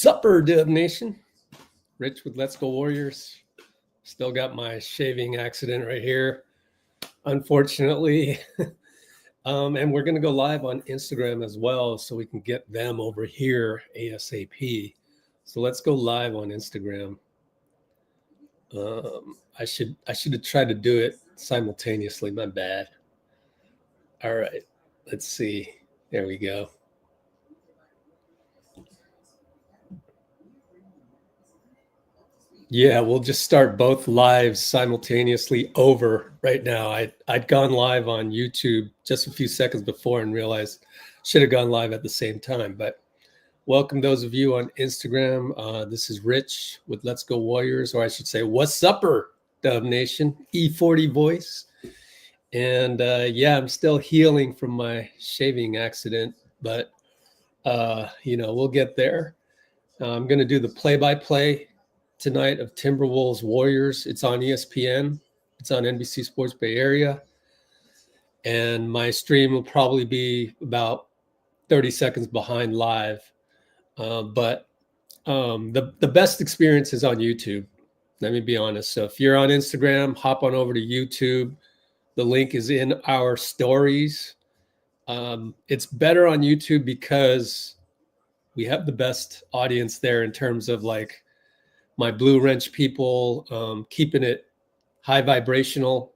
Supper, Dub Nation. Rich with Let's Go Warriors. Still got my shaving accident right here, unfortunately. And we're going to go live on Instagram as well so we can get them over here ASAP. So let's go live on Instagram. I should have tried to do it simultaneously. My bad. All right. Let's see. There we go. Yeah, we'll just start both lives simultaneously over right now. I'd gone live on YouTube just a few seconds before and realized should have gone live at the same time. But welcome those of you on Instagram. This is Rich with Let's Go Warriors, or I should say, what's upper, Dub Nation? E40 voice. And yeah, I'm still healing from my shaving accident, but we'll get there. I'm going to do the play-by-play tonight of Timberwolves Warriors. It's on ESPN. It's on NBC Sports Bay Area. And my stream will probably be about 30 seconds behind live. But the best experience is on YouTube. Let me be honest. So if you're on Instagram, hop on over to YouTube. The link is in our stories. It's better on YouTube because we have the best audience there in terms of like my Blue Wrench people, keeping it high vibrational.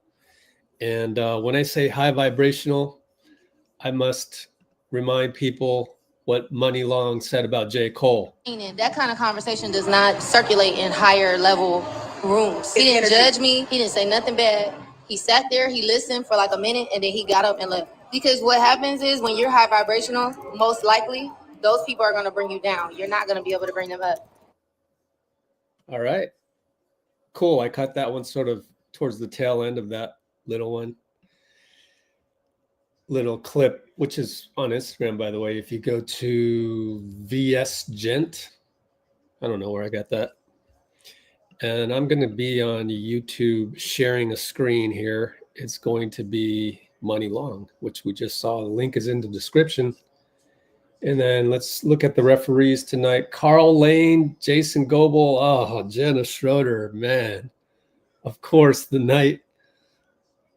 And when I say high vibrational, I must remind people what Muni Long said about J.Cole. That kind of conversation does not circulate in higher level rooms. He didn't judge me. He didn't say nothing bad. He sat there, he listened for like a minute, and then he got up and left. Because what happens is when you're high vibrational, most likely, those people are going to bring you down. You're not going to be able to bring them up. All right. Cool. I caught that one sort of towards the tail end of that little clip, which is on Instagram, by the way. If you go to VS Gent, I don't know where I got that. And I'm going to be on YouTube sharing a screen here. It's going to be Muni Long, which we just saw. The link is in the description. And then let's look at the referees tonight. Carl Lane, Jason Goebel, Jenna Schroeder, man. Of course, the night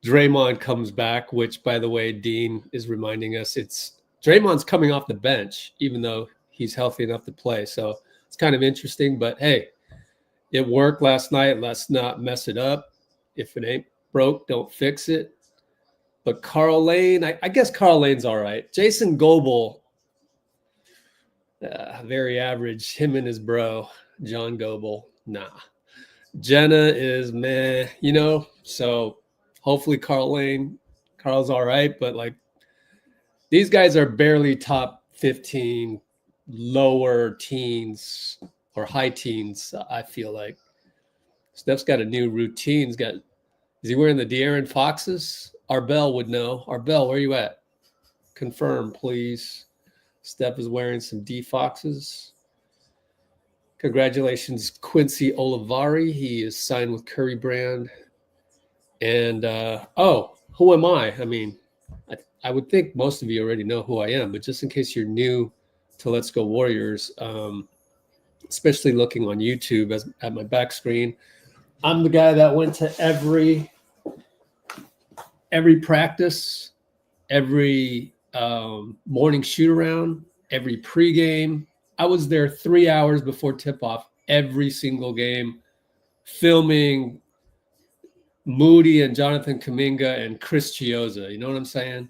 Draymond comes back, which, by the way, Dean is reminding us Draymond's coming off the bench, even though he's healthy enough to play. So it's kind of interesting. But, hey, it worked last night. Let's not mess it up. If it ain't broke, don't fix it. But Carl Lane, I guess Carl Lane's all right. Jason Goebel, very average. Him and his bro, John Goebel, nah. Jenna is meh, so hopefully Carl's all right. But like these guys are barely top 15, lower teens or high teens, I feel like. Steph's got a new routine. Is he wearing the De'Aaron Foxes? Arbel would know. Arbel, where you at? Confirm, please. Steph is wearing some D Foxes. Congratulations, Quincy Olivari. He is signed with Curry Brand. And, who am I? I mean, I would think most of you already know who I am, but just in case you're new to Let's Go Warriors, especially looking on YouTube at my back screen, I'm the guy that went to every practice, every morning shoot around, every pregame. I was there 3 hours before tip-off every single game, filming Moody and Jonathan Kuminga and Chris Chiozza. You know what I'm saying?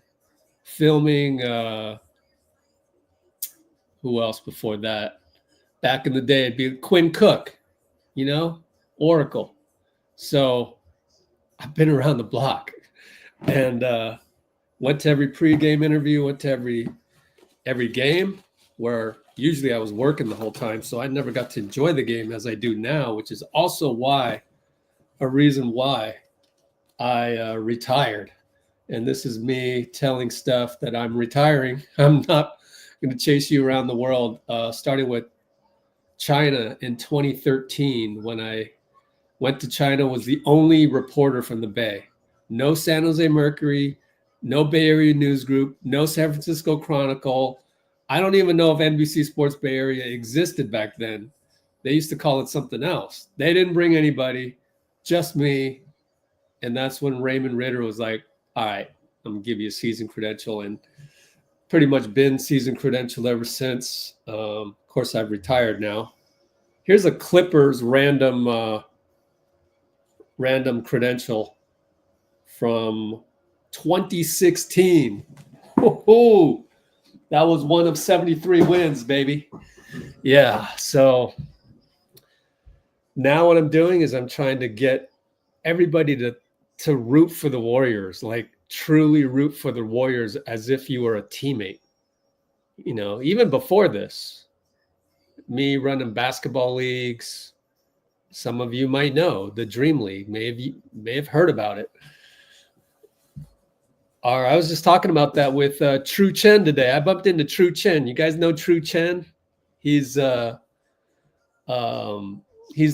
Filming who else before that? Back in the day, it'd be Quinn Cook, Oracle. So I've been around the block and went to every pregame interview, went to every game where usually I was working the whole time. So I never got to enjoy the game as I do now, which is also a reason why I retired. And this is me telling Steph that I'm retiring. I'm not going to chase you around the world, starting with China in 2013. When I went to China, was the only reporter from the Bay. No San Jose Mercury, no Bay Area News Group, no San Francisco Chronicle, I don't even know if NBC Sports Bay Area existed back then. They used to call it something else. They didn't bring anybody, just me. And that's when Raymond Ritter was like, all right, I'm going to give you a season credential. And pretty much been season credential ever since. Of course, I've retired now. Here's a Clippers random credential from 2016. Woo-hoo. That was one of 73 wins, baby. Yeah, so now what I'm doing is I'm trying to get everybody to root for the Warriors, like truly root for the Warriors as if you were a teammate. You know, even before this, me running basketball leagues, some of you might know the Dream League, may have heard about it. Or I was just talking about that with True Chen today. I bumped into True Chen. You guys know True Chen? He's the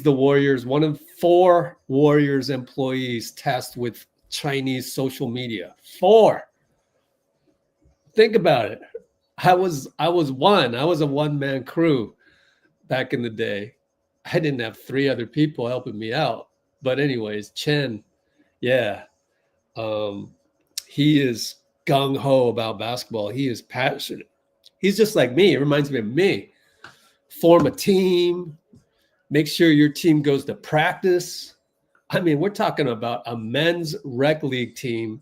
Warriors, one of 4 Warriors employees tasked with Chinese social media. 4. Think about it. I was a one-man crew back in the day. I didn't have 3 other people helping me out. But anyways, Chen, yeah. He is gung-ho about basketball. He is passionate. He's just like me. It reminds me of me. Form a team. Make sure your team goes to practice. I mean, we're talking about a men's rec league team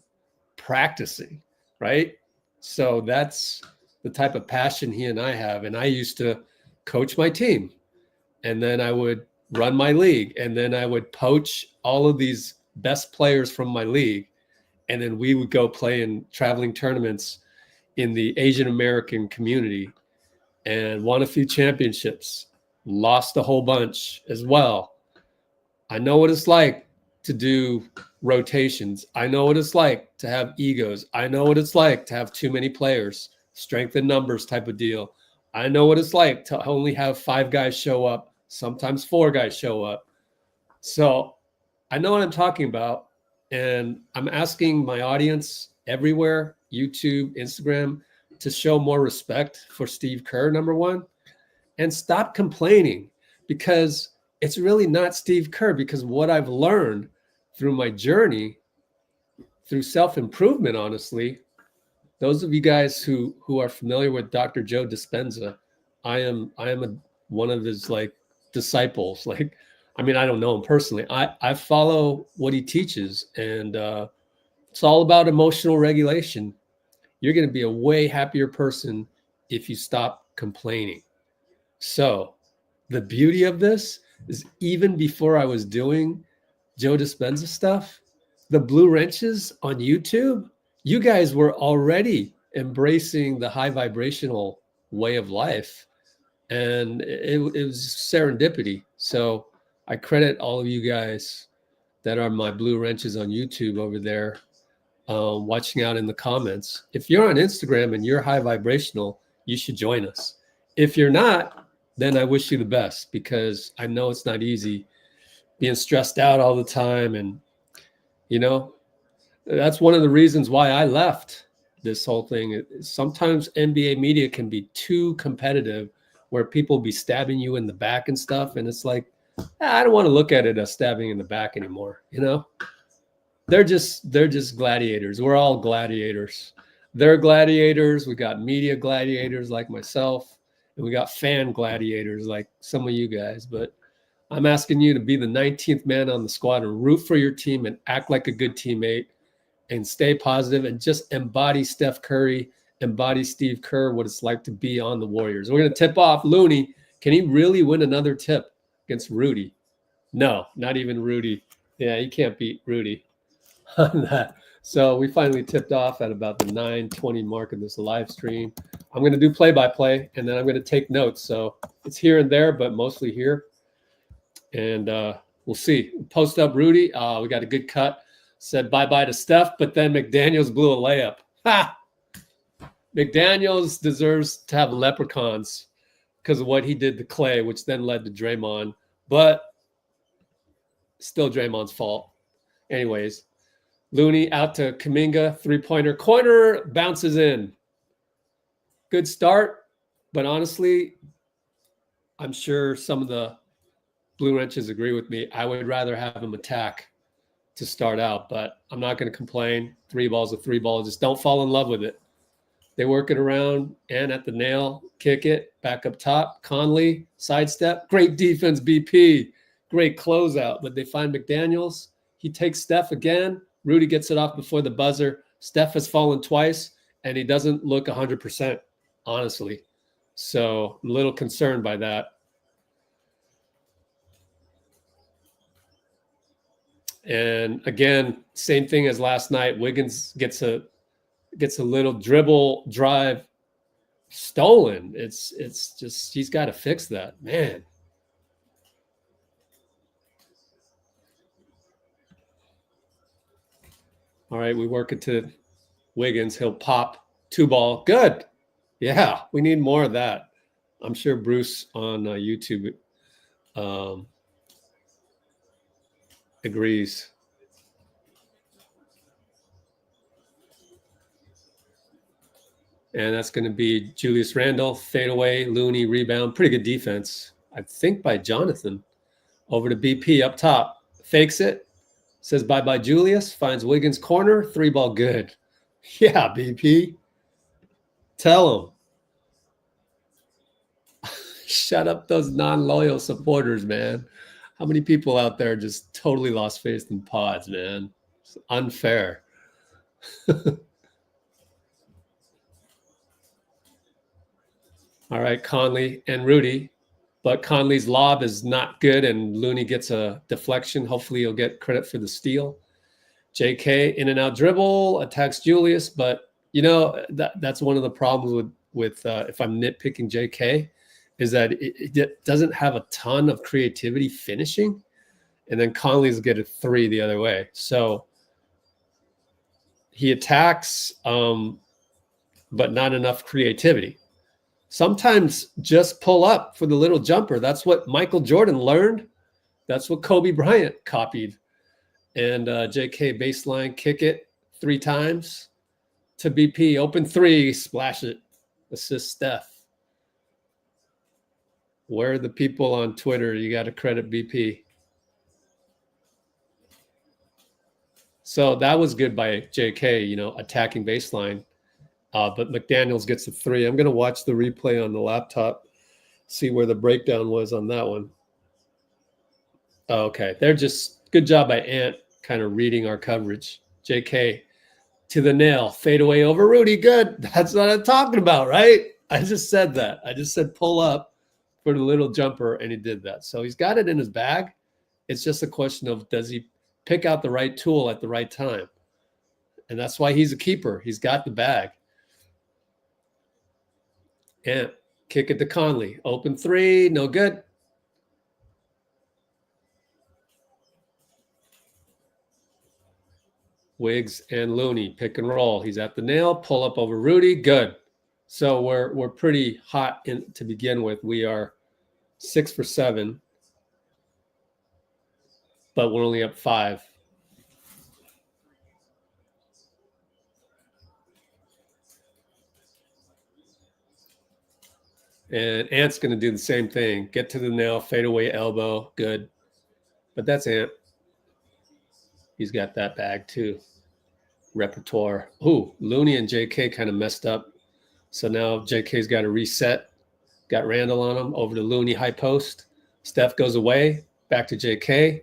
practicing, right? So that's the type of passion he and I have. And I used to coach my team. And then I would run my league. And then I would poach all of these best players from my league. And then we would go play in traveling tournaments in the Asian American community and won a few championships, lost a whole bunch as well. I know what it's like to do rotations. I know what it's like to have egos. I know what it's like to have too many players, strength in numbers type of deal. I know what it's like to only have 5 guys show up, sometimes 4 guys show up. So I know what I'm talking about. And I'm asking my audience everywhere, YouTube, Instagram, to show more respect for Steve Kerr, number one, and stop complaining, because it's really not Steve Kerr. Because what I've learned through my journey, through self-improvement, honestly, those of you guys who are familiar with Dr. Joe Dispenza, I am one of his like disciples. Like, I mean, I don't know him personally. I follow what he teaches, and it's all about emotional regulation. You're going to be a way happier person if you stop complaining. So the beauty of this is, even before I was doing Joe Dispenza stuff, the blue wrenches on YouTube, you guys were already embracing the high vibrational way of life. And it was serendipity. So I credit all of you guys that are my blue wrenches on YouTube over there, watching out in the comments. If you're on Instagram and you're high vibrational, you should join us. If you're not, then I wish you the best, because I know it's not easy being stressed out all the time. And, you know, that's one of the reasons why I left this whole thing. Sometimes NBA media can be too competitive, where people be stabbing you in the back and stuff. And it's like, I don't want to look at it as stabbing in the back anymore. You know, they're just gladiators. We're all gladiators. They're gladiators. We got media gladiators like myself, and we got fan gladiators like some of you guys. But I'm asking you to be the 19th man on the squad and root for your team and act like a good teammate and stay positive and just embody Steph Curry, embody Steve Kerr, what it's like to be on the Warriors. We're going to tip off Looney. Can he really win another tip against Rudy? No, not even Rudy. Yeah, he can't beat Rudy on that. So we finally tipped off at about the 9:20 mark of this live stream. I'm going to do play-by-play, and then I'm going to take notes. So it's here and there, but mostly here. And we'll see. Post up Rudy. We got a good cut. Said bye-bye to Steph, but then McDaniels blew a layup. Ha! McDaniels deserves to have leprechauns because of what he did to Clay, which then led to Draymond. But still Draymond's fault. Anyways, Looney out to Kuminga, three-pointer corner, bounces in. Good start. But honestly, I'm sure some of the Blue Wrenches agree with me. I would rather have him attack to start out, but I'm not going to complain. 3 ball's a 3 ball. Just don't fall in love with it. They work it around and at the nail, kick it, back up top. Conley, sidestep. Great defense, BP. Great closeout. But they find McDaniels. He takes Steph again. Rudy gets it off before the buzzer. Steph has fallen twice, and he doesn't look 100%, honestly. So I'm a little concerned by that. And again, same thing as last night. Wiggins gets a little dribble drive stolen. It's just, he's got to fix that, man. All right, we work it to Wiggins. He'll pop 2 ball. Good. Yeah, we need more of that. I'm sure Bruce on YouTube agrees. And that's going to be Julius Randle, fadeaway, Looney, rebound. Pretty good defense, I think, by Jonathan. Over to BP up top. Fakes it. Says bye-bye, Julius. Finds Wiggins corner. 3 ball good. Yeah, BP. Tell him. Shut up those non-loyal supporters, man. How many people out there just totally lost faith in Podz, man? It's unfair. All right, Conley and Rudy. But Conley's lob is not good, and Looney gets a deflection. Hopefully he'll get credit for the steal. J.K. in and out dribble, attacks Julius. But, you know, that's one of the problems with if I'm nitpicking J.K., is that it doesn't have a ton of creativity finishing. And then Conley's get a 3 the other way. So he attacks, but not enough creativity. Sometimes just pull up for the little jumper. That's what Michael Jordan learned. That's what Kobe Bryant copied. And J.K. baseline, kick it 3 times to BP. Open 3, splash it. Assist Steph. Where are the people on Twitter? You got to credit BP. So that was good by J.K., you know, attacking baseline. But McDaniels gets a 3. I'm going to watch the replay on the laptop, see where the breakdown was on that one. Okay, they're just good job by Ant kind of reading our coverage. JK to the nail, fade away over Rudy. Good. That's what I'm talking about, right? I just said that. I just said pull up for the little jumper, and he did that. So he's got it in his bag. It's just a question of, does he pick out the right tool at the right time? And that's why he's a keeper. He's got the bag. And kick it to Conley. Open 3, no good. Wiggs and Looney, pick and roll. He's at the nail, pull up over Rudy, good. So we're pretty hot to begin with. We are 6 for 7, but we're only up 5. And Ant's going to do the same thing. Get to the nail, fade away elbow, good. But that's Ant. He's got that bag too. Repertoire. Ooh, Looney and JK kind of messed up. So now JK's got to reset. Got Randall on him. Over to Looney, high post. Steph goes away. Back to JK.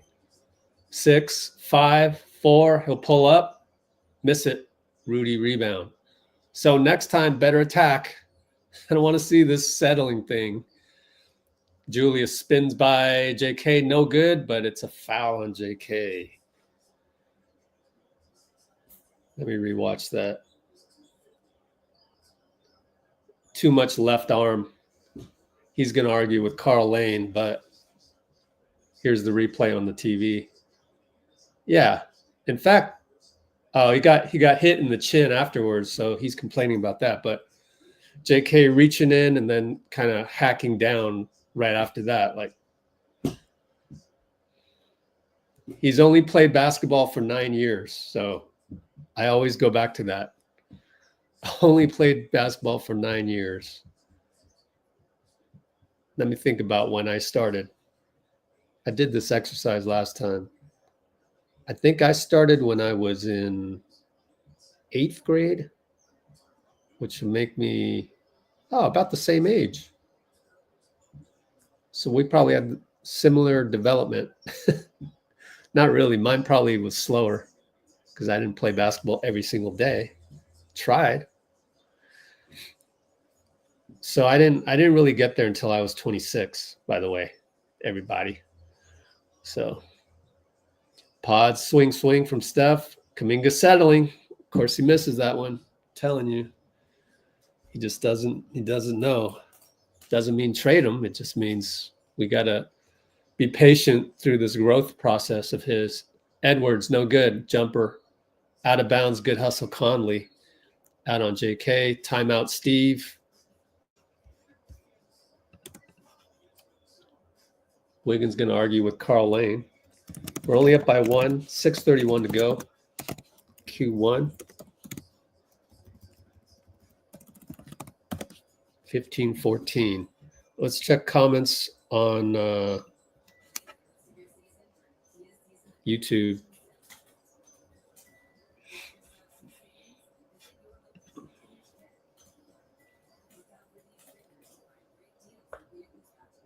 6, 5, 4. He'll pull up. Miss it. Rudy rebound. So next time, better attack. I don't want to see this settling thing. Julius spins by JK. No good, but it's a foul on JK. Let me rewatch that. Too much left arm. He's going to argue with Carl Lane, but here's the replay on the TV. Yeah. In fact, he got hit in the chin afterwards, so he's complaining about that. But JK reaching in and then kind of hacking down right after that. Like, he's only played basketball for 9 years, so I always go back to that. Only played basketball for 9 years. let me think about when I started. I did this exercise last time. I think I started when I was in 8th grade, which would make me, about the same age. So we probably had similar development. Not really. Mine probably was slower because I didn't play basketball every single day. Tried. So I didn't really get there until I was 26, by the way, everybody. So Podz, swing from Steph. Kuminga settling. Of course, he misses that one. I'm telling you. He just doesn't know. Doesn't mean trade him. It just means we got to be patient through this growth process of his. Edwards, no good. Jumper. Out of bounds. Good hustle, Conley. Out on J.K. Timeout, Steve. Wiggins going to argue with Carl Lane. We're only up by 1. 6:31 to go. Q1. 15-14. Let's check comments on YouTube.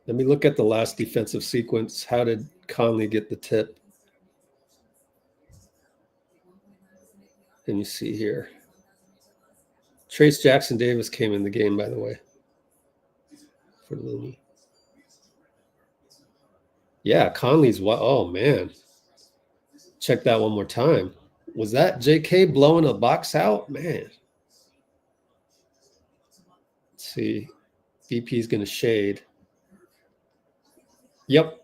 Let me look at the last defensive sequence. How did Conley get the tip? And you see here. Trace Jackson Davis came in the game, by the way, for Looney. Yeah, Conley's what? Oh, man. Check that one more time. Was that J.K. blowing a box out? Man. Let's see. VP's going to shade. Yep.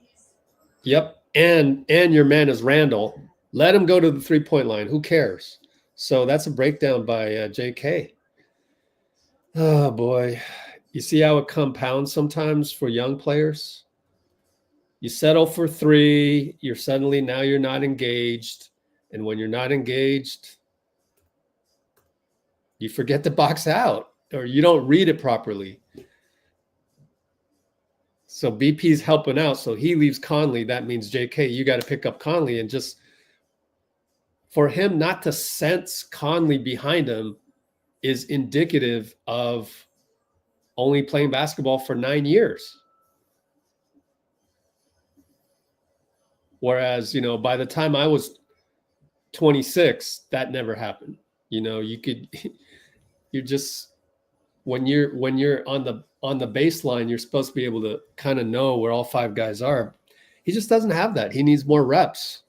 And your man is Randall. Let him go to the 3-point line. Who cares? So that's a breakdown by J.K. Oh, boy. You see how it compounds sometimes for young players? You settle for 3. Now you're not engaged. And when you're not engaged, you forget to box out or you don't read it properly. So BP's helping out. So he leaves Conley. That means J.K., you got to pick up Conley. And just for him not to sense Conley behind him is indicative of only playing basketball for 9 years. Whereas, by the time I was 26, that never happened. You're just, when you're on the baseline, you're supposed to be able to kind of know where all 5 guys are. He just doesn't have that. He needs more reps.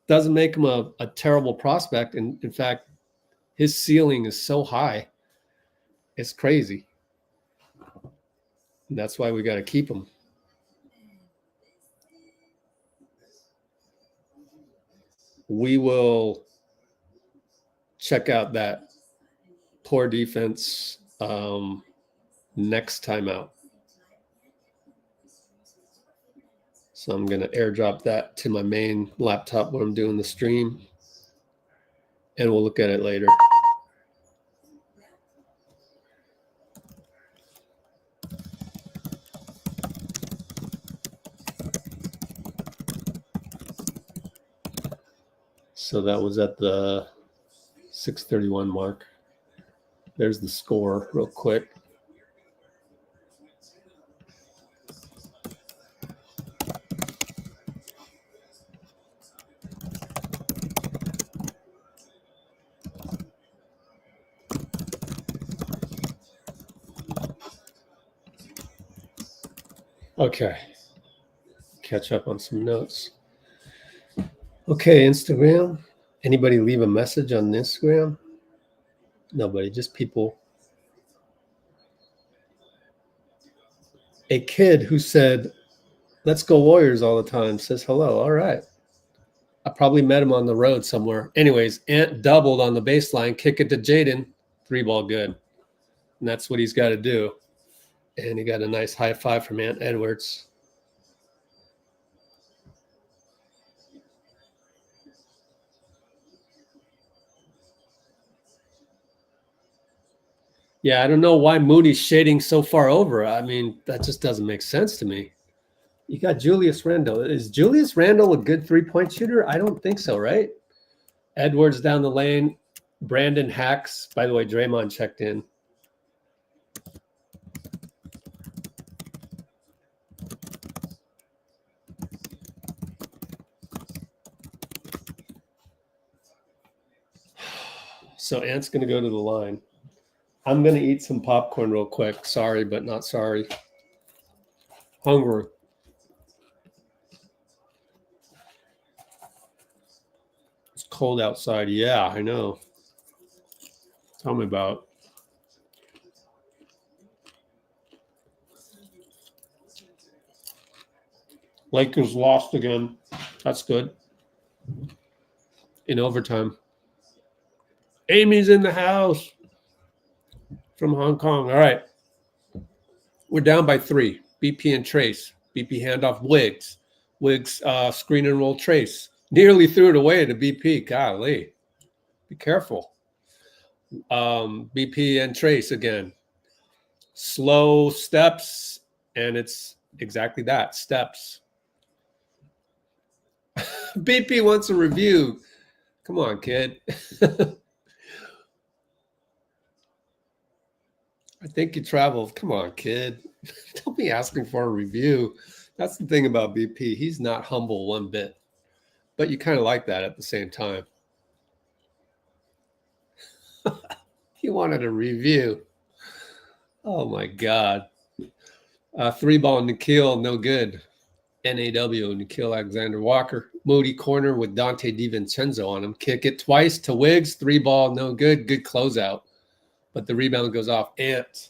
Doesn't make him a terrible prospect. And in fact, his ceiling is so high. It's crazy. And that's why we got to keep him. We will check out that poor defense next time out. So I'm going to airdrop that to my main laptop when I'm doing the stream, and we'll look at it later. So that was at the 6:31 mark. There's the score real quick. Okay. Catch up on some notes. Okay, Instagram. Anybody leave a message on Instagram? Nobody, just people. A kid who said, "Let's go Warriors" all the time says hello. All right. I probably met him on the road somewhere. Anyways, Ant doubled on the baseline, kick it to Jaden, 3-ball good. And that's what he's got to do. And he got a nice high five from Ant Edwards. Yeah, I don't know why Moody's shading so far over. I mean, that just doesn't make sense to me. You got Julius Randle. Is Julius Randle a good three-point shooter? I don't think so, right? Edwards down the lane. Brandon hacks. By the way, Draymond checked in. So Ant's going to go to the line. I'm going to eat some popcorn real quick. Sorry, but not sorry. Hungry. It's cold outside. Yeah, I know. Tell me about it. Lakers lost again. That's good. In overtime. Amy's in the house from Hong Kong. All right. We're down by 3. BP and Trace. BP handoff Wiggs. Wiggs screen and roll Trace. Nearly threw it away to BP. Golly. Be careful. BP and Trace again. Slow steps, and it's exactly that, steps. BP wants a review. Come on, kid. I think you traveled. Come on, kid. Don't be asking for a review. That's the thing about BP. He's not humble one bit. But you kind of like that at the same time. He wanted a review. Oh, my God. 3-ball Nikhil, no good. NAW, Nikhil Alexander-Walker. Moody corner with Dante DiVincenzo on him. Kick it twice to Wiggs. 3-ball, no good. Good closeout. But the rebound goes off Ant.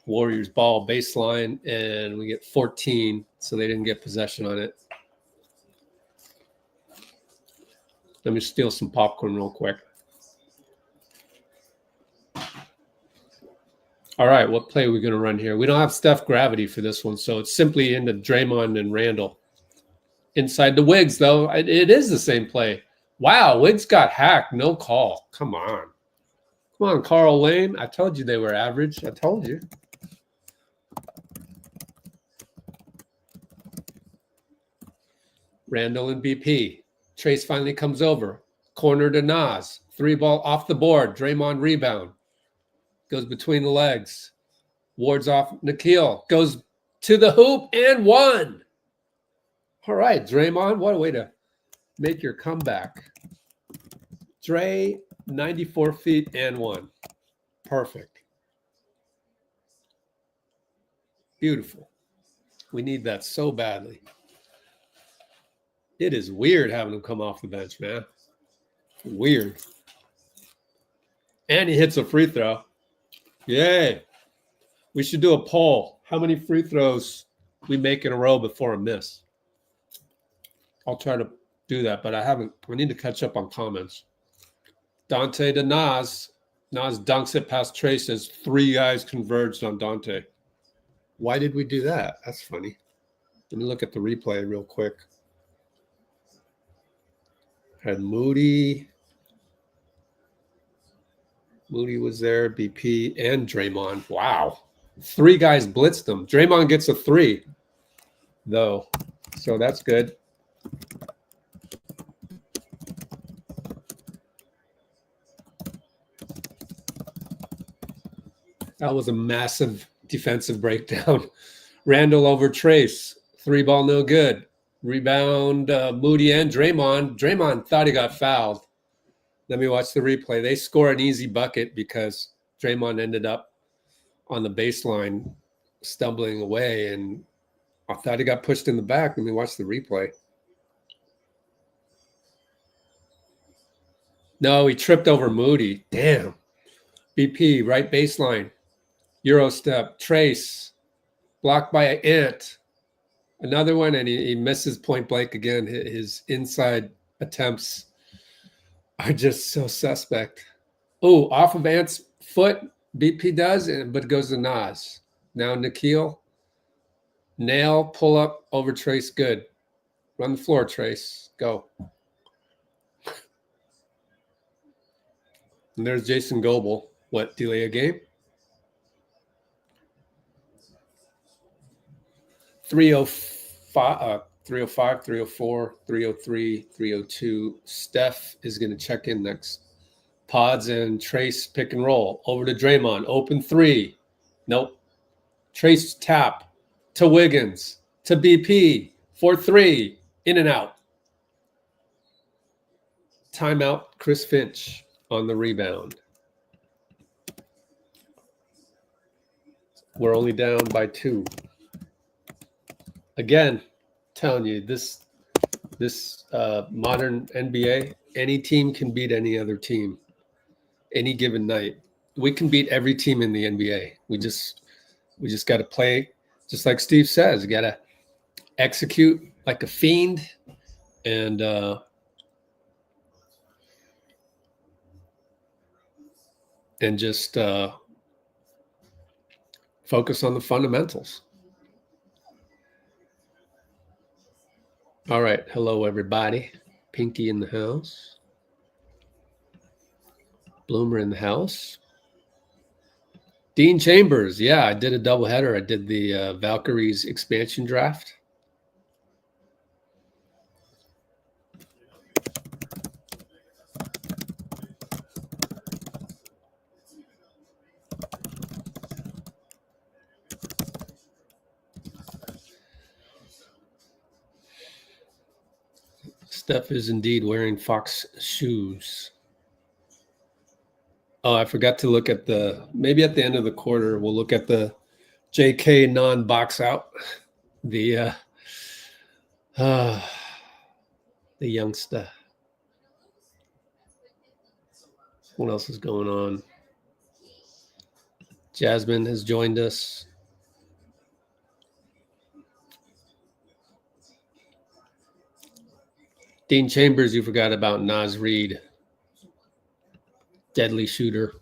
Warriors ball baseline, and we get 14, so they didn't get possession on it. Let me steal some popcorn real quick. All right, what play are we going to run here? We don't have Steph Gravity for this one, so it's simply into Draymond and Randle. Inside the Wiggs, though, it is the same play. Wow, Wiggs got hacked. No call. Come on. Come on, Carl Lane. I told you they were average. I told you. Randle and BP. Trace finally comes over. Corner to Nas. 3-ball off the board. Draymond rebound. Goes between the legs. Wards off Nikhil. Goes to the hoop and one. All right, Draymond. What a way to make your comeback. Dray, 94 feet and one. Perfect. Beautiful. We need that so badly. It is weird having him come off the bench, man. Weird. And he hits a free throw. Yay. We should do a poll. How many free throws we make in a row before a miss? I'll try to do that, but I need to catch up on comments. Dante to Nas. Nas dunks it past Traces. 3 guys converged on Dante. Why did we do that? That's funny. Let me look at the replay real quick. Had Moody. Moody was there, BP, and Draymond. Wow. 3 guys blitzed them. Draymond gets a 3, though. So that's good. That was a massive defensive breakdown. Randle over Trace. 3-ball, no good. Rebound, Moody and Draymond. Draymond thought he got fouled. Let me watch the replay. They score an easy bucket because Draymond ended up on the baseline stumbling away, and I thought he got pushed in the back. Let me watch the replay. No, he tripped over Moody. Damn. BP, right baseline. Euro step. Trace. Blocked by Ant. Another one, and he misses point blank again. His inside attempts are just so suspect. Oh, off of Ant's foot, BP does, but goes to Nas. Now Nikhil. Nail, pull up, over Trace, good. Run the floor, Trace. Go. And there's Jason Goebel. What, delay a game? 305, 305, 304, 303, 302. Steph is going to check in next. Podz and Trace pick and roll. Over to Draymond. Open three. Nope. Trace tap to Wiggins to BP for three. In and out. Timeout. Chris Finch on the rebound. We're only down by 2. Again, telling you this modern NBA, any team can beat any other team any given night. We can beat every team in the NBA. We just got to play, just like Steve says. You got to execute like a fiend, and just focus on the fundamentals. All right. Hello, everybody. Pinky in the house. Bloomer in the house. Dean Chambers. Yeah, I did a doubleheader. I did the Valkyries expansion draft. Steph is indeed wearing Fox shoes. Oh, I forgot to look at maybe at the end of the quarter, we'll look at the J.K. non-box out. The youngster. What else is going on? Jasmine has joined us. Dean Chambers, you forgot about Naz Reid. Deadly shooter.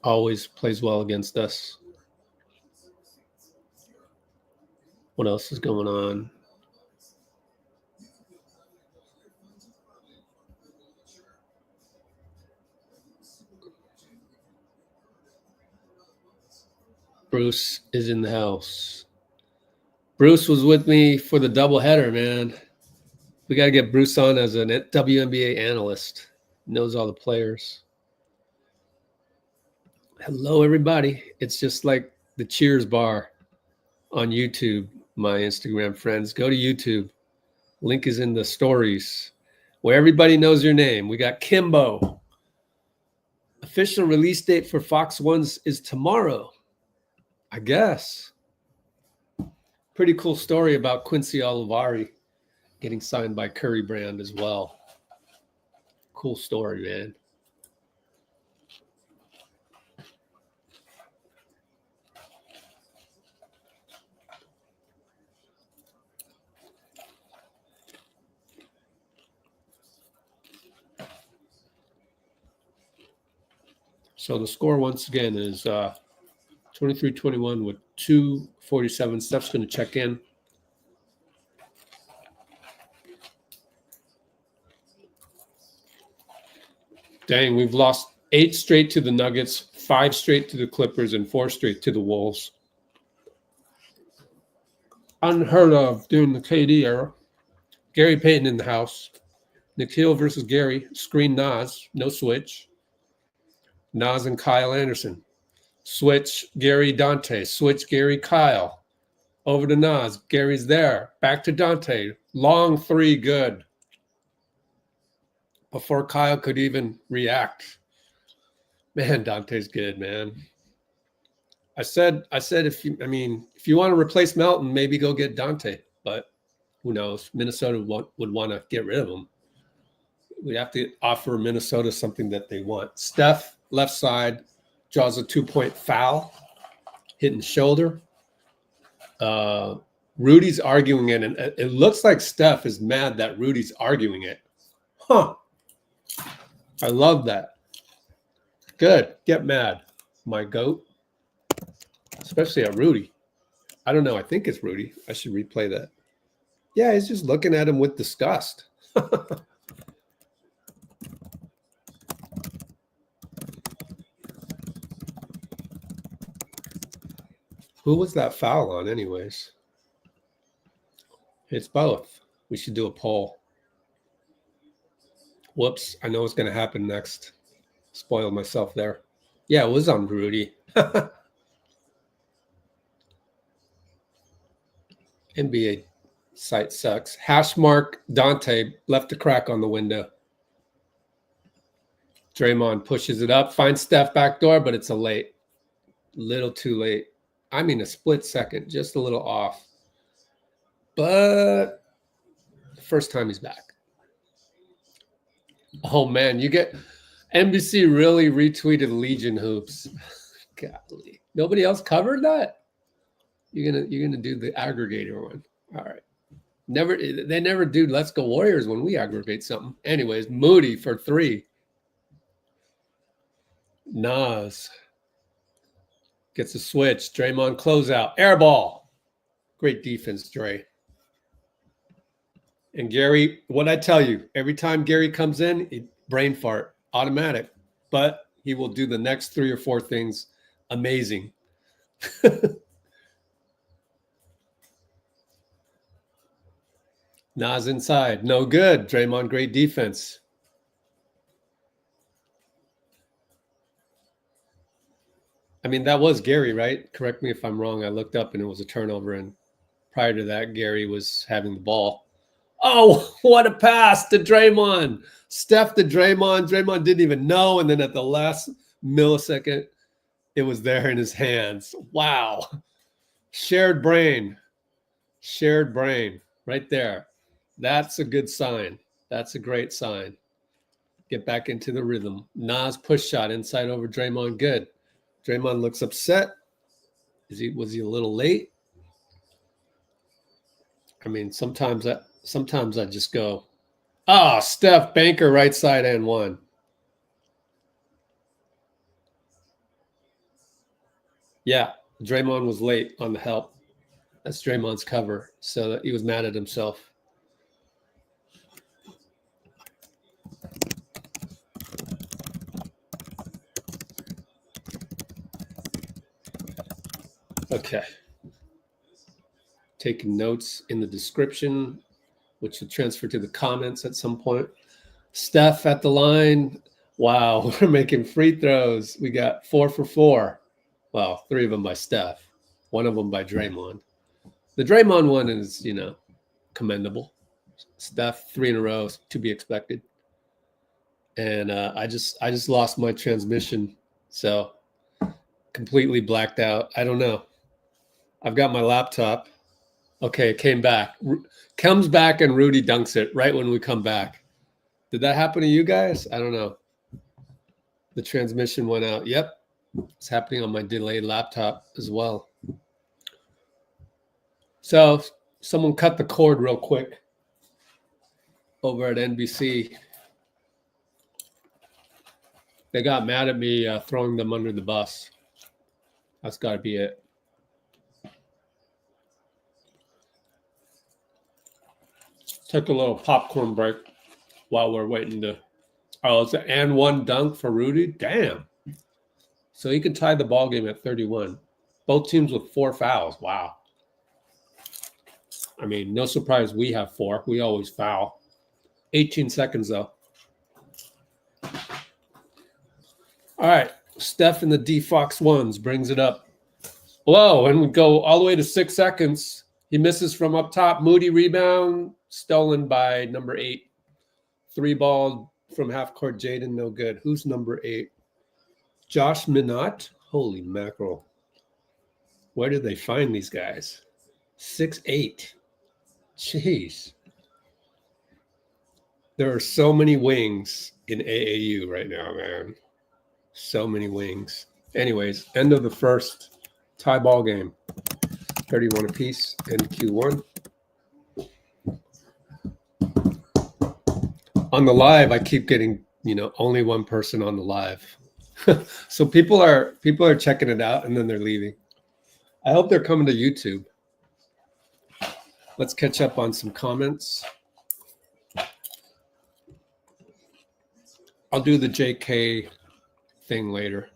Always plays well against us. What else is going on? Bruce is in the house. Bruce was with me for the doubleheader, man. We got to get Bruce on as a WNBA analyst. Knows all the players. Hello, everybody. It's just like the Cheers bar on YouTube, my Instagram friends. Go to YouTube. Link is in the stories where everybody knows your name. We got Kimbo. Official release date for Fox Ones is tomorrow, I guess. Pretty cool story about Quincy Olivari getting signed by Curry Brand as well. Cool story, man. So the score once again is 23-21 with 2:47. Steph's going to check in. Dang, we've lost 8 straight to the Nuggets, 5 straight to the Clippers, and 4 straight to the Wolves. Unheard of during the KD era. Gary Payton in the house. Nikhil versus Gary. Screen Nas. No switch. Nas and Kyle Anderson. Switch Gary Dante. Switch Gary Kyle. Over to Nas. Gary's there. Back to Dante. Long 3, good. Before Kyle could even react. Man, Dante's good, man. I said if you want to replace Melton, maybe go get Dante. But who knows? Minnesota would want to get rid of him. We'd have to offer Minnesota something that they want. Steph, left side, draws a 2-point foul, hitting shoulder. Rudy's arguing it, and it looks like Steph is mad that Rudy's arguing it. Huh. I love that. Good. Get mad, my goat. Especially at Rudy. I don't know. I think it's Rudy. I should replay that. Yeah, he's just looking at him with disgust. Who was that foul on anyways? It's both. We should do a poll. Whoops, I know what's going to happen next. Spoiled myself there. Yeah, it was on Rudy. NBA site sucks. Hash mark Dante left a crack on the window. Draymond pushes it up, finds Steph backdoor, but it's a late. Little too late. I mean, a split second, just a little off. But first time he's back. Oh, man, you get NBC really retweeted Legion hoops. Golly. Nobody else covered that? You're gonna do the aggregator one. All right. They never do Let's Go Warriors when we aggregate something. Anyways, Moody for 3. Nas gets a switch. Draymond closeout. Air ball. Great defense, Dray. And Gary, what I tell you, every time Gary comes in, brain fart, automatic. But he will do the next 3 or 4 things amazing. Nas inside. No good. Draymond, great defense. I mean, that was Gary, right? Correct me if I'm wrong. I looked up and it was a turnover. And prior to that, Gary was having the ball. Oh, what a pass to Draymond. Steph to Draymond. Draymond didn't even know. And then at the last millisecond, it was there in his hands. Wow. Shared brain. Shared brain right there. That's a good sign. That's a great sign. Get back into the rhythm. Nas push shot inside over Draymond. Good. Draymond looks upset. Was he a little late? I mean, sometimes I just go, Steph Banker right side and 1. Yeah, Draymond was late on the help. That's Draymond's cover, so that he was mad at himself. Okay. Taking notes in the description, which will transfer to the comments at some point. Steph at the line. Wow, we're making free throws. We got 4 for 4. Well, 3 of them by Steph. 1 of them by Draymond. The Draymond one is, commendable. Steph 3 in a row, to be expected. And I just lost my transmission, so completely blacked out. I don't know. I've got my laptop. Okay, it came back. Comes back and Rudy dunks it right when we come back. Did that happen to you guys? I don't know. The transmission went out. Yep. It's happening on my delayed laptop as well. So someone cut the cord real quick over at NBC. They got mad at me throwing them under the bus. That's got to be it. Took a little popcorn break while we're waiting to. Oh, it's an and 1 dunk for Rudy. Damn. So he can tie the ball game at 31. Both teams with 4 fouls. Wow. I mean, no surprise we have 4. We always foul. 18 seconds, though. All right. Steph in the D-Fox ones brings it up. Whoa, and we go all the way to 6 seconds. He misses from up top. Moody rebound. Stolen by number 8. 3 ball from half court. Jaden, no good. Who's number 8? Josh Minot? Holy mackerel. Where did they find these guys? 6'8". Jeez. There are so many wings in AAU right now, man. So many wings. Anyways, end of the first tie ball game. 31 apiece in Q1. On the live, I keep getting, only one person on the live. So people are checking it out and then they're leaving. I hope they're coming to YouTube. Let's catch up on some comments. I'll do the JK thing later.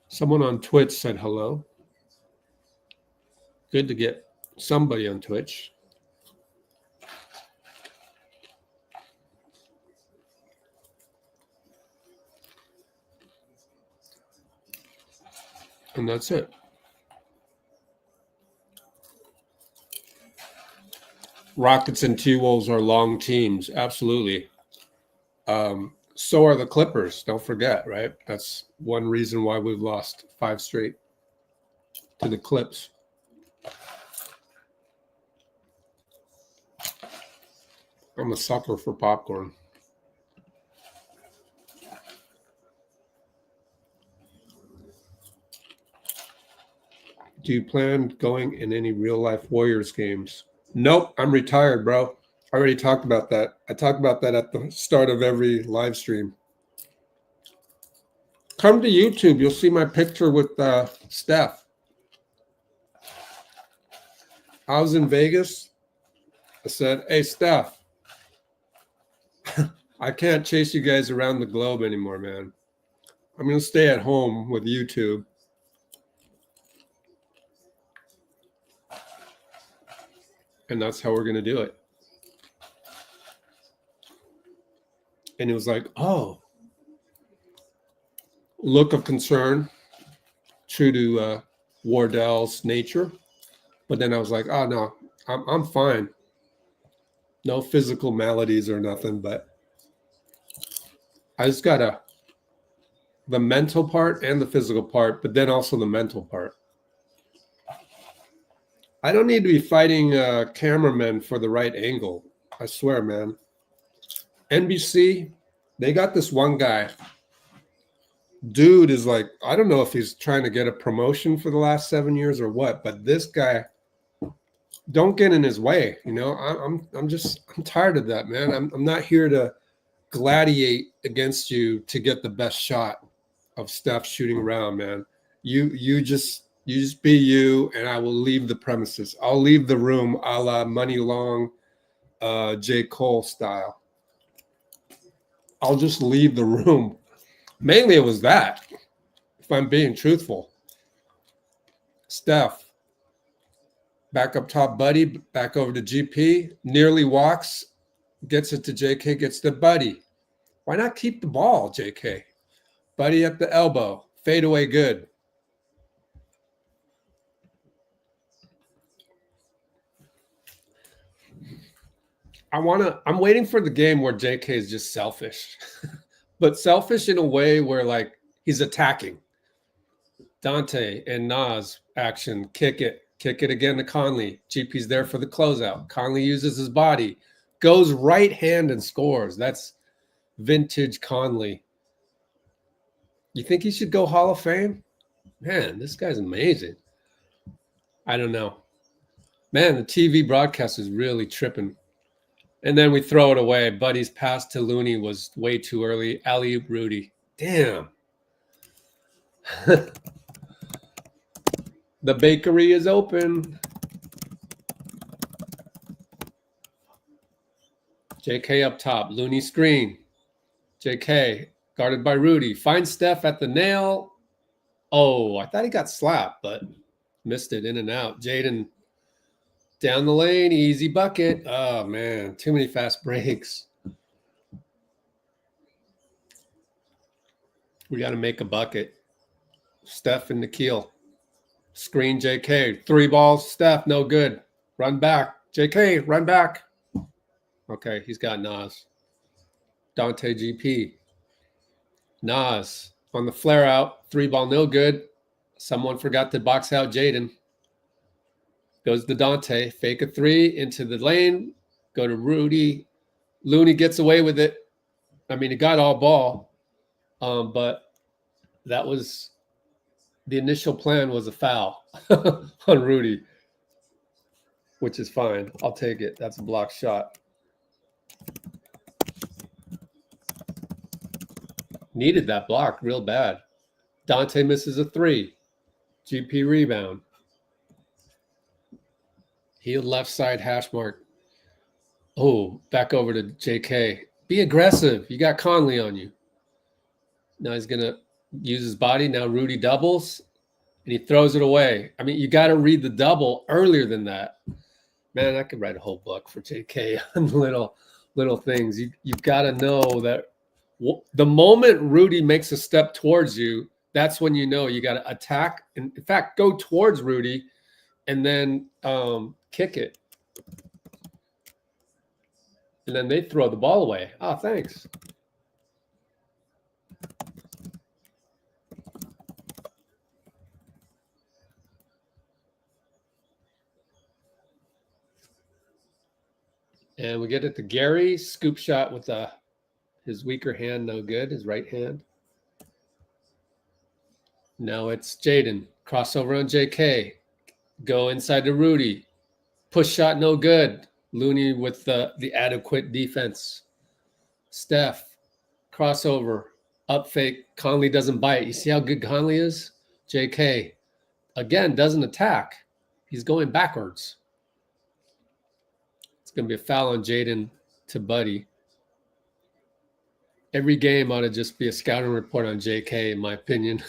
Someone on Twitch said hello. Good to get somebody on Twitch. And that's it. Rockets and T-Wolves are long teams. Absolutely. So are the Clippers. Don't forget, right? That's one reason why we've lost 5 straight to the Clips. I'm a sucker for popcorn. Do you plan going in any real-life Warriors games? Nope, I'm retired, bro. I already talked about that. I talk about that at the start of every live stream. Come to YouTube. You'll see my picture with Steph. I was in Vegas. I said, hey, Steph, I can't chase you guys around the globe anymore, man. I'm going to stay at home with YouTube. And that's how we're going to do it. And it was like, oh, look of concern, true to Wardell's nature. But then I was like, oh, no, I'm fine. No physical maladies or nothing, but I just got the mental part and the physical part, but then also the mental part. I don't need to be fighting cameramen for the right angle. I swear, man. NBC, they got this one guy. Dude is like, I don't know if he's trying to get a promotion for the last 7 years or what, but this guy, don't get in his way. You know, I'm tired of that, man. I'm not here to gladiate against you to get the best shot of Steph shooting around, man. You just be you, and I will leave the premises. I'll leave the room a la Muni Long, J.Cole style. I'll just leave the room. Mainly it was that, if I'm being truthful. Steph, back up top, Buddy, back over to GP, nearly walks, gets it to JK, gets to Buddy. Why not keep the ball, JK? Buddy at the elbow, fade away good. I'm waiting for the game where JK is just selfish, but selfish in a way where like he's attacking. Dante and Nas action, kick it again to Conley. GP's there for the closeout. Conley uses his body, goes right hand and scores. That's vintage Conley. You think he should go Hall of Fame? Man, this guy's amazing. I don't know. Man, the TV broadcast is really tripping. And then we throw it away. Buddy's pass to Looney was way too early. Alley-oop Rudy. Damn. The bakery is open. JK up top. Looney screen. JK guarded by Rudy. Finds Steph at the nail. Oh, I thought he got slapped, but missed it in and out. Jaden down the lane, easy bucket. Oh, man, too many fast breaks. We got to make a bucket. Steph and Nikhil. Screen JK. 3 balls. Steph, no good. Run back. JK, run back. Okay, he's got Nas. Dante GP. Nas on the flare out. 3 ball, no good. Someone forgot to box out Jaden. Goes to Dante, fake a 3 into the lane, go to Rudy. Looney gets away with it. I mean, he got all ball, but that was the initial plan was a foul on Rudy, which is fine. I'll take it. That's a block shot. Needed that block real bad. Dante misses a 3. GP rebound. Heel left side hash mark. Oh, back over to JK. Be aggressive. You got Conley on you. Now he's going to uses body. Now Rudy doubles, and he throws it away. I mean, you got to read the double earlier than that. Man, I could write a whole book for JK on little things. You've got to know that the moment Rudy makes a step towards you, that's when you know you got to attack. And in fact, go towards Rudy and then kick it. And then they throw the ball away. Oh, thanks. And we get it to Gary. Scoop shot with his weaker hand. No good. His right hand. Now it's Jaden. Crossover on JK. Go inside to Rudy. Push shot. No good. Looney with the adequate defense. Steph. Crossover. Up fake. Conley doesn't bite. You see how good Conley is? JK. Again, doesn't attack. He's going backwards. It's going to be a foul on Jaden to Buddy. Every game ought to just be a scouting report on JK, in my opinion.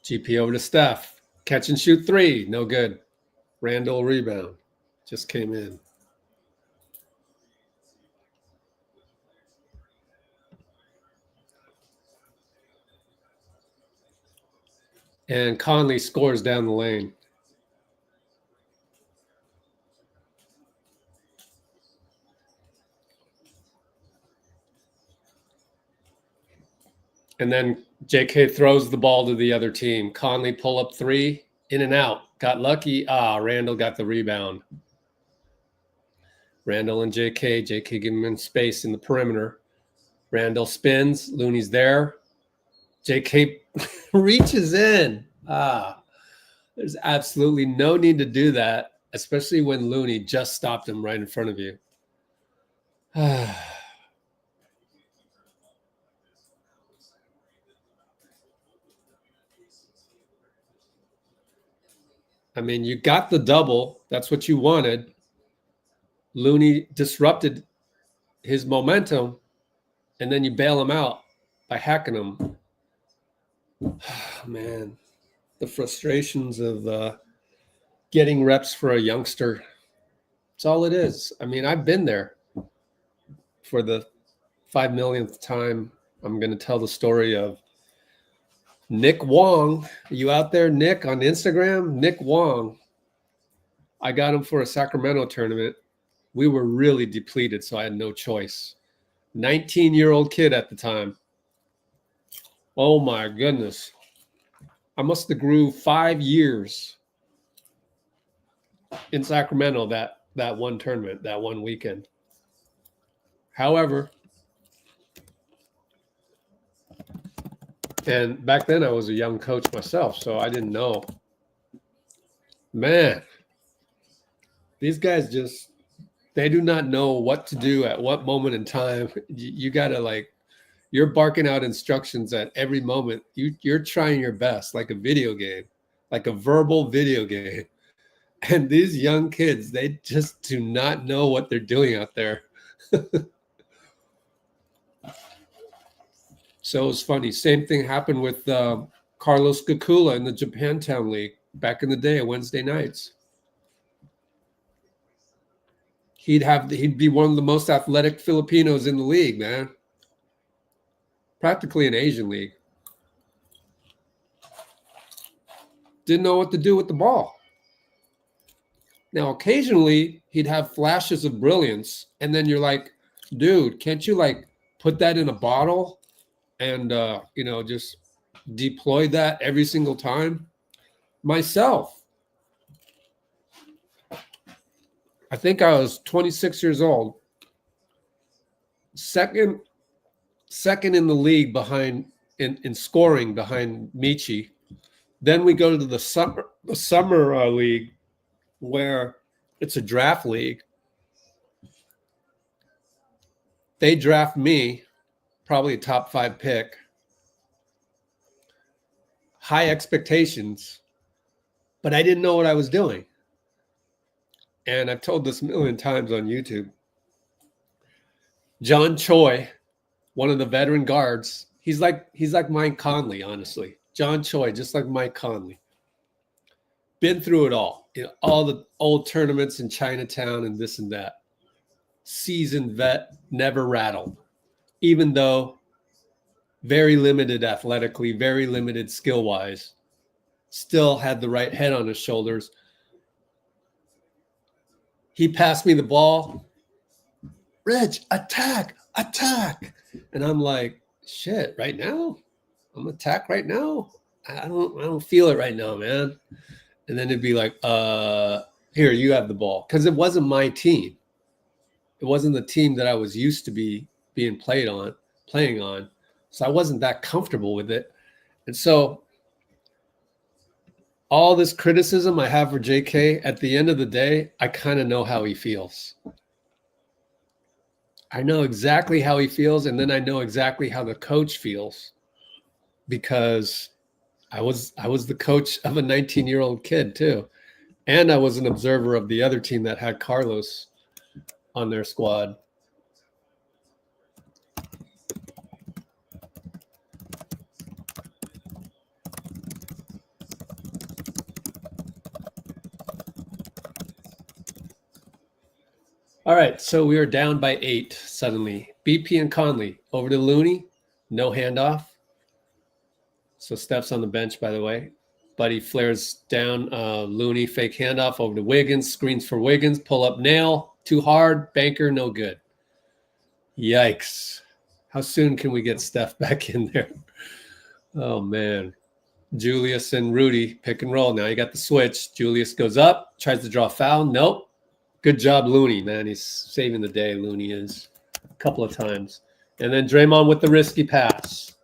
GP over to Steph. Catch and shoot three. No good. Randall rebound. Just came in. And Conley scores down the lane. And then JK throws the ball to the other team. Conley pull up three, in and out. Got lucky. Randall got the rebound. Randall and JK. JK give him space in the perimeter. Randall spins. Looney's there. JK reaches in. There's absolutely no need to do that, especially when Looney just stopped him right in front of you. I mean, you got the double. That's what you wanted. Looney disrupted his momentum, and then you bail him out by hacking him. Man, the frustrations of getting reps for a youngster. That's all it is. I mean, I've been there. For the 5 millionth time, I'm going to tell the story of Nick Wong. Are you out there, Nick, on Instagram? Nick Wong. I got him for a Sacramento tournament. We were really depleted, so I had no choice. 19-year-old kid at the time. Oh, my goodness. I must have grew 5 years in Sacramento that one tournament, that one weekend. However, and back then I was a young coach myself, so I didn't know. Man, these guys they do not know what to do at what moment in time. You got to you're barking out instructions at every moment. You're trying your best, like a video game, like a verbal video game. And these young kids, they just do not know what they're doing out there. So it was funny. Same thing happened with Carlos Kakula in the Japantown League back in the day, Wednesday nights. He'd be one of the most athletic Filipinos in the league, man. Practically an Asian league. Didn't know what to do with the ball. Now, occasionally he'd have flashes of brilliance, and then you're like, dude, can't you put that in a bottle and just deploy that every single time? Myself, I think I was 26 years old, second in the league behind in scoring behind Michi. Then we go to the summer league, where it's a draft league. They draft me, probably a top 5 pick. high expectations, but I didn't know what I was doing. And I've told this a million times on YouTube. John Choi, one of the veteran guards, he's like Mike Conley, honestly. John Choi, just like Mike Conley. Been through it all. All the old tournaments in Chinatown and this and that. Seasoned vet, never rattled. Even though very limited athletically, very limited skill-wise, still had the right head on his shoulders. He passed me the ball. Reg, attack. And I'm like, shit, right now? I'm attack right now? I don't feel it right now, man. And then it'd be like, here, you have the ball. Because it wasn't my team. It wasn't the team that I was used to being playing on. So I wasn't that comfortable with it. And so all this criticism I have for JK, at the end of the day, I kind of know how he feels. I know exactly how he feels, and then I know exactly how the coach feels, because I was the coach of a 19-year-old kid too. And I was an observer of the other team that had Carlos on their squad. All right, so we are down by 8 suddenly. BP and Conley over to Looney, no handoff. So Steph's on the bench, by the way. Buddy flares down. Looney, fake handoff over to Wiggins. Screens for Wiggins. Pull up nail. Too hard. Banker, no good. Yikes. How soon can we get Steph back in there? Oh, man. Julius and Rudy, pick and roll. Now you got the switch. Julius goes up, tries to draw a foul. Nope. Good job, Looney, man. He's saving the day, Looney is, a couple of times. And then Draymond with the risky pass.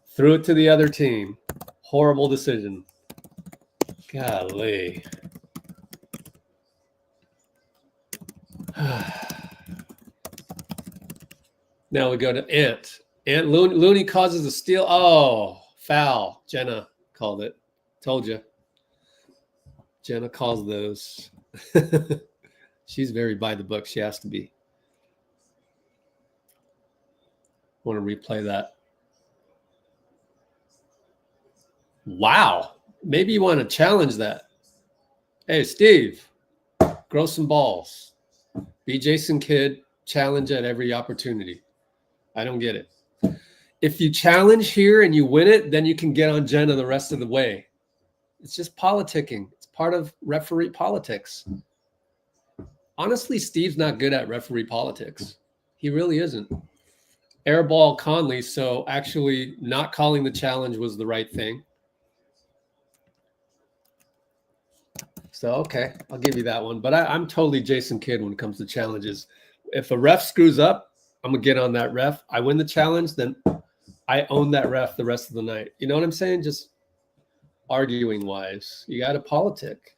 Threw it to the other team. Horrible decision. Golly. Now we go to Ant. Looney causes a steal. Oh, foul. Jenna called it. Told you. Jenna calls those. She's very by the book. She has to be. Want to replay that. Wow. Maybe you want to challenge that. Hey, Steve, grow some balls. Be Jason Kidd. Challenge at every opportunity. I don't get it. If you challenge here and you win it, then you can get on Jenna the rest of the way. It's just politicking. It's part of referee politics. Honestly, Steve's not good at referee politics. He really isn't. Airball Conley, so actually not calling the challenge was the right thing. So, okay, I'll give you that one. But I'm totally Jason Kidd when it comes to challenges. If a ref screws up, I'm going to get on that ref. I win the challenge, then I own that ref the rest of the night. You know what I'm saying? Just arguing-wise. You got to politic.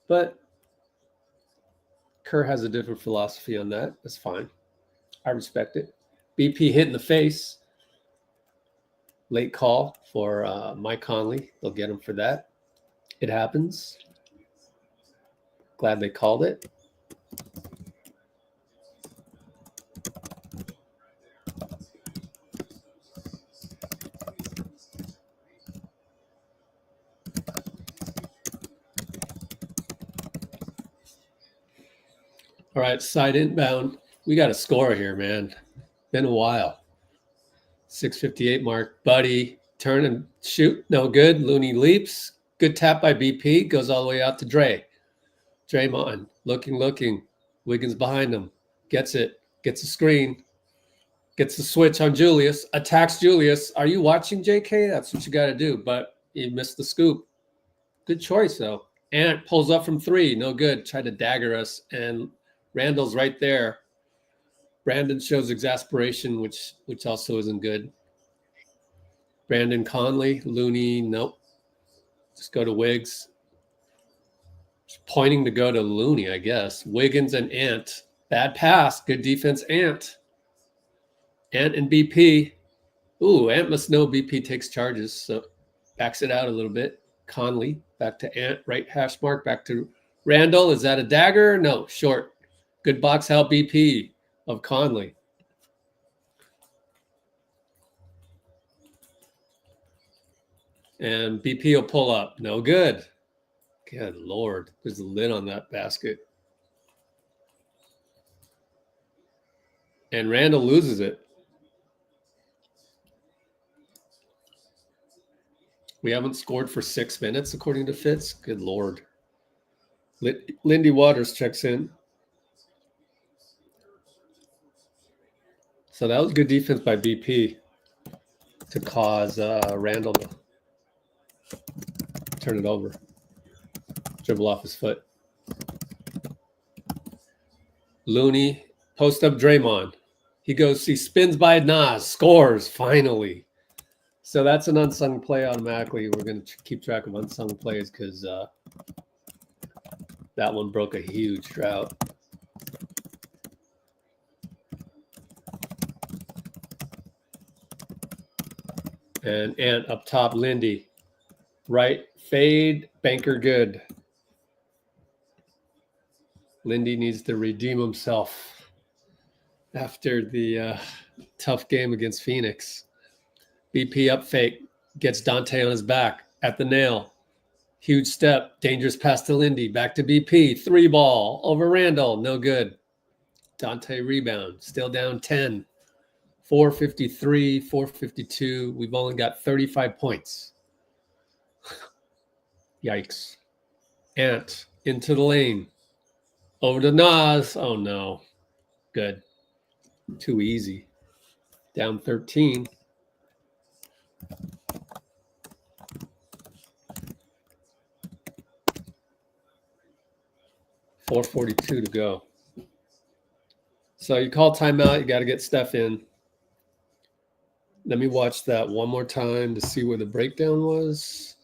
But Kerr has a different philosophy on that. That's fine. I respect it. BP hit in the face. Late call for Mike Conley. They'll get him for that. It happens. Glad they called it. All right, side inbound. We got a score here, man. Been a while. 6:58 mark. Buddy, turn and shoot. No good. Looney leaps. Good tap by BP. Goes all the way out to Dray. Draymond, looking. Wiggins behind him. Gets it. Gets a screen. Gets the switch on Julius. Attacks Julius. Are you watching, JK? That's what you got to do. But he missed the scoop. Good choice, though. Ant pulls up from 3. No good. Tried to dagger us. And Randall's right there. Brandon shows exasperation, which also isn't good. Brandon Conley. Looney, nope. Just go to Wiggs. Just pointing to go to Looney, I guess. Wiggins and Ant. Bad pass. Good defense, Ant. Ant and BP. Ooh, Ant must know BP takes charges. So Backs it out a little bit. Conley back to Ant, right hash mark, back to Randall. Is that a dagger? No, short. Good box out BP of Conley. And BP will pull up. No good. Good Lord. There's a lid on that basket. And Randall loses it. We haven't scored for 6 minutes, according to Fitz. Good Lord. Lindy Waters checks in. So that was good defense by BP to cause Randall to turn it over. Dribble off his foot. Looney, post up Draymond. He spins by Nas, scores, finally. So that's an unsung play automatically. We're going to keep track of unsung plays because that one broke a huge drought. And Ant up top, Lindy. Right, fade, banker good. Lindy needs to redeem himself after the tough game against Phoenix. BP up fake, gets Dante on his back at the nail. Huge step, dangerous pass to Lindy, back to BP, 3 ball, over Randall, no good. Dante rebound, still down 10. 453, 452. We've only got 35 points. Yikes. Ant into the lane. Over to Nas. Oh, no. Good. Too easy. Down 13. .442 to go. So you call timeout. You got to get Steph in. Let me watch that one more time to see where the breakdown was.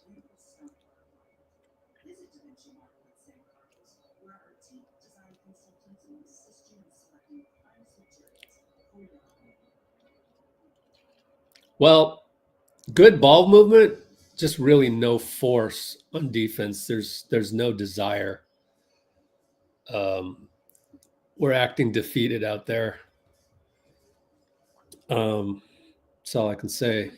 Well, good ball movement, just really no force on defense. There's no desire. We're acting defeated out there. That's all I can say.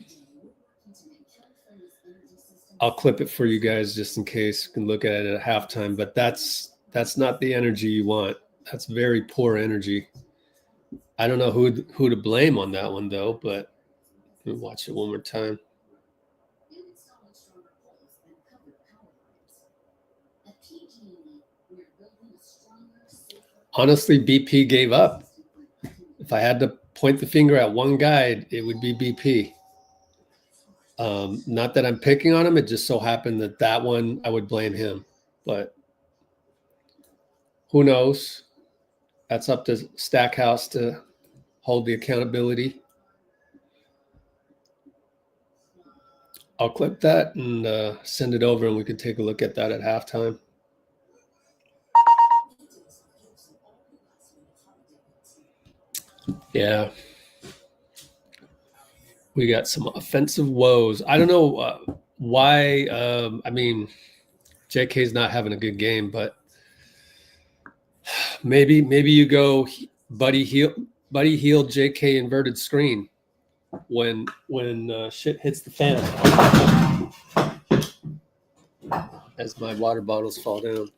I'll clip it for you guys just in case you can look at it at halftime, but that's not the energy you want. That's very poor energy. I don't know who to blame on that one though, but let me watch it one more time. Honestly, BP gave up. If I had to point the finger at one guy, it would be BP. Not that I'm picking on him. It just so happened that one, I would blame him. But who knows? That's up to Stackhouse to hold the accountability. I'll clip that and send it over, and we can take a look at that at halftime. Yeah. We got some offensive woes. I don't know why. I mean, JK's not having a good game, but maybe you go Buddy Hield JK inverted screen when shit hits the fan. As my water bottles fall down.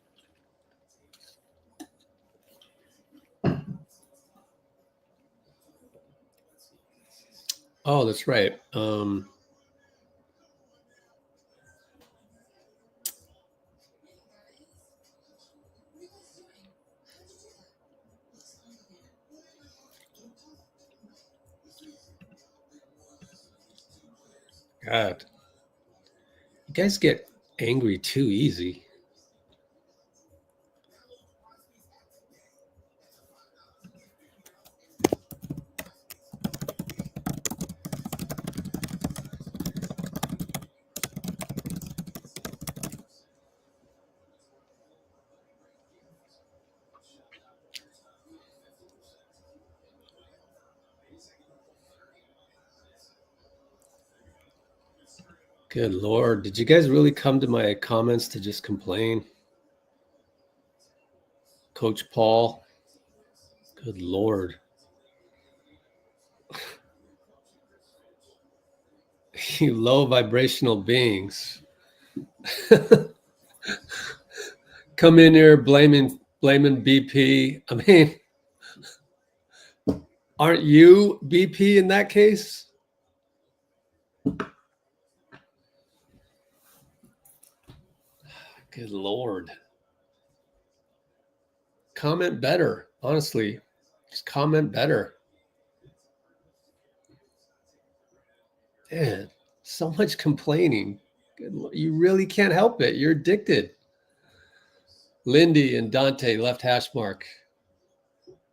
Oh, that's right. God, you guys get angry too easy. Good Lord. Did you guys really come to my comments to just complain? Coach Paul. Good Lord. You low vibrational beings. Come in here blaming BP. I mean, aren't you BP in that case? Good Lord. Comment better, honestly. Just comment better. Man, so much complaining. You really can't help it. You're addicted. Lindy and Dante left hash mark.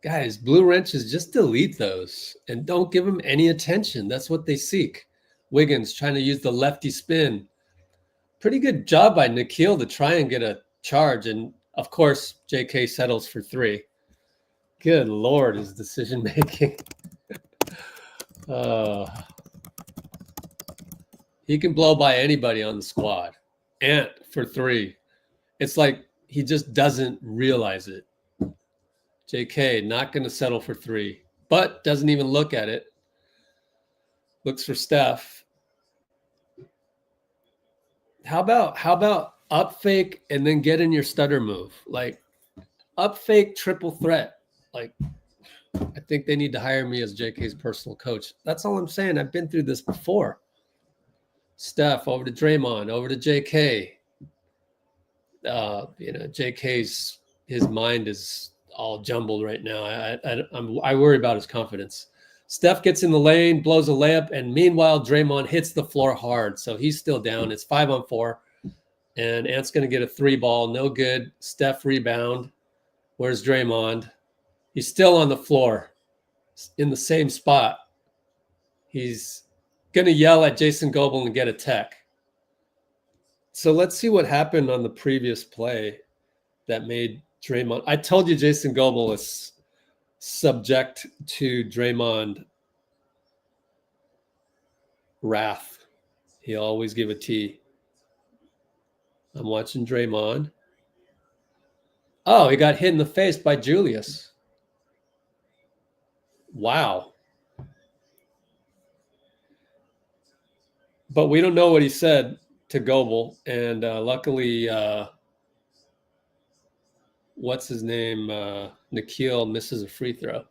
Guys, blue wrenches, just delete those and don't give them any attention. That's what they seek. Wiggins trying to use the lefty spin. Pretty good job by Nikhil to try and get a charge. And of course, JK settles for three. Good Lord, his decision making. He can blow by anybody on the squad. Ant for three. It's like he just doesn't realize it. JK not going to settle for three, but doesn't even look at it. Looks for Steph. How about up fake and then get in your stutter move? Like up fake triple threat. Like I think they need to hire me as JK's personal coach. That's all I'm saying. I've been through this before. Steph over to Draymond, over to JK. JK's his mind is all jumbled right now. I worry about his confidence. Steph gets in the lane, blows a layup, and meanwhile Draymond hits the floor hard, so he's still down. It's 5-on-4, and Ant's going to get a three ball, no good. Steph rebound. Where's Draymond? He's still on the floor, in the same spot. He's going to yell at Jason Goebel and get a tech. So let's see what happened on the previous play that made Draymond. I told you Jason Goebel is subject to Draymond wrath. He'll always give a T. I'm watching Draymond. Oh, he got hit in the face by Julius. Wow. But we don't know what he said to Goebel, and luckily, what's his name? Nikhil misses a free throw.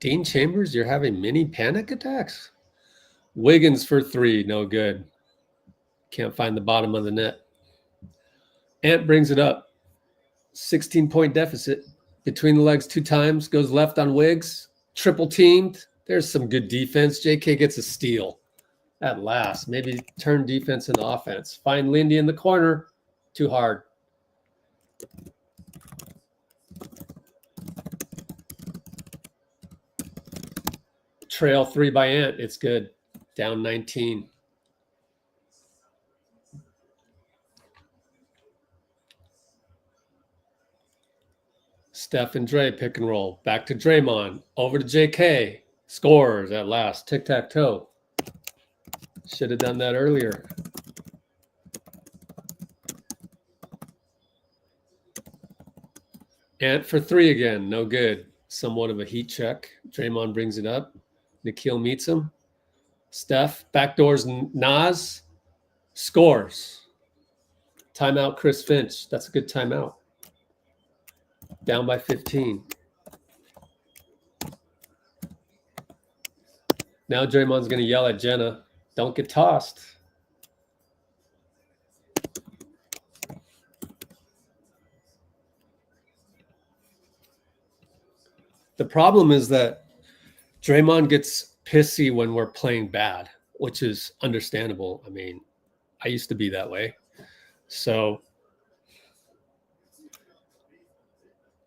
Dean Chambers, you're having mini panic attacks? Wiggins for three, no good. Can't find the bottom of the net. Ant brings it up. 16-point deficit. Between the legs 2 times. Goes left on Wiggs. Triple teamed. There's some good defense. JK gets a steal at last. Maybe turn defense into offense. Find Lindy in the corner. Too hard. Trail 3 by Ant. It's good. Down 19. Steph and Dray pick and roll. Back to Draymond. Over to JK. Scores at last. Tic-tac-toe. Should have done that earlier. Ant for 3 again. No good. Somewhat of a heat check. Draymond brings it up. Nikhil meets him. Steph backdoors Nas. Scores. Timeout Chris Finch. That's a good timeout. Down by 15. Now Draymond's going to yell at Jenna. Don't get tossed. The problem is that Draymond gets pissy when we're playing bad, which is understandable. I mean, I used to be that way. So,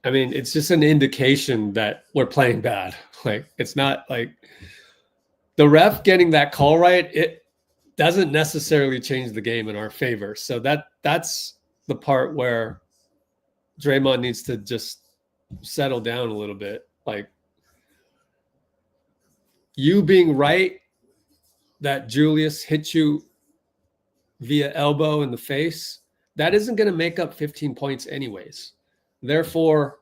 I mean, it's just an indication that we're playing bad. Like, it's not like the ref getting that call right, it doesn't necessarily change the game in our favor. So that's the part where Draymond needs to just settle down a little bit. Like, you being right that Julius hit you via elbow in the face, that isn't going to make up 15 points anyways. Therefore,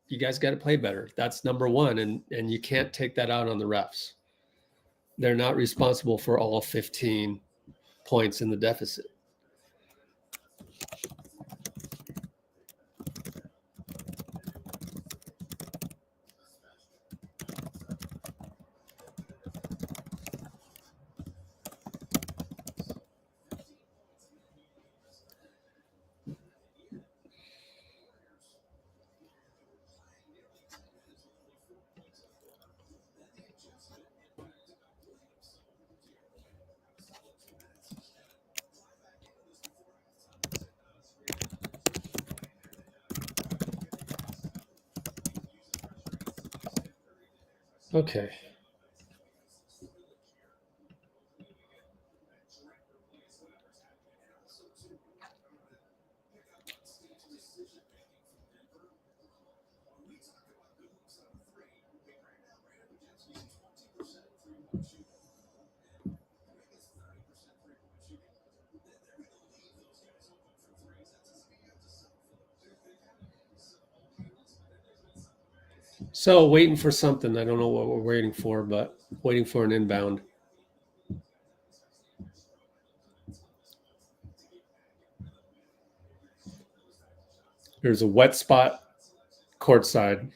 you guys got to play better. That's number one. And you can't take that out on the refs. They're not responsible for all 15 points in the deficit. Okay. So waiting for something. I don't know what we're waiting for, but waiting for an inbound. There's a wet spot courtside.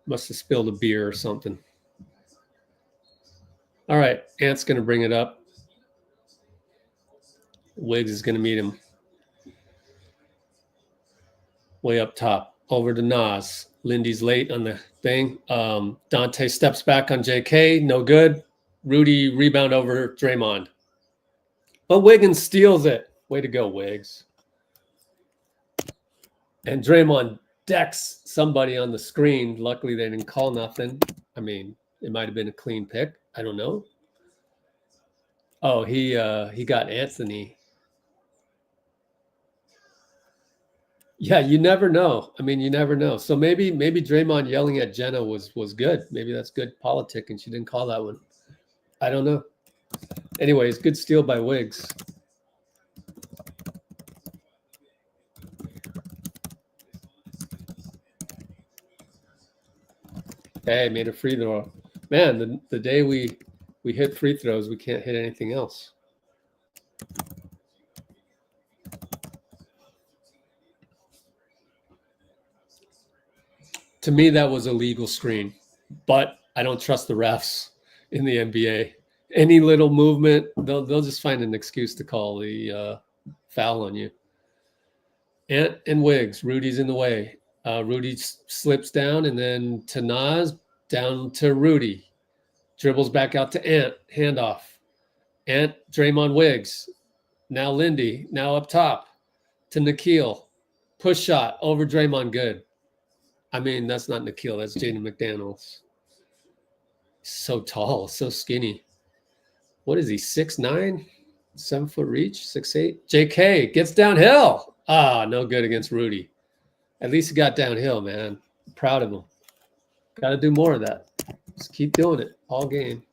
Must have spilled a beer or something. All right, Ant's going to bring it up. Wiggs is going to meet him. Way up top. Over to Nas. Lindy's late on the thing. Dante steps back on JK. No good. Rudy rebound over Draymond. But Wiggins steals it. Way to go, Wiggs. And Draymond decks somebody on the screen. Luckily, they didn't call nothing. I mean, it might have been a clean pick. I don't know. Oh, he got Anthony. Yeah, you never know. I mean, you never know. So maybe Draymond yelling at Jenna was good. Maybe that's good politic, and she didn't call that one. I don't know. Anyways, good steal by Wiggs. Hey, made a free throw. Man, the day we hit free throws, we can't hit anything else. To me, that was a legal screen, but I don't trust the refs in the NBA. Any little movement, they'll just find an excuse to call the foul on you. Ant and Wiggs, Rudy's in the way. Rudy slips down, and then to Nas, down to Rudy. Dribbles back out to Ant, handoff. Ant, Draymond, Wiggs. Now Lindy, now up top to Nikhil. Push shot over Draymond, good. I mean, that's not Nikhil, that's Jaden McDaniels. So tall, so skinny. What is he, 6'9"? 7 foot reach, 6'8"? JK gets downhill. Ah, no good against Rudy. At least he got downhill, man. Proud of him. Got to do more of that. Just keep doing it all game.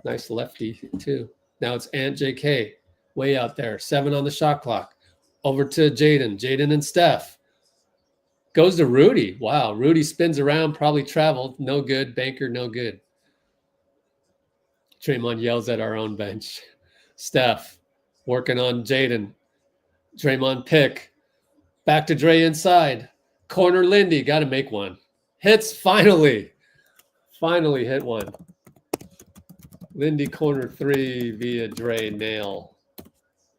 Nice lefty, too. Now it's Ant JK. Way out there. 7 on the shot clock. Over to Jaden. Jaden and Steph. Goes to Rudy. Wow. Rudy spins around, probably traveled. No good. Banker, no good. Draymond yells at our own bench. Steph working on Jaden. Draymond pick. Back to Dray inside. Corner Lindy. Got to make one. Hits finally. Finally hit one. Lindy corner 3 via Dray nail.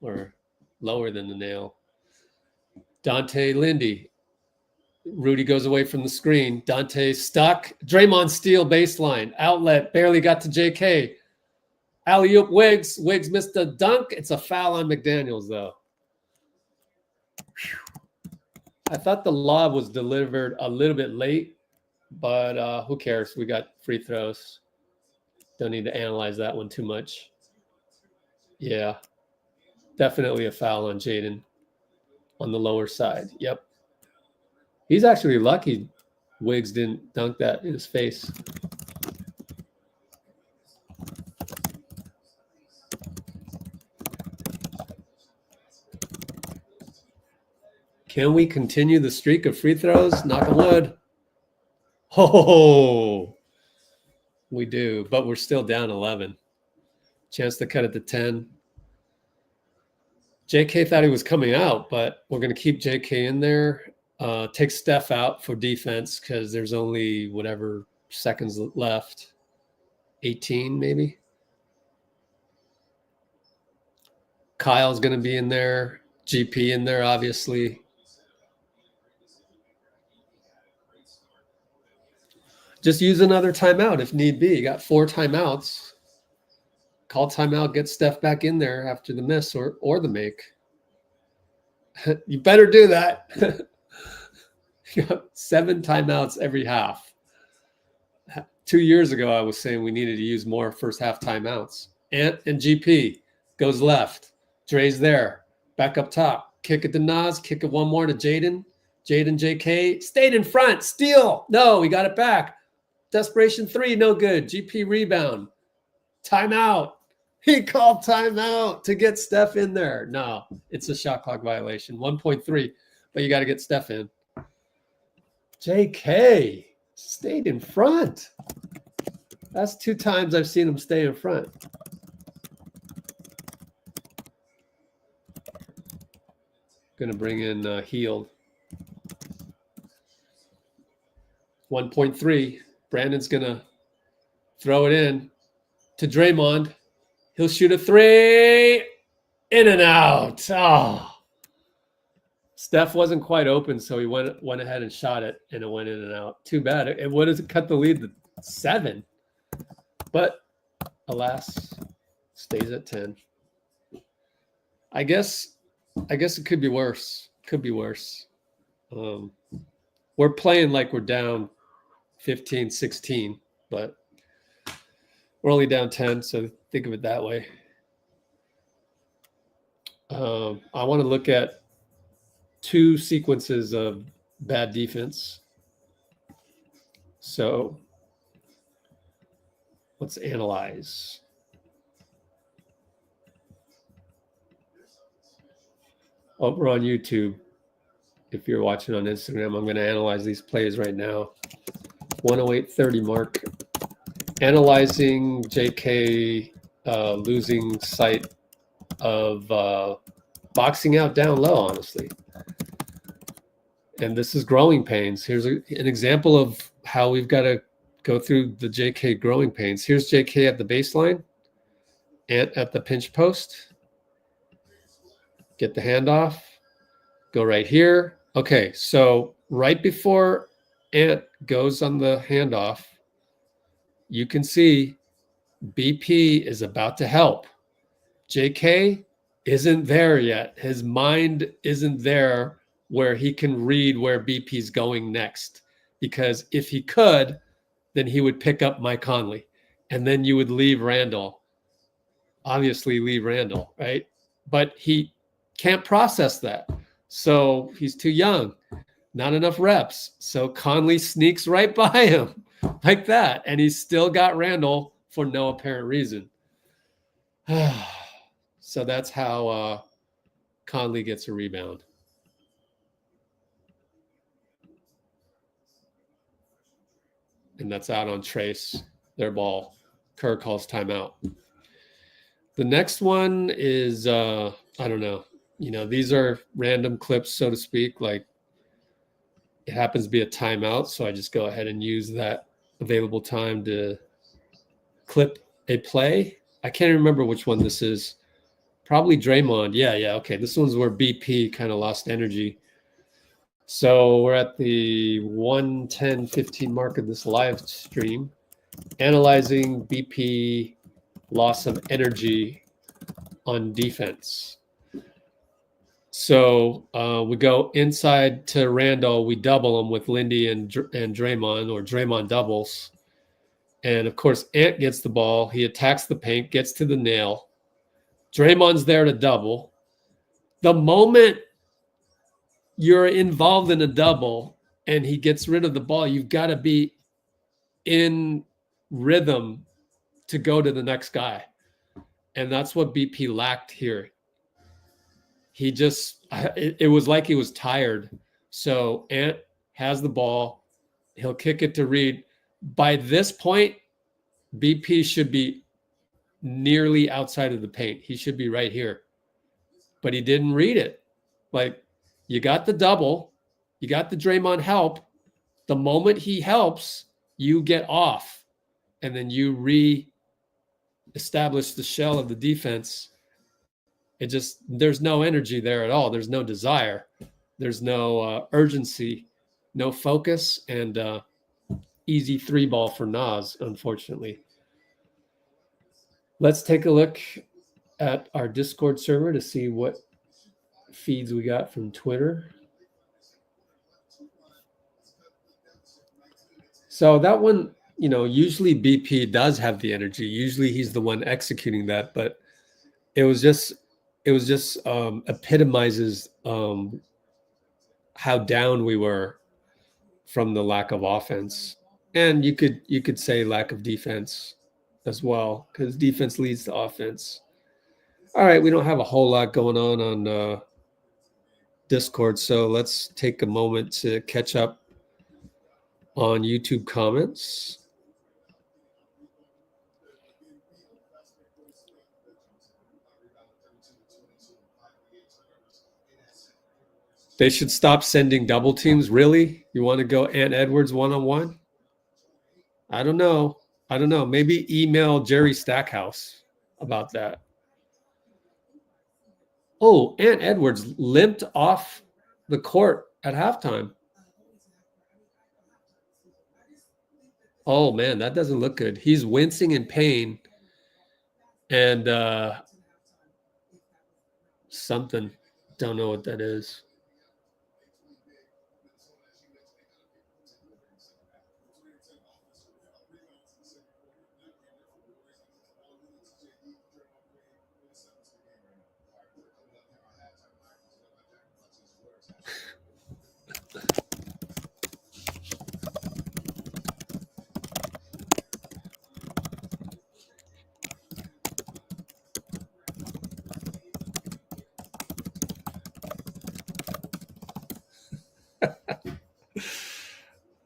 Or lower than the nail. Dante Lindy. Rudy goes away from the screen. Dante stuck. Draymond steal baseline. Outlet. Barely got to JK. Alley-oop Wiggs. Wiggs missed the dunk. It's a foul on McDaniels, though. I thought the lob was delivered a little bit late, but who cares? We got free throws. Don't need to analyze that one too much. Yeah, definitely a foul on Jaden on the lower side. Yep. He's actually lucky Wiggs didn't dunk that in his face. Can we continue the streak of free throws? Knock on wood. Oh, we do, but we're still down 11. Chance to cut it to 10. J.K. thought he was coming out, but we're going to keep J.K. in there. Take Steph out for defense because there's only whatever seconds left. 18 maybe. Kyle's going to be in there. GP in there, obviously. Just use another timeout if need be. You got 4 timeouts. Call timeout, get Steph back in there after the miss or the make. You better do that. You got 7 timeouts every half. 2 years ago, I was saying we needed to use more first half timeouts. Ant and GP goes left. Dray's there. Back up top. Kick it to Nas. Kick it one more to Jaden. Jaden, JK. Stayed in front. Steal. No, we got it back. Desperation 3, no good. GP rebound. Timeout. He called timeout to get Steph in there. No, it's a shot clock violation. 1.3, but you got to get Steph in. JK stayed in front. That's 2 times I've seen him stay in front. Going to bring in Healed. 1.3. Brandon's going to throw it in to Draymond. He'll shoot a 3. In and out. Oh. Steph wasn't quite open, so he went ahead and shot it, and it went in and out. Too bad. It would have cut the lead to 7. But, alas, stays at 10. I guess it could be worse. Could be worse. We're playing like we're down 15, 16, but we're only down 10, so think of it that way. I want to look at 2 sequences of bad defense. So let's analyze. Oh, we're on YouTube. If you're watching on Instagram, I'm going to analyze these plays right now. 108.30 mark. Analyzing JK losing sight of boxing out down low, honestly. And this is growing pains. Here's an example of how we've got to go through the JK growing pains. Here's JK at the baseline and at the pinch post. Get the handoff. Go right here. Okay, so right before Ant goes on the handoff, you can see BP is about to help. JK isn't there yet. His mind isn't there where he can read where BP's going next. Because if he could, then he would pick up Mike Conley. And then you would leave Randall. Obviously leave Randall, right? But he can't process that. So he's too young. Not enough reps. So Conley sneaks right by him like that. And he's still got Randall for no apparent reason. So that's how Conley gets a rebound. And that's out on Trace, their ball. Kerr calls timeout. The next one is, I don't know. You know, these are random clips, so to speak. Like, it happens to be a timeout, so I just go ahead and use that available time to clip a play. I can't remember which one this is. Probably Draymond. Yeah, okay. This one's where BP kind of lost energy. So we're at the 1:10:15 mark of this live stream, analyzing BP loss of energy on defense. So we go inside to Randall. We double him with Lindy and Draymond, or Draymond doubles. And of course, Ant gets the ball. He attacks the paint, gets to the nail. Draymond's there to double. The moment you're involved in a double and he gets rid of the ball, you've got to be in rhythm to go to the next guy. And that's what BP lacked here. He just, it was like he was tired. So Ant has the ball. He'll kick it to Reed. By this point, BP should be nearly outside of the paint. He should be right here. But he didn't read it. Like, you got the double. You got the Draymond help. The moment he helps, you get off. And then you re-establish the shell of the defense. It just, there's no energy there at all. There's no desire. There's no urgency, no focus, and easy 3-ball for Nas, unfortunately. Let's take a look at our Discord server to see what feeds we got from Twitter. So that one, usually BP does have the energy. Usually he's the one executing that, but it was just epitomizes how down we were from the lack of offense. And you could say lack of defense as well, because defense leads to offense. All right, we don't have a whole lot going on Discord, so let's take a moment to catch up on YouTube comments. They should stop sending double teams. Really? You want to go Ant Edwards one-on-one? I don't know. Maybe email Jerry Stackhouse about that. Oh, Ant Edwards limped off the court at halftime. Oh, man, that doesn't look good. He's wincing in pain. And something. Don't know what that is.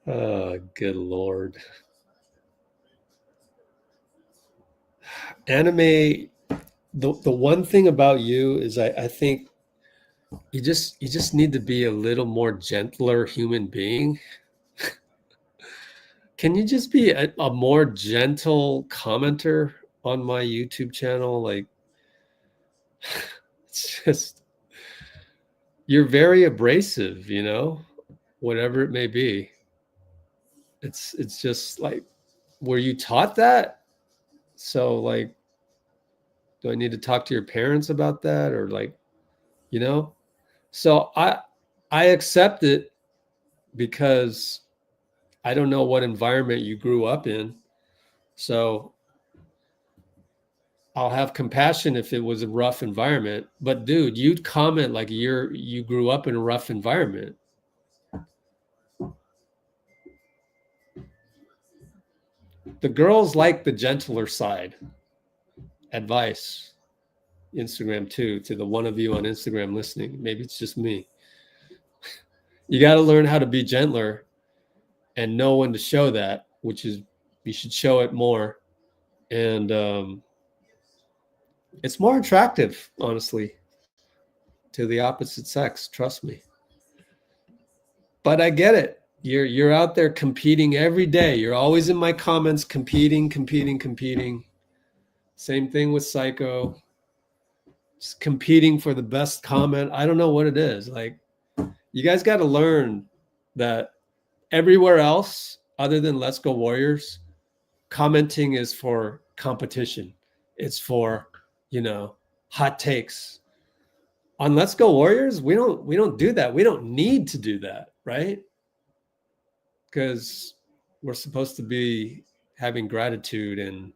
Oh, good Lord. Anime, the one thing about you is I think you just need to be a little more gentler human being. Can you just be a more gentle commenter on my YouTube channel? Like, it's just, you're very abrasive, whatever it may be. It's just like, were you taught that? So like, do I need to talk to your parents about that? Or like, so I accept it because I don't know what environment you grew up in. So I'll have compassion if it was a rough environment. But dude, you'd comment like you grew up in a rough environment. The girls like the gentler side. Advice. Instagram too, to the one of you on Instagram listening. Maybe it's just me. You got to learn how to be gentler and know when to show that, which is you should show it more. And it's more attractive, honestly, to the opposite sex. Trust me. But I get it. You're out there competing every day. You're always in my comments competing. Same thing with Psycho. Just competing for the best comment. I don't know what it is. Like, you guys got to learn that everywhere else, other than Let's Go Warriors, commenting is for competition. It's for, hot takes. on Let's Go Warriors, we don't do that. We don't need to do that, right? Because we're supposed to be having gratitude and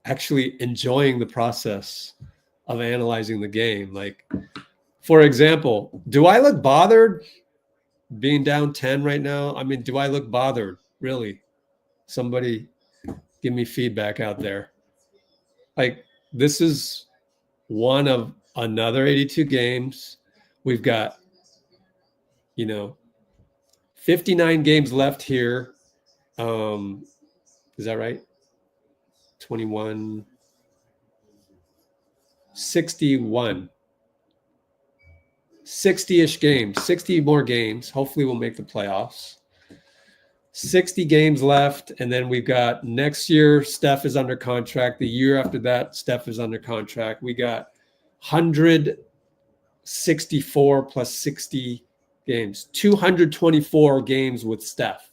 actually enjoying the process of analyzing the game. Like, for example, do I look bothered being down 10 right now? I mean, do I look bothered? Really? Somebody give me feedback out there. Like, this is one of another 82 games. We've got, 59 games left here. Is that right? 21, 61, 60-ish games, 60 more games. Hopefully we'll make the playoffs. 60 games left. And then we've got next year, Steph is under contract. The year after that, Steph is under contract. We got 164 plus 60 games, 224 games with Steph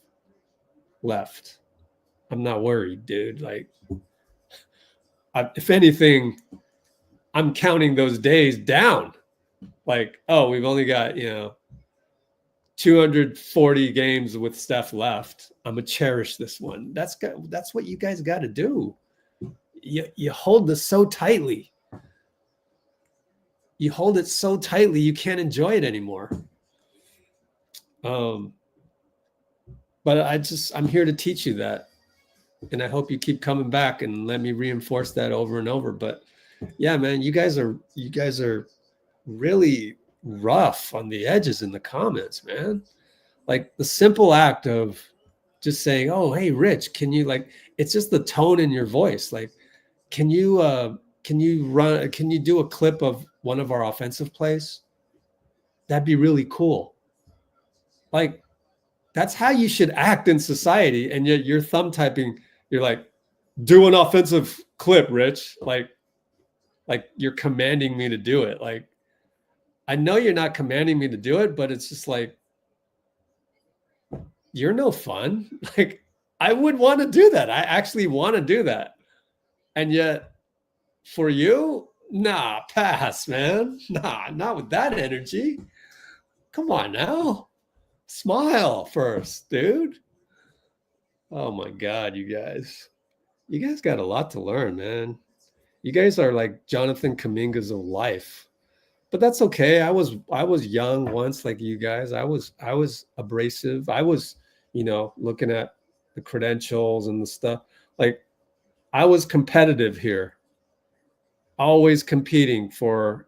left. I'm not worried, dude. Like, if anything, I'm counting those days down. Like, oh, we've only got, 240 games with Steph left. I'm gonna cherish this one. That's what you guys got to do. You hold this so tightly. You hold it so tightly, you can't enjoy it anymore. But I'm here to teach you that. And I hope you keep coming back and let me reinforce that over and over. But yeah, man, you guys are really rough on the edges in the comments, man. Like, the simple act of just saying, oh, hey, Rich, can you, like, it's just the tone in your voice. Like, can you do a clip of one of our offensive plays? That'd be really cool. Like, that's how you should act in society. And yet you're thumb typing. You're like, do an offensive clip, Rich. Like you're commanding me to do it. Like, I know you're not commanding me to do it, but it's just like, you're no fun. Like, I would want to do that. I actually want to do that. And yet for you, nah, pass, man. Nah, not with that energy. Come on now. Smile first, dude. Oh my God, you guys got a lot to learn, man. You guys are like Jonathan Kumingas of life, but that's okay. I was young once, like you guys. I was abrasive. I was, looking at the credentials and the stuff. Like, I was competitive here, always competing for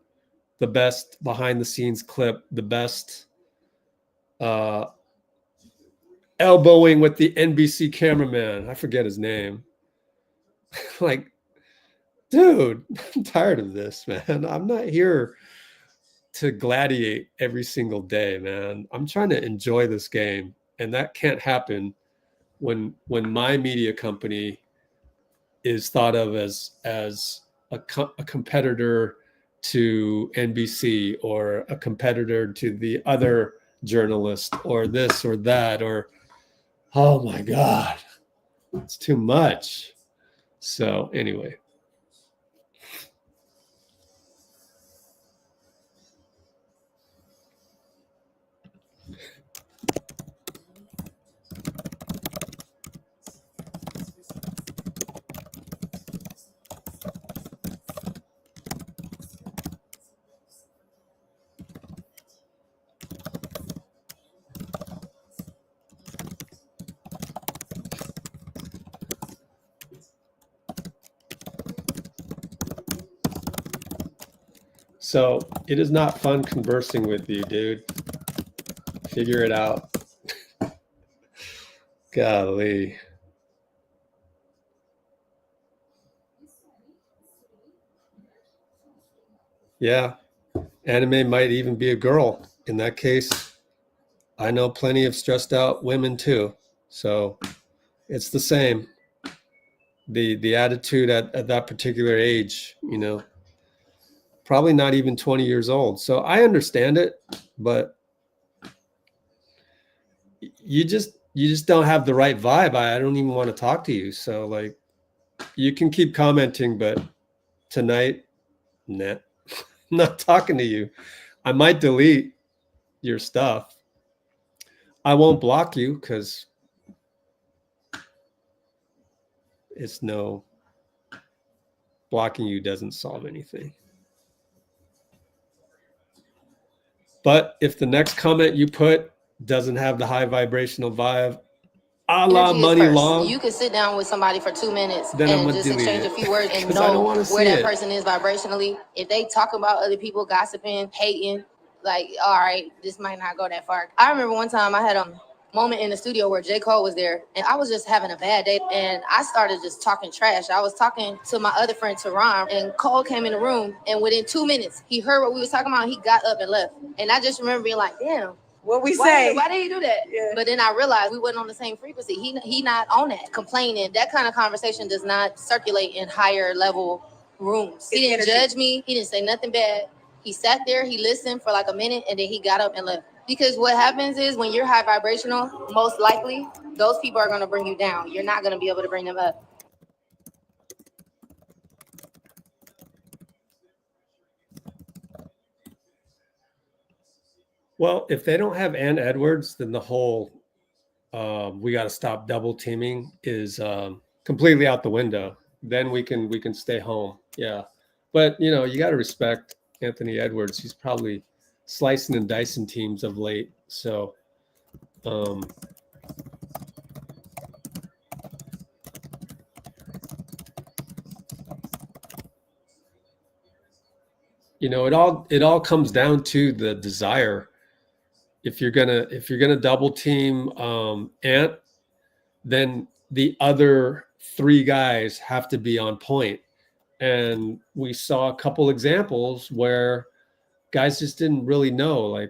the best behind the scenes clip, the best elbowing with the NBC cameraman. I forget his name. Like, dude, I'm tired of this, man. I'm not here to gladiate every single day, man. I'm trying to enjoy this game, and that can't happen when my media company is thought of as a competitor to NBC or a competitor to the other journalist or this or that, or, oh my God, it's too much. So anyway. So it is not fun conversing with you, dude. Figure it out. Golly. Yeah. Anime might even be a girl. In that case, I know plenty of stressed out women too. So it's the same. The attitude at that particular age, probably not even 20 years old. So I understand it, but you just don't have the right vibe. I don't even want to talk to you. So, like, you can keep commenting, but tonight, nah, I'm not talking to you. I might delete your stuff. I won't block you because it's no blocking you doesn't solve anything. But if the next comment you put doesn't have the high vibrational vibe, a la Muni Long, you could sit down with somebody for 2 minutes then and just exchange a few words and know where that person is vibrationally. If they talk about other people, gossiping, hating, like, all right, this might not go that far. I remember one time I had a moment in the studio where J.Cole was there and I was just having a bad day and I started just talking trash. I was talking to my other friend Teron and Cole came in the room and within 2 minutes he heard what we was talking about. He got up and left. And I just remember being like, damn, what we say? Why did he do that? Yeah. But then I realized we wasn't on the same frequency. He not on that. Complaining, that kind of conversation does not circulate in higher level rooms. He didn't judge me. He didn't say nothing bad. He sat there, he listened for like a minute, and then he got up and left. Because what happens is when you're high vibrational, most likely, those people are going to bring you down. You're not going to be able to bring them up. Well, if they don't have Ann Edwards, then the whole we got to stop double teaming is completely out the window. Then we can stay home. Yeah, but you got to respect Anthony Edwards. He's probably slicing and dicing teams of late. So, it all comes down to the desire. If you're gonna double team Ant, then the other three guys have to be on point. And we saw a couple examples where guys just didn't really know,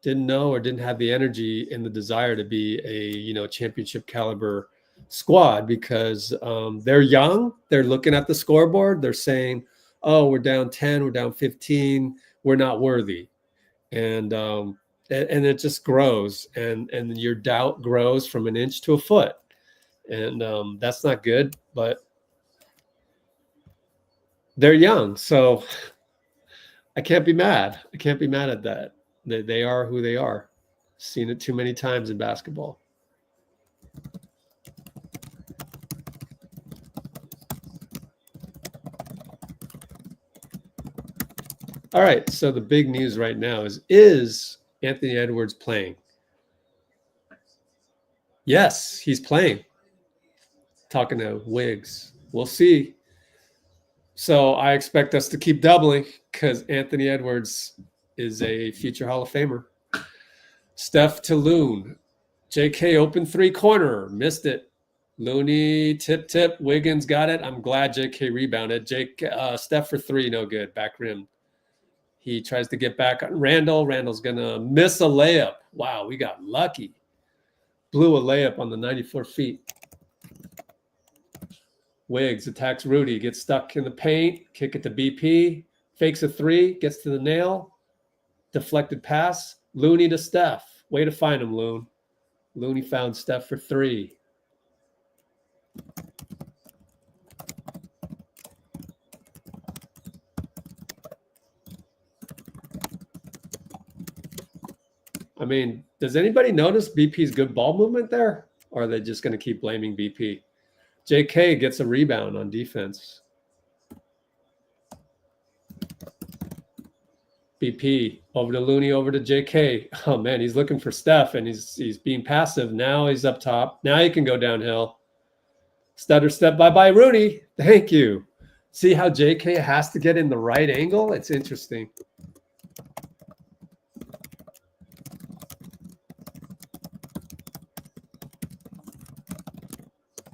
didn't know or didn't have the energy and the desire to be a championship caliber squad because they're young. They're looking at the scoreboard. They're saying, "Oh, we're down 10, we're down 15, we're not worthy," and it just grows, and your doubt grows from an inch to a foot, and that's not good. But they're young, so I can't be mad. I can't be mad at that. They are who they are. Seen it too many times in basketball. All right, so the big news right now is Anthony Edwards playing? Yes, he's playing. Talking to Wiggs. We'll see. So I expect us to keep doubling because Anthony Edwards is a future Hall of Famer. Steph to Loon. J.K. open three corner. Missed it. Looney tip. Wiggins got it. I'm glad J.K. rebounded. Steph for three, no good. Back rim. He tries to get back on Randall. Randall's going to miss a layup. Wow, we got lucky. Blew a layup on the 94 feet. Wiggs attacks Rudy. Gets stuck in the paint. Kick it to BP. Fakes a three. Gets to the nail. Deflected pass. Looney to Steph. Way to find him, Loon. Looney found Steph for three. I mean, does anybody notice BP's good ball movement there? Or are they just going to keep blaming BP? JK gets a rebound on defense. BP over to Looney, over to JK. Oh, man, he's looking for Steph, and he's being passive. Now he's up top. Now he can go downhill. Stutter step by Rooney. Thank you. See how JK has to get in the right angle? It's interesting.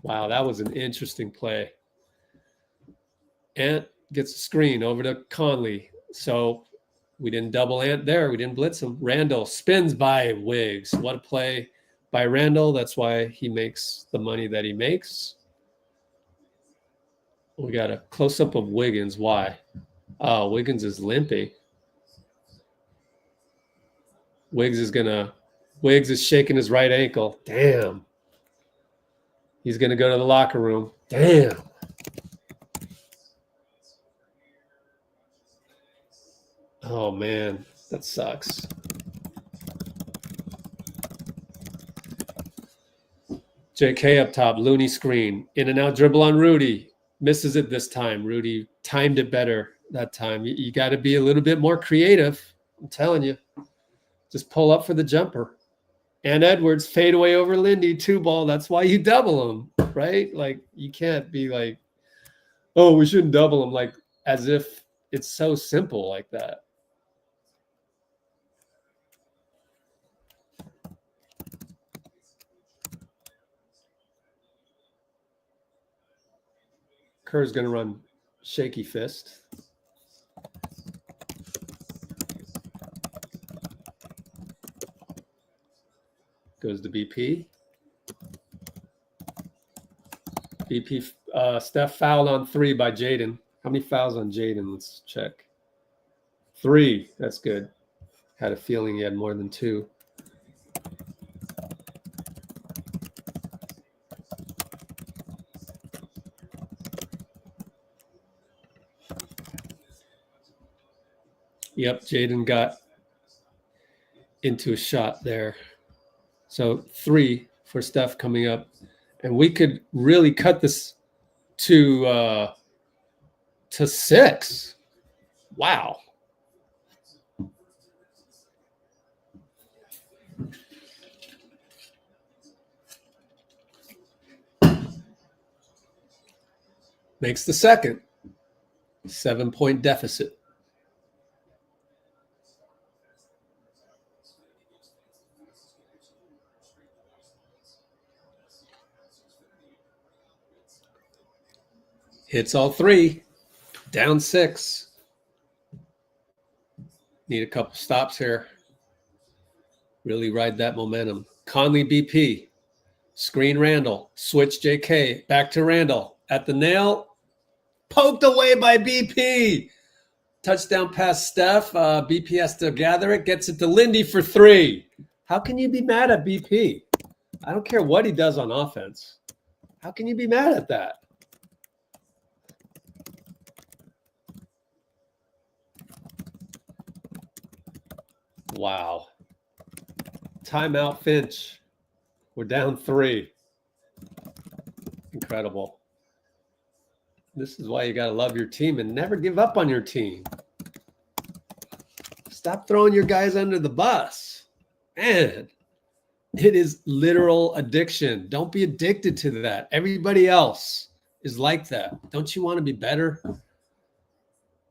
Wow, that was an interesting play. Ant gets a screen over to Conley. So we didn't double Ant there. We didn't blitz him. Randall spins by Wiggs. What a play by Randall. That's why he makes the money that he makes. We got a close-up of Wiggins. Why? Oh, Wiggins is limping. Wiggs is shaking his right ankle. Damn. He's going to go to the locker room. Damn. Oh, man, that sucks. J.K. up top, Looney screen. In and out dribble on Rudy. Misses it this time. Rudy timed it better that time. You got to be a little bit more creative. I'm telling you. Just pull up for the jumper. And Edwards, fade away over Lindy, 2-ball. That's why you double him, right? Like, you can't be like, oh, we shouldn't double him, like as if it's so simple like that. Kerr's going to run shaky fist. Goes to BP. BP, Steph fouled on 3 by Jaden. How many fouls on Jaden? Let's check. 3. That's good. Had a feeling he had more than 2. Yep, Jaden got into a shot there. So 3 for Steph coming up. And we could really cut this to 6. Wow. Makes the second. 7-point deficit. Hits all 3. Down 6. Need a couple stops here. Really ride that momentum. Conley BP. Screen Randall. Switch J.K. Back to Randall. At the nail. Poked away by BP. Touchdown pass Steph. BP has to gather it. Gets it to Lindy for 3. How can you be mad at BP? I don't care what he does on offense. How can you be mad at that? Wow. Timeout, Finch. We're down 3. Incredible. This is why you got to love your team and never give up on your team. Stop throwing your guys under the bus. Man, it is literal addiction. Don't be addicted to that. Everybody else is like that. Don't you want to be better?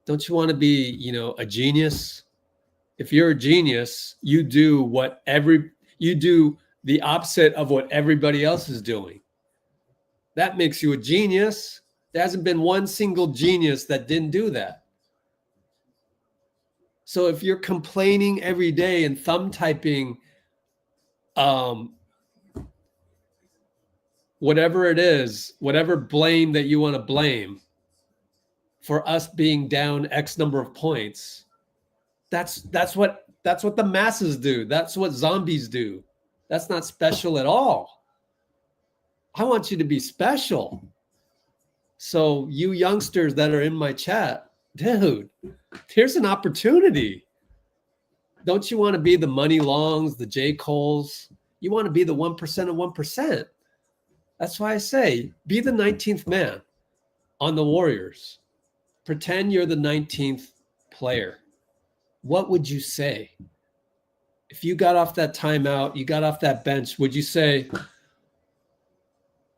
Don't you want to be, a genius? If you're a genius, you do the opposite of what everybody else is doing. That makes you a genius. There hasn't been one single genius that didn't do that. So if you're complaining every day and thumb typing, whatever it is, whatever blame that you want to blame for us being down X number of points, that's what the masses do. That's what zombies do. That's not special at all. I want you to be special. So you youngsters that are in my chat, dude, here's an opportunity. Don't you want to be the Muni Longs, the J.Coles? You want to be the 1% of 1%. That's why I say, be the 19th man on the Warriors. Pretend you're the 19th player. What would you say? If you got off that timeout, you got off that bench, would you say,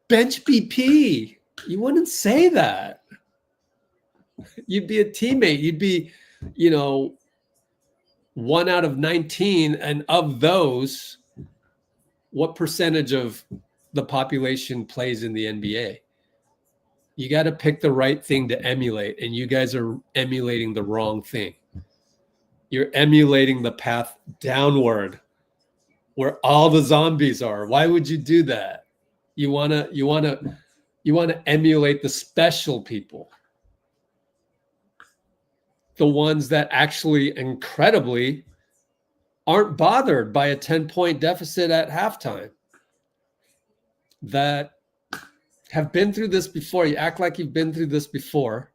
bench BP? You wouldn't say that. You'd be a teammate. You'd be, 1 out of 19. And of those, what percentage of the population plays in the NBA? You got to pick the right thing to emulate. And you guys are emulating the wrong thing. You're emulating the path downward where all the zombies are. Why would you do that? You want to emulate the special people. The ones that actually incredibly aren't bothered by a 10-point deficit at halftime. That have been through this before. You act like you've been through this before.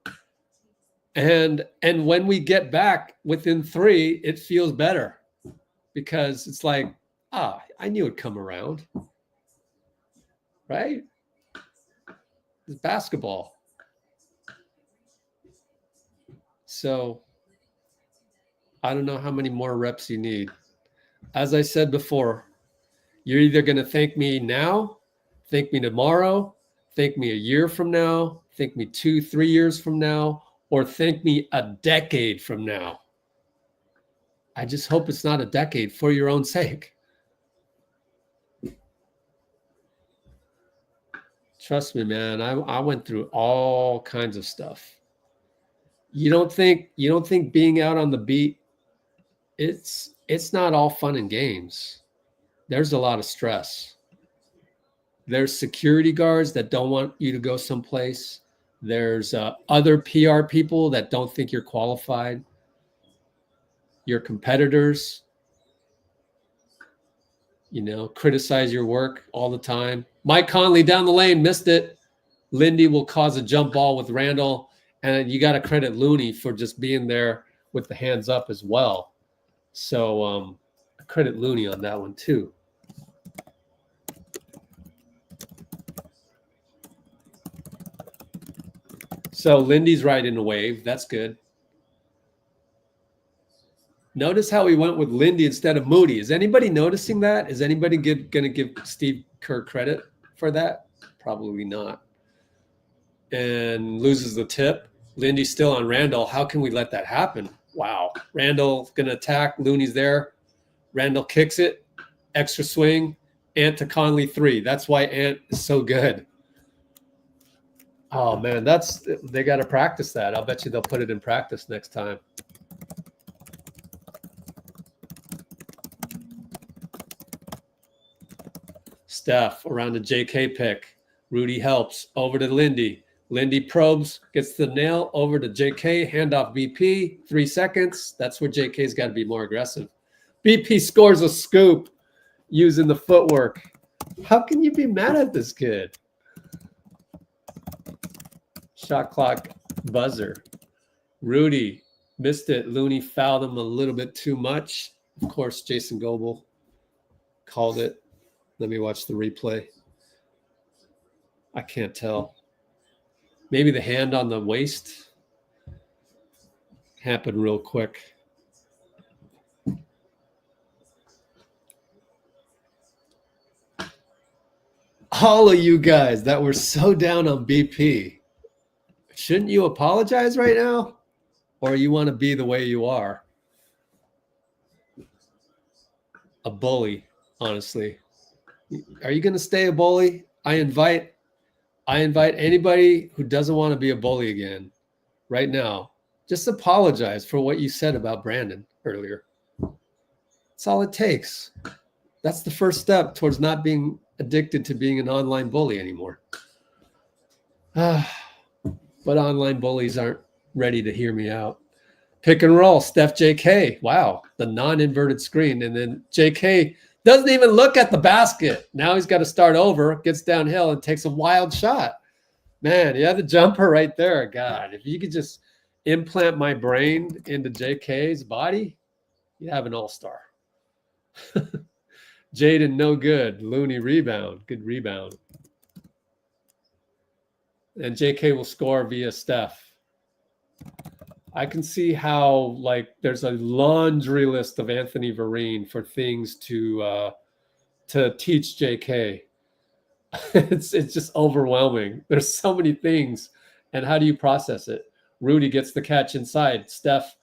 And when we get back within 3, it feels better because it's like, I knew it'd come around, right? It's basketball. So I don't know how many more reps you need. As I said before, you're either going to thank me now, thank me tomorrow, thank me a year from now, thank me 2-3 years from now, or thank me a decade from now. I just hope it's not a decade for your own sake. Trust me, man. I went through all kinds of stuff. You don't think being out on the beat, it's not all fun and games. There's a lot of stress. There's security guards that don't want you to go someplace. There's other PR people that don't think you're qualified. Your competitors, criticize your work all the time. Mike Conley down the lane, missed it. Lindy will cause a jump ball with Randall. And you got to credit Looney for just being there with the hands up as well. So credit Looney on that one too. So Lindy's riding a wave. That's good. Notice how he went with Lindy instead of Moody. Is anybody noticing that? Is anybody going to give Steve Kerr credit for that? Probably not. And loses the tip. Lindy's still on Randall. How can we let that happen? Wow. Randall going to attack. Looney's there. Randall kicks it. Extra swing. Ant to Conley 3. That's why Ant is so good. Oh, man. They got to practice that. I'll bet you they'll put it in practice next time. Steph around the JK pick. Rudy helps. Over to Lindy. Lindy probes, gets the nail over to JK, handoff BP, 3 seconds. That's where JK's got to be more aggressive. BP scores a scoop using the footwork. How can you be mad at this kid? Shot clock buzzer. Rudy missed it. Looney fouled him a little bit too much. Of course, Jason Goebel called it. Let me watch the replay. I can't tell. Maybe the hand on the waist happened real quick. All of you guys that were so down on BP, shouldn't you apologize right now? Or you want to be the way you are? A bully, honestly. Are you going to stay a bully? I invite anybody who doesn't want to be a bully again right now. Just apologize for what you said about Brandon earlier. That's all it takes. That's the first step towards not being addicted to being an online bully anymore. But online bullies aren't ready to hear me out. Pick and roll, Steph JK. Wow, the non-inverted screen. And then JK doesn't even look at the basket. Now he's got to start over, gets downhill, and takes a wild shot. Man, you had the jumper right there. God, if you could just implant my brain into JK's body, you have an all-star. Jaden, no good. Looney, rebound. Good rebound. And JK will score via Steph. I can see how, there's a laundry list of Anthony Vereen for things to teach JK. It's just overwhelming. There's so many things. And how do you process it? Rudy gets the catch inside. Steph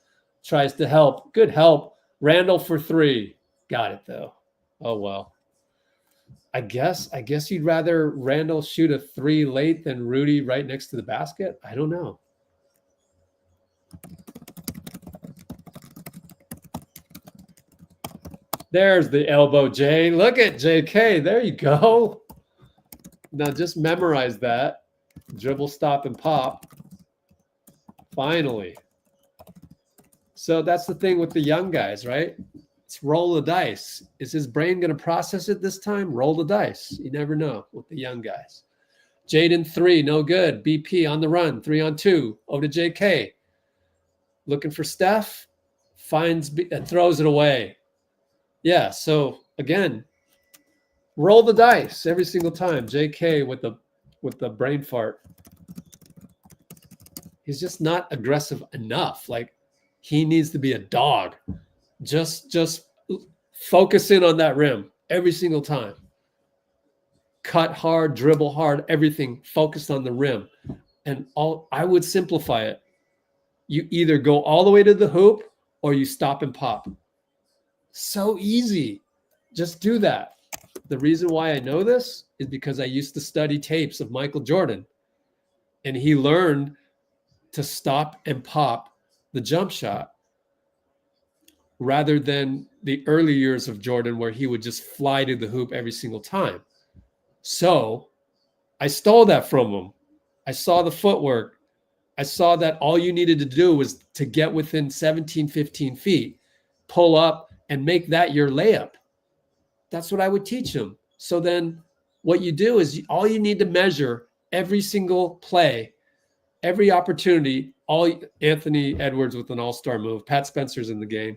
tries to help. Good help. Randall for 3. Got it, though. Oh, well. I guess you'd rather Randall shoot a 3 late than Rudy right next to the basket? I don't know. There's the elbow, Jay. Look at JK. There you go. Now just memorize that. Dribble, stop, and pop. Finally. So that's the thing with the young guys, right? It's roll the dice. Is his brain going to process it this time? Roll the dice. You never know with the young guys. Jaden 3, no good. BP on the run, 3-on-2. Over to JK. Looking for Steph, finds throws it away. Yeah, so again, roll the dice every single time. JK with the brain fart. He's just not aggressive enough. Like, he needs to be a dog. Just focus in on that rim every single time. Cut hard, dribble hard, everything focused on the rim. And I would simplify it. You either go all the way to the hoop or you stop and pop. So easy. Just do that. The reason why I know this is because I used to study tapes of Michael Jordan, and he learned to stop and pop the jump shot rather than the early years of Jordan where he would just fly to the hoop every single time. So I stole that from him. I saw the footwork. I saw that all you needed to do was to get within 17, 15 feet, pull up, and make that your layup. That's what I would teach him. So then what you do is all you need to measure every single play, every opportunity, Anthony Edwards with an all-star move, Pat Spencer's in the game.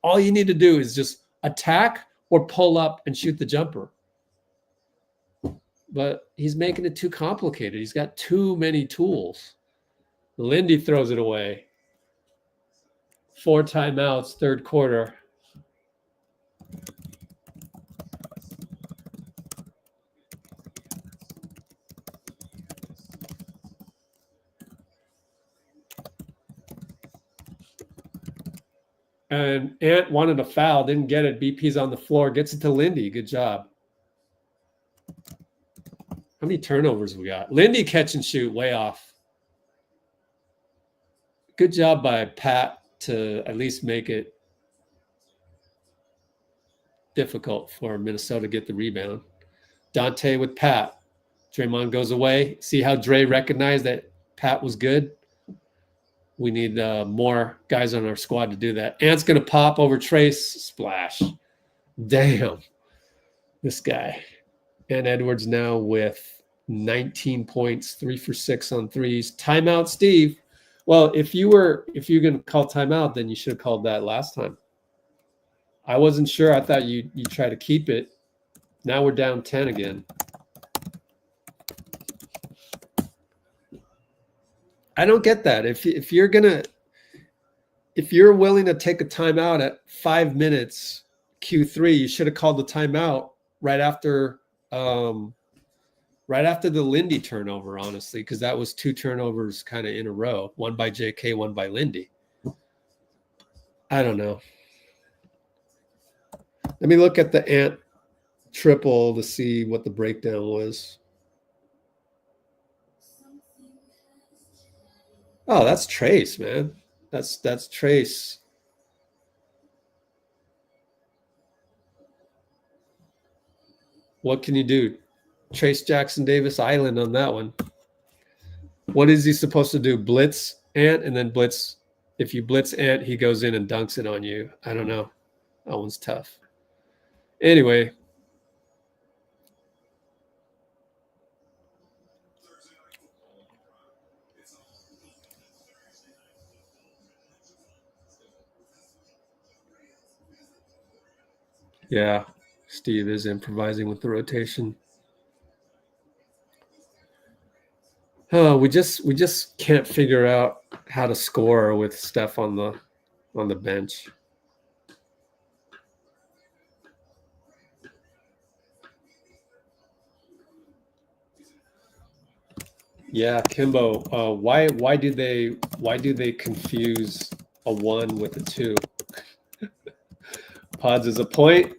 All you need to do is just attack or pull up and shoot the jumper. But he's making it too complicated. He's got too many tools. Lindy throws it away. 4 timeouts, third quarter. And Ant wanted a foul, didn't get it. BP's on the floor, gets it to Lindy. Good job. How many turnovers we got? Lindy catch and shoot, way off. Good job by Pat to at least make it difficult for Minnesota to get the rebound. Dante with Pat. Draymond goes away. See how Dray recognized that Pat was good? We need more guys on our squad to do that. Ant's going to pop over Trace. Splash. Damn. This guy. And Edwards now with 19 points, 3 for 6 on threes. Timeout, Steve. Well, if you're going to call timeout, then you should have called that last time. I wasn't sure. I thought you try to keep it. Now we're down 10 again. I don't get that. If you're willing to take a timeout at 5 minutes Q3, you should have called the timeout right after the Lindy turnover, honestly, because that was 2 turnovers kind of in a row, one by JK, one by Lindy. I don't know. Let me look at the Ant triple to see what the breakdown was. Oh, that's Trace, man. That's Trace. What can you do? Trace Jackson Davis Island on that one. What is he supposed to do? Blitz Ant and then blitz. If you blitz Ant, he goes in and dunks it on you. I don't know. That one's tough. Anyway. Yeah, Steve is improvising with the rotation. Oh, we just can't figure out how to score with Steph on the bench. Yeah, Kimbo. Why do they confuse a 1 with a 2? Podz is a point.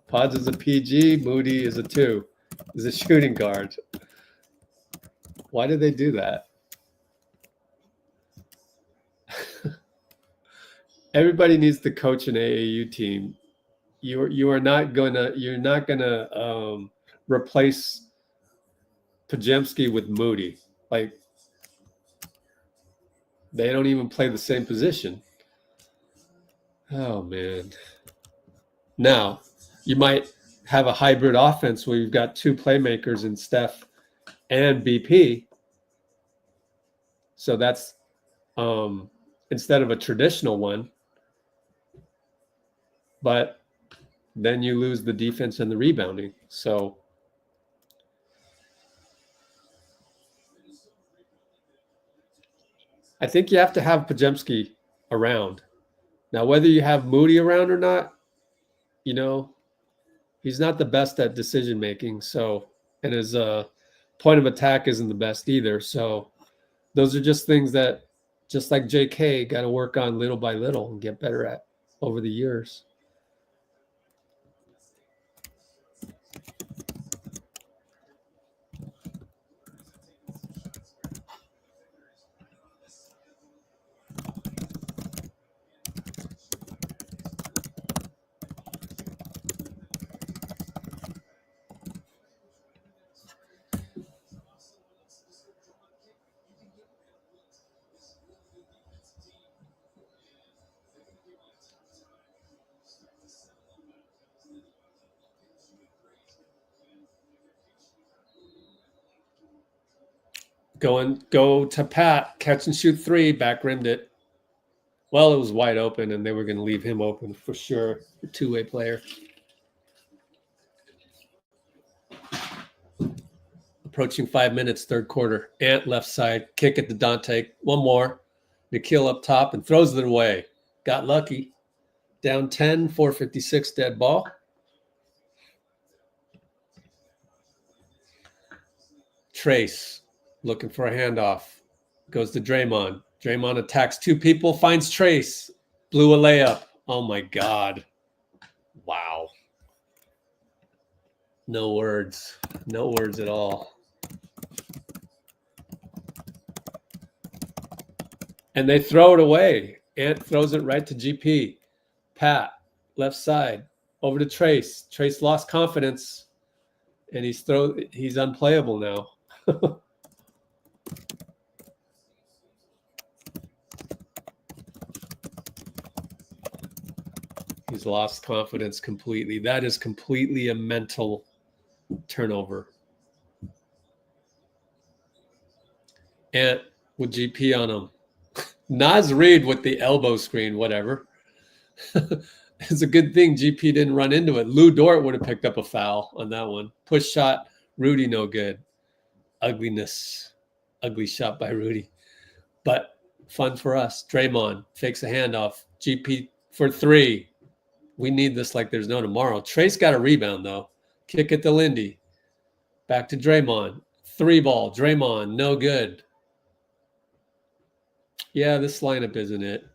Podz is a PG. Moody is a 2. Is a shooting guard. Why do they do that? Everybody needs to coach an AAU team. You're not gonna replace Podziemski with Moody. Like, they don't even play the same position. Oh man. Now, you might have a hybrid offense where you've got 2 playmakers in Steph and BP. So that's instead of a traditional one. But then you lose the defense and the rebounding. So I think you have to have Podziemski around. Now, whether you have Moody around or not, you know, he's not the best at decision making. So, and his point of attack isn't the best either. So those are just things that, just like J.K., got to work on little by little and get better at over the years. Go to Pat, catch and shoot three, back rimmed it. Well, it was wide open, and they were going to leave him open for sure. A two-way player. Approaching 5 minutes, third quarter. Ant left side, kick it to Dante. One more. Nikhil up top and throws it away. Got lucky. Down 10, 4:56 dead ball. Trace looking for a handoff. Goes to Draymond. Draymond attacks two people, finds Trace. Blew a layup. Oh, my God. Wow. No words. No words at all. And they throw it away. Ant throws it right to GP. Pat, left side, over to Trace. Trace lost confidence, and he's unplayable now. He's lost confidence completely. That is completely a mental turnover. Ant with GP on him. Naz Reid with the elbow screen, whatever. It's a good thing GP didn't run into it. Lou Dort would have picked up a foul on that one. Push shot, Rudy no good. Ugliness. Ugly shot by Rudy. But fun for us. Draymond fakes a handoff. GP for three. We need this like there's no tomorrow. Trace got a rebound, though. Kick it to Lindy. Back to Draymond. Three ball. Draymond, no good. Yeah, this lineup isn't it.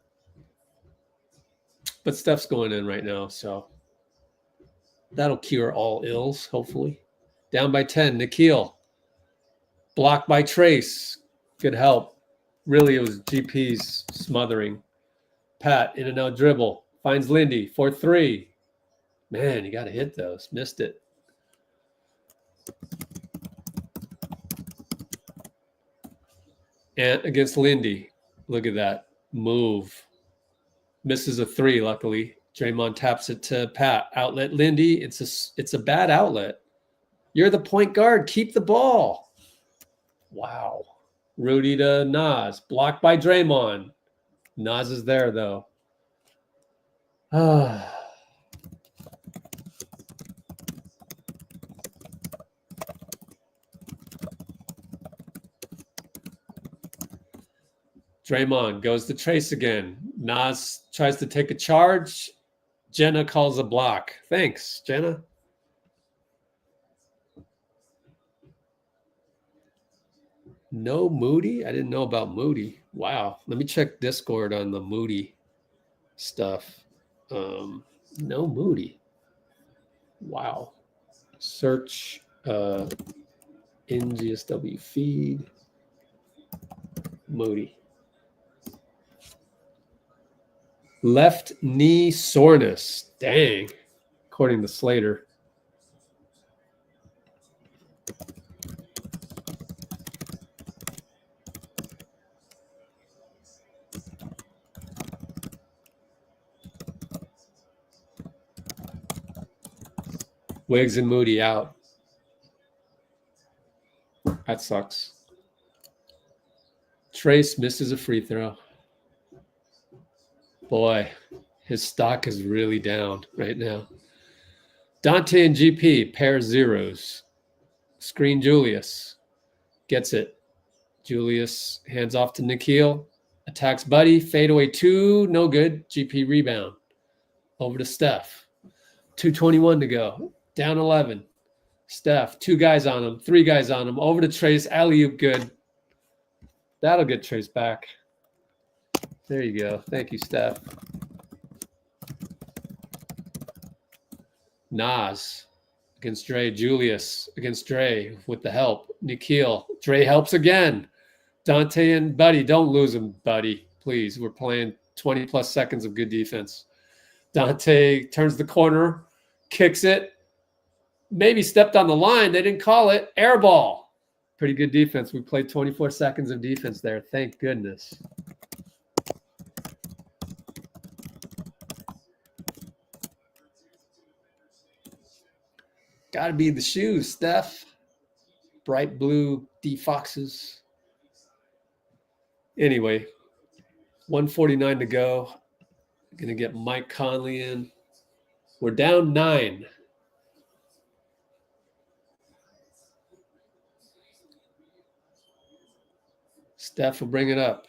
But Steph's going in right now, so that'll cure all ills, hopefully. Down by 10, Nikhil. Blocked by Trace. Good help. Really, it was GP's smothering. Pat, in and out dribble. Finds Lindy for three. Man, you got to hit those. Missed it. Ant against Lindy. Look at that move. Misses a three, luckily. Draymond taps it to Pat. Outlet Lindy. It's a bad outlet. You're the point guard. Keep the ball. Wow. Rudy to Naz. Blocked by Draymond. Naz is there, though. Draymond goes to Trace again. Naz tries to take a charge. Jenna calls a block. Thanks, Jenna. No Moody? I didn't know about Moody. Wow. Let me check Discord on the Moody stuff. No Moody. Wow. Search NGSW feed. Moody. Left knee soreness. Dang. According to Slater. Wiggs and Moody out. That sucks. Trace misses a free throw. Boy, his stock is really down right now. Dante and GP, pair zeros. Screen Julius. Gets it. Julius hands off to Nikhil. Attacks Buddy. Fadeaway 2. No good. GP rebound. Over to Steph. 2:21 to go. Down 11. Steph. 2 guys on him. 3 guys on him. Over to Trace. Alley-oop good. That'll get Trace back. There you go. Thank you, Steph. Nas against Dray. Julius against Dray with the help. Nikhil. Dray helps again. Dante and Buddy. Don't lose him, Buddy. Please. We're playing 20-plus seconds of good defense. Dante turns the corner. Kicks it. Maybe stepped on the line. They didn't call it. Air ball. Pretty good defense. We played 24 seconds of defense there. Thank goodness. Got to be the shoes, Steph. Bright blue D-Foxes. Anyway, 1:49 to go. Going to get Mike Conley in. We're down 9. Steph will bring it up.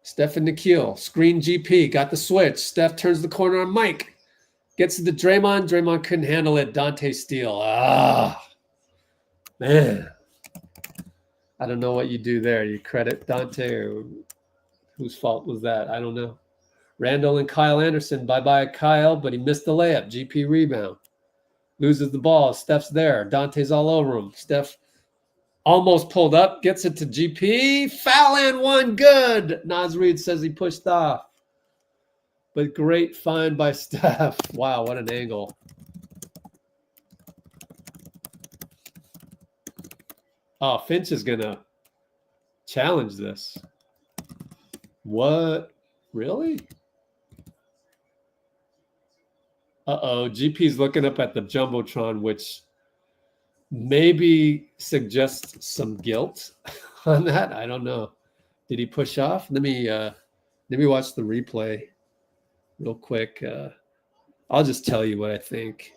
Steph and Nikhil. Screen GP. Got the switch. Steph turns the corner on Mike. Gets to the Draymond. Draymond couldn't handle it. Dante steal. Man. I don't know what you do there. You credit Dante or whose fault was that? I don't know. Randall and Kyle Anderson. Bye-bye, Kyle, but he missed the layup. GP rebound. Loses the ball. Steph's there. Dante's all over him. Steph almost pulled up. Gets it to GP. Foul and 1. Good. Nas Reed says he pushed off. But great find by Steph. Wow, what an angle. Oh, Finch is going to challenge this. What? Really? Uh-oh. GP's looking up at the Jumbotron, which maybe suggests some guilt on that. I don't know. Did he push off? Let me watch the replay real quick. I'll just tell you what I think.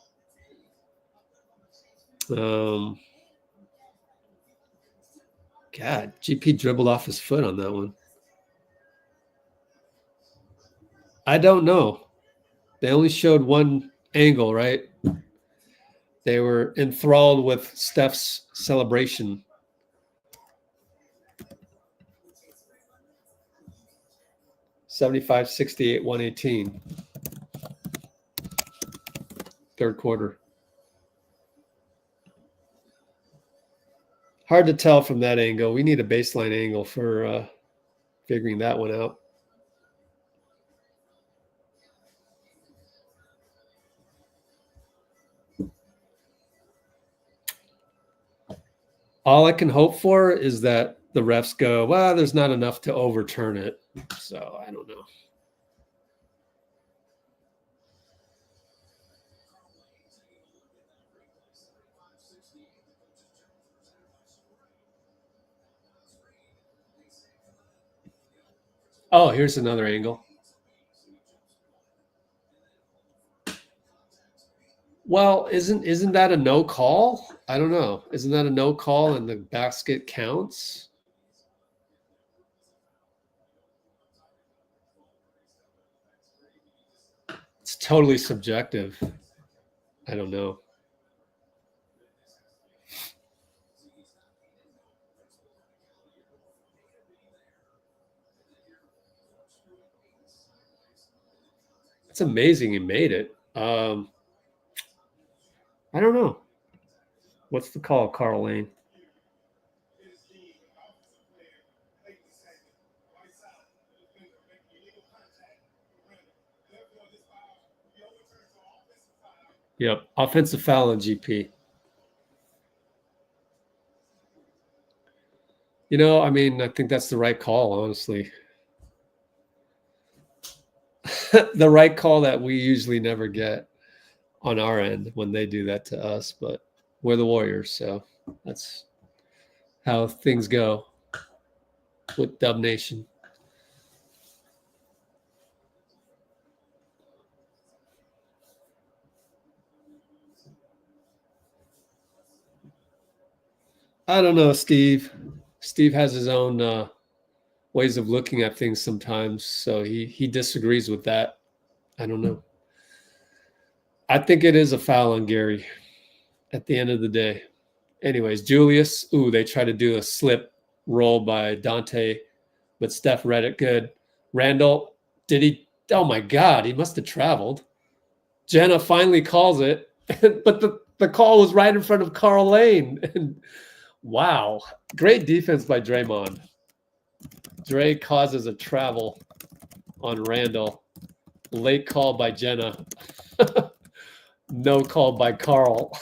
God, GP dribbled off his foot on that one. I don't know. They only showed one angle, right? They were enthralled with Steph's celebration. $75-68, 118. Third quarter. Hard to tell from that angle. We need a baseline angle for figuring that one out. All I can hope for is that the refs go, well, there's not enough to overturn it. So I don't know. Oh, here's another angle. Well, isn't that a no call? I don't know. Isn't that a no call and the basket counts? It's totally subjective. I don't know. It's amazing he made it. I don't know. What's the call, Carl Lane? Yep, offensive foul on GP. You know, I mean, I think that's the right call, honestly. The right call that we usually never get on our end when they do that to us, but we're the Warriors, so that's how things go with Dub Nation. I don't know, Steve. Steve has his own ways of looking at things sometimes, so he disagrees with that. I don't know. I think it is a foul on Gary at the end of the day. Anyways, Julius, they try to do a slip roll by Dante, but Steph read it good. Randall, did he? Oh my God, he must have traveled. Jenna finally calls it, but the call was right in front of Carl Lane. And wow, great defense by Draymond. Dray causes a travel on Randall. Late call by Jenna. No call by Carl.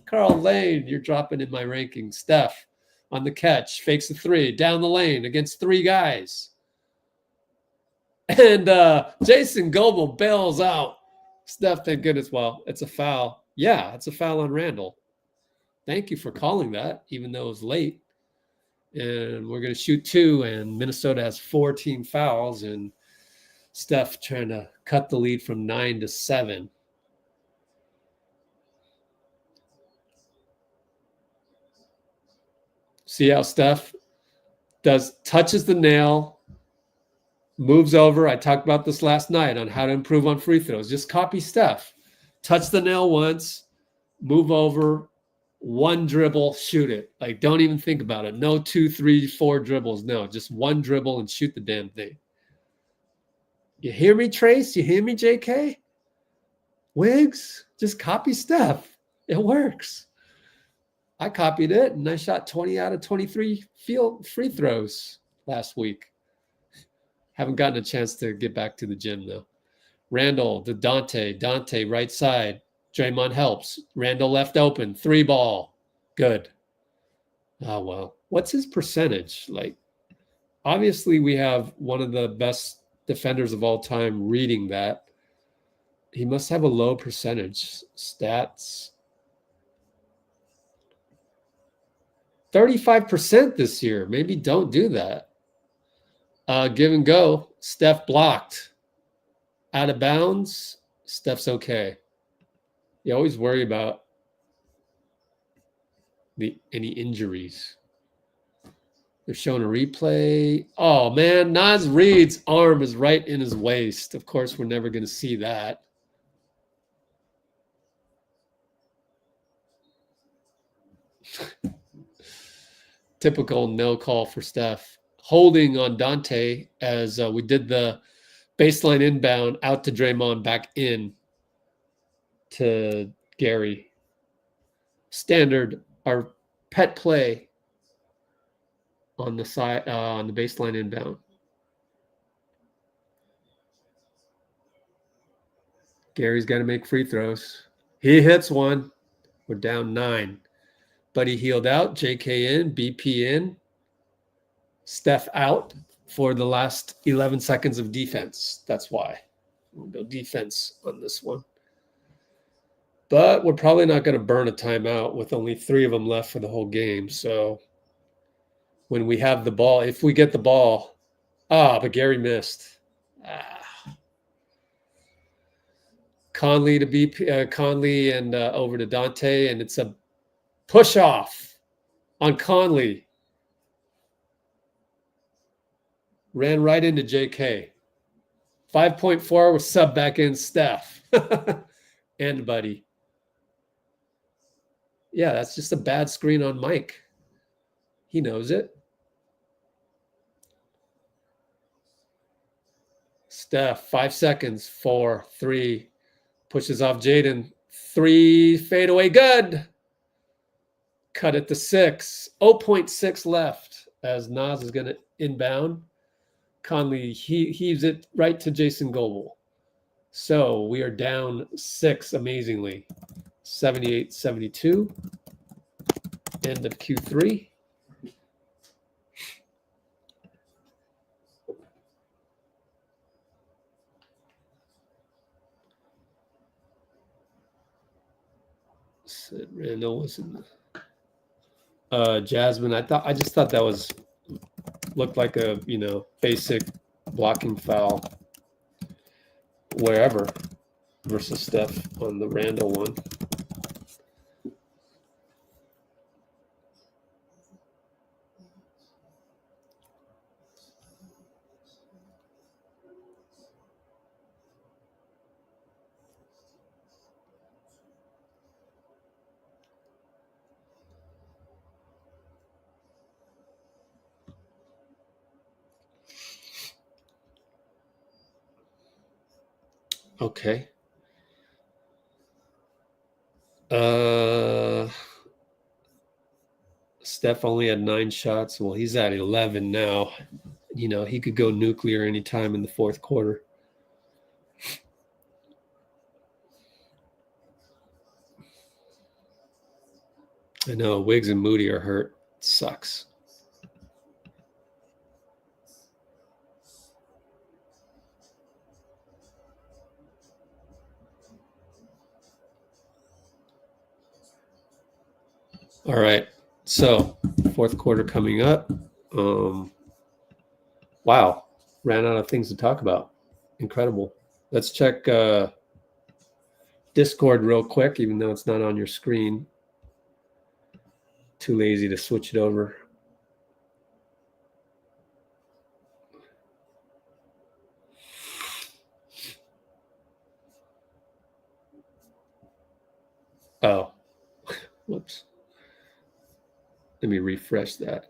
Carl Lane, you're dropping in my ranking. Steph on the catch, fakes a three, down the lane against three guys. And Jason Goble bails out. Steph, thank goodness. Well, it's a foul. Yeah, it's a foul on Randall. Thank you for calling that, even though it was late. And we're going to shoot two, and Minnesota has 14 fouls, and Steph trying to cut the lead from 9 to 7. See how Steph touches the nail, moves over. I talked about this last night on how to improve on free throws. Just copy Steph. Touch the nail once, move over, one dribble, shoot it. Like, don't even think about it. No 2, 3, 4 dribbles. No, just one dribble and shoot the damn thing. You hear me, Trace? You hear me, JK? Wiggs? Just copy Steph. It works. I copied it, and I shot 20 out of 23 free throws last week. Haven't gotten a chance to get back to the gym, though. Randall to Dante. Dante, right side. Draymond helps. Randall left open. 3 ball. Good. Oh, well. What's his percentage? Like, obviously, we have one of the best defenders of all time reading that. He must have a low percentage. Stats. 35% this year. Maybe don't do that. Give and go. Steph blocked. Out of bounds. Steph's okay. You always worry about any injuries. They're showing a replay. Oh, man. Naz Reid's arm is right in his waist. Of course, we're never going to see that. Typical no call for Steph. Holding on Dante as we did the baseline inbound out to Draymond, back in to Gary. Standard, our pet play on the side, on the baseline inbound. Gary's got to make free throws. He hits one. We're down 9. Buddy healed out. JK in. BP in. Steph out for the last 11 seconds of defense. That's why. We'll go defense on this one. But we're probably not going to burn a timeout with only 3 of them left for the whole game. So when we have the ball, if we get the ball, but Gary missed. Conley to BP, Conley and over to Dante, and it's a push off on Conley. Ran right into JK. 5.4 was sub back in Steph. And Buddy. Yeah, that's just a bad screen on Mike. He knows it. Steph, 5 seconds. 4, 3. Pushes off Jaden. 3, fade away, good. Cut it to 6. 0.6 left as Nas is going to inbound. Conley heaves it right to Jason Goble. So we are down 6 amazingly. 78-72. End of Q3. Randall was in Jasmine. I just thought that was looked like a basic blocking foul wherever versus Steph on the Randall one. Okay. Steph only had 9 shots. Well, he's at 11 now. You know, he could go nuclear anytime in the fourth quarter. I know Wiggs and Moody are hurt. It sucks. All right. So, fourth quarter coming up. Wow. Ran out of things to talk about. Incredible. Let's check Discord real quick, even though it's not on your screen. Too lazy to switch it over. Oh, whoops. Let me refresh that.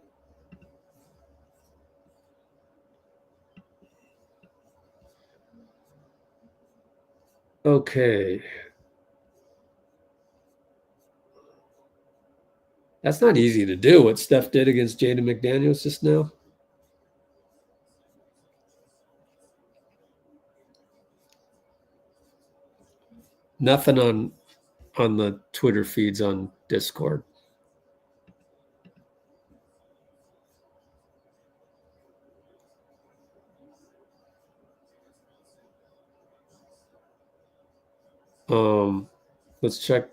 Okay. That's not easy to do, what Steph did against Jaden McDaniels just now. Nothing on the Twitter feeds on Discord. Let's check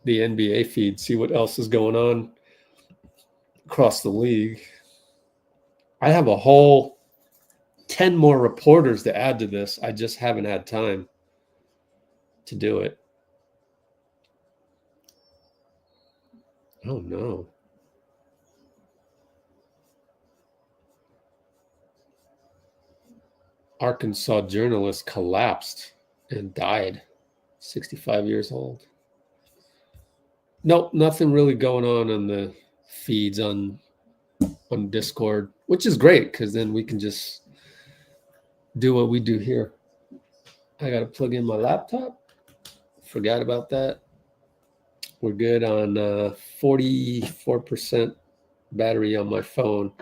the NBA feed, see what else is going on across the league. I have a whole 10 more reporters to add to this. I just haven't had time to do it. Oh, no. Arkansas journalist collapsed and died, 65 years old. Nope, nothing really going on the feeds on Discord, which is great because then we can just do what we do here. I got to plug in my laptop. Forgot about that. We're good on 44% battery on my phone.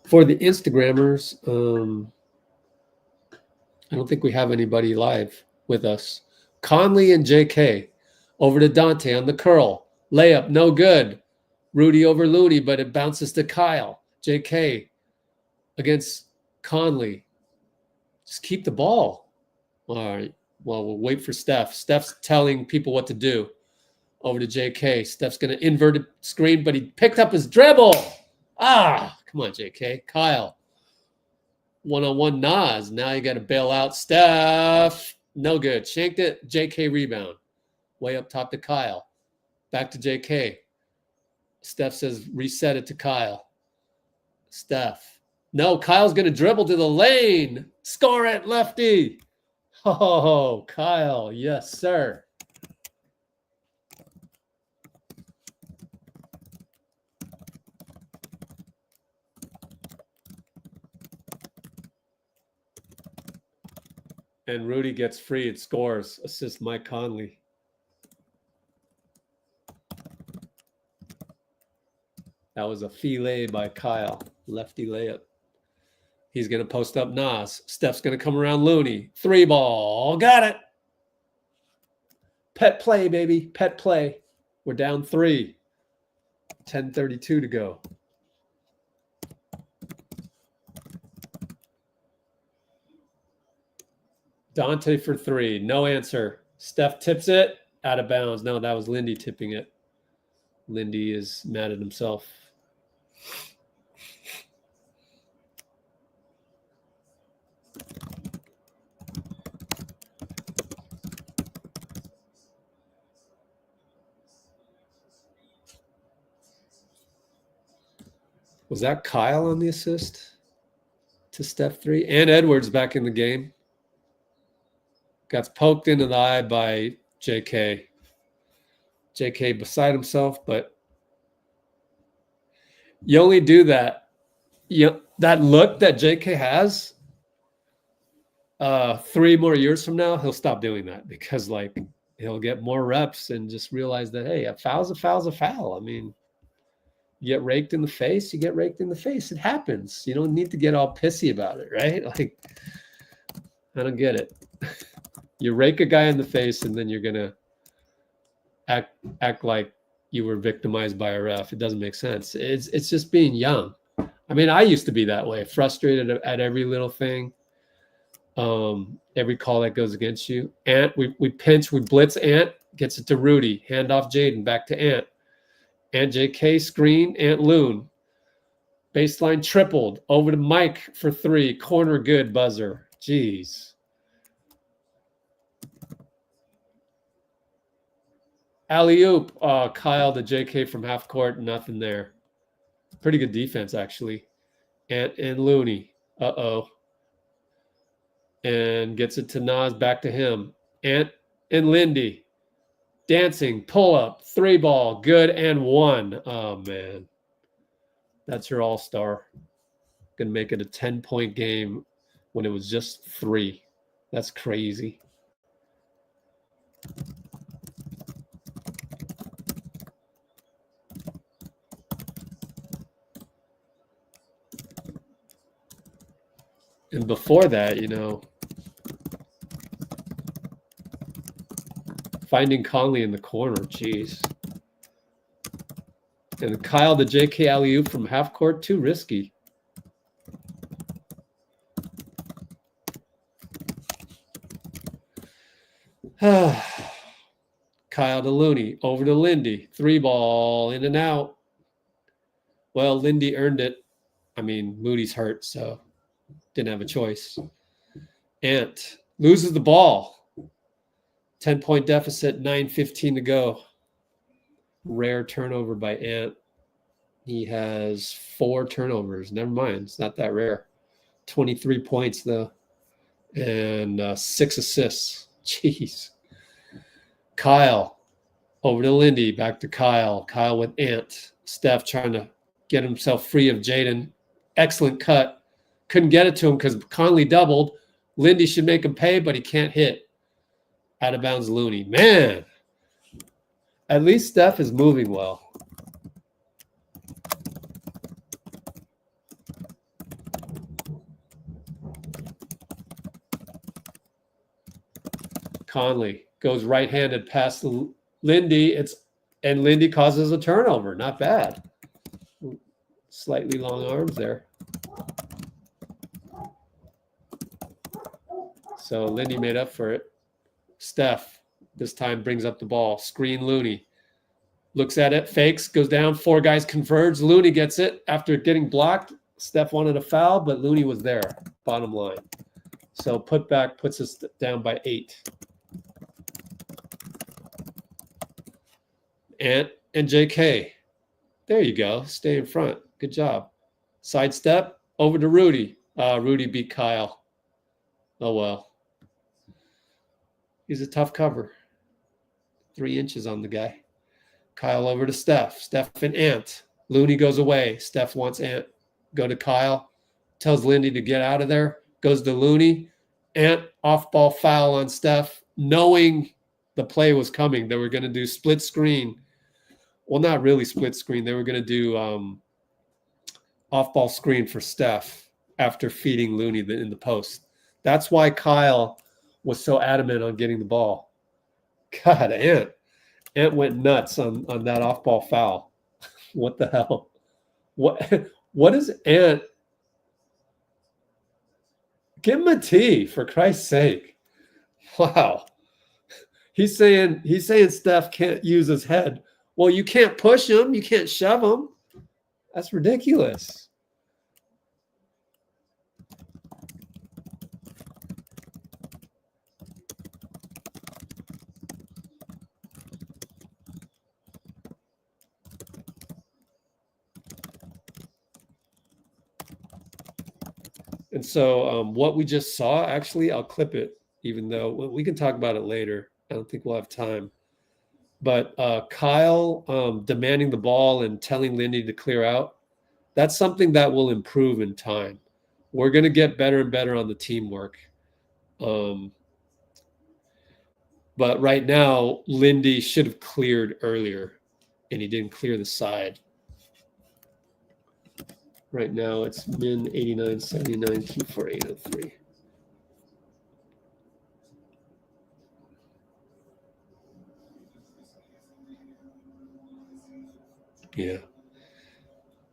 For the Instagrammers, I don't think we have anybody live with us. Conley and J.K. over to Dante on the curl. Layup, no good. Rudy over Looney, but it bounces to Kyle. J.K. against Conley. Just keep the ball. All right. Well, we'll wait for Steph. Steph's telling people what to do. Over to J.K. Steph's going to invert a screen, but he picked up his dribble. Ah, come on, J.K. Kyle. One-on-one Nas. Now you got to bail out Steph. No good. Shanked it. J.K. rebound. Way up top to Kyle. Back to J.K. Steph says reset it to Kyle. Steph. No, Kyle's going to dribble to the lane. Score it, lefty. Oh, Kyle. Yes, sir. And Rudy gets free and scores. Assist Mike Conley. That was a filet by Kyle. Lefty layup. He's going to post up Nas. Steph's going to come around Looney. 3 ball. Got it. Pet play, baby. Pet play. We're down 3. 10:32 to go. Dante for 3. No answer. Steph tips it. Out of bounds. No, that was Lindy tipping it. Lindy is mad at himself. Was that Kyle on the assist to Steph 3? And Edwards back in the game. Got poked into the eye by J.K. J.K. beside himself, but you only do that. That look that J.K. has, 3 more years from now, he'll stop doing that because like he'll get more reps and just realize that, hey, a foul's a foul's a foul. I mean, you get raked in the face, you get raked in the face. It happens. You don't need to get all pissy about it, right? Like, I don't get it. You rake a guy in the face and then you're gonna act like you were victimized by a ref. It doesn't make sense. It's just being young. I mean, I used to be that way, frustrated at every little thing, every call that goes against you. Ant, we pinch, we blitz Ant, gets it to Rudy, hand off Jaden, back to Ant. Ant J.K. screen, Ant Loon. Baseline tripled, over to Mike for 3, corner good, buzzer. Jeez. Alley-oop, Kyle to J.K. from half court, nothing there. Pretty good defense, actually. Ant and Looney. Uh-oh. And gets it to Nas, back to him. Ant and Lindy. Dancing, pull up, 3 ball, good and 1. Oh, man. That's your all-star. Going to make it a 10-point game when it was just 3. That's crazy. And before that, you know, finding Conley in the corner, jeez. And Kyle to J.K. alley-oop from half court, too risky. Kyle to Looney, over to Lindy, 3 ball, in and out. Well, Lindy earned it. I mean, Moody's hurt, so didn't have a choice. Ant loses the ball. 10-point deficit, 9:15 to go. Rare turnover by Ant. He has 4 turnovers. Never mind. It's not that rare. 23 points, though. And 6 assists. Jeez. Kyle over to Lindy. Back to Kyle. Kyle with Ant. Steph trying to get himself free of Jaden. Excellent cut. Couldn't get it to him because Conley doubled. Lindy should make him pay, but he can't hit. Out of bounds, Looney. Man, at least Steph is moving well. Conley goes right-handed past Lindy. And Lindy causes a turnover. Not bad. Slightly long arms there. So Lindy made up for it. Steph this time brings up the ball. Screen Looney. Looks at it, fakes, goes down. 4 guys converge. Looney gets it after getting blocked. Steph wanted a foul, but Looney was there. Bottom line. So putback puts us down by 8. Ant and J.K. There you go. Stay in front. Good job. Sidestep over to Rudy. Rudy beat Kyle. Oh, well. He's a tough cover. 3 inches on the guy. Kyle over to Steph. Steph and Ant. Looney goes away. Steph wants Ant. Go to Kyle. Tells Lindy to get out of there. Goes to Looney. Ant off-ball foul on Steph. Knowing the play was coming. They were going to do split screen. Well, not really split screen. They were going to do off-ball screen for Steph after feeding Looney in the post. That's why Kyle was so adamant on getting the ball. God, Ant went nuts on that off-ball foul. What the hell? What is Ant? Give him a T, for Christ's sake. Wow. He's saying Steph can't use his head. Well, you can't push him. You can't shove him. That's ridiculous. And so what we just saw, actually, I'll clip it, even though we can talk about it later. I don't think we'll have time. But Kyle demanding the ball and telling Lindy to clear out, that's something that will improve in time. We're going to get better and better on the teamwork. But right now, Lindy should have cleared earlier, and he didn't clear the side. Right now, it's min 89.79, Q4 803. Yeah.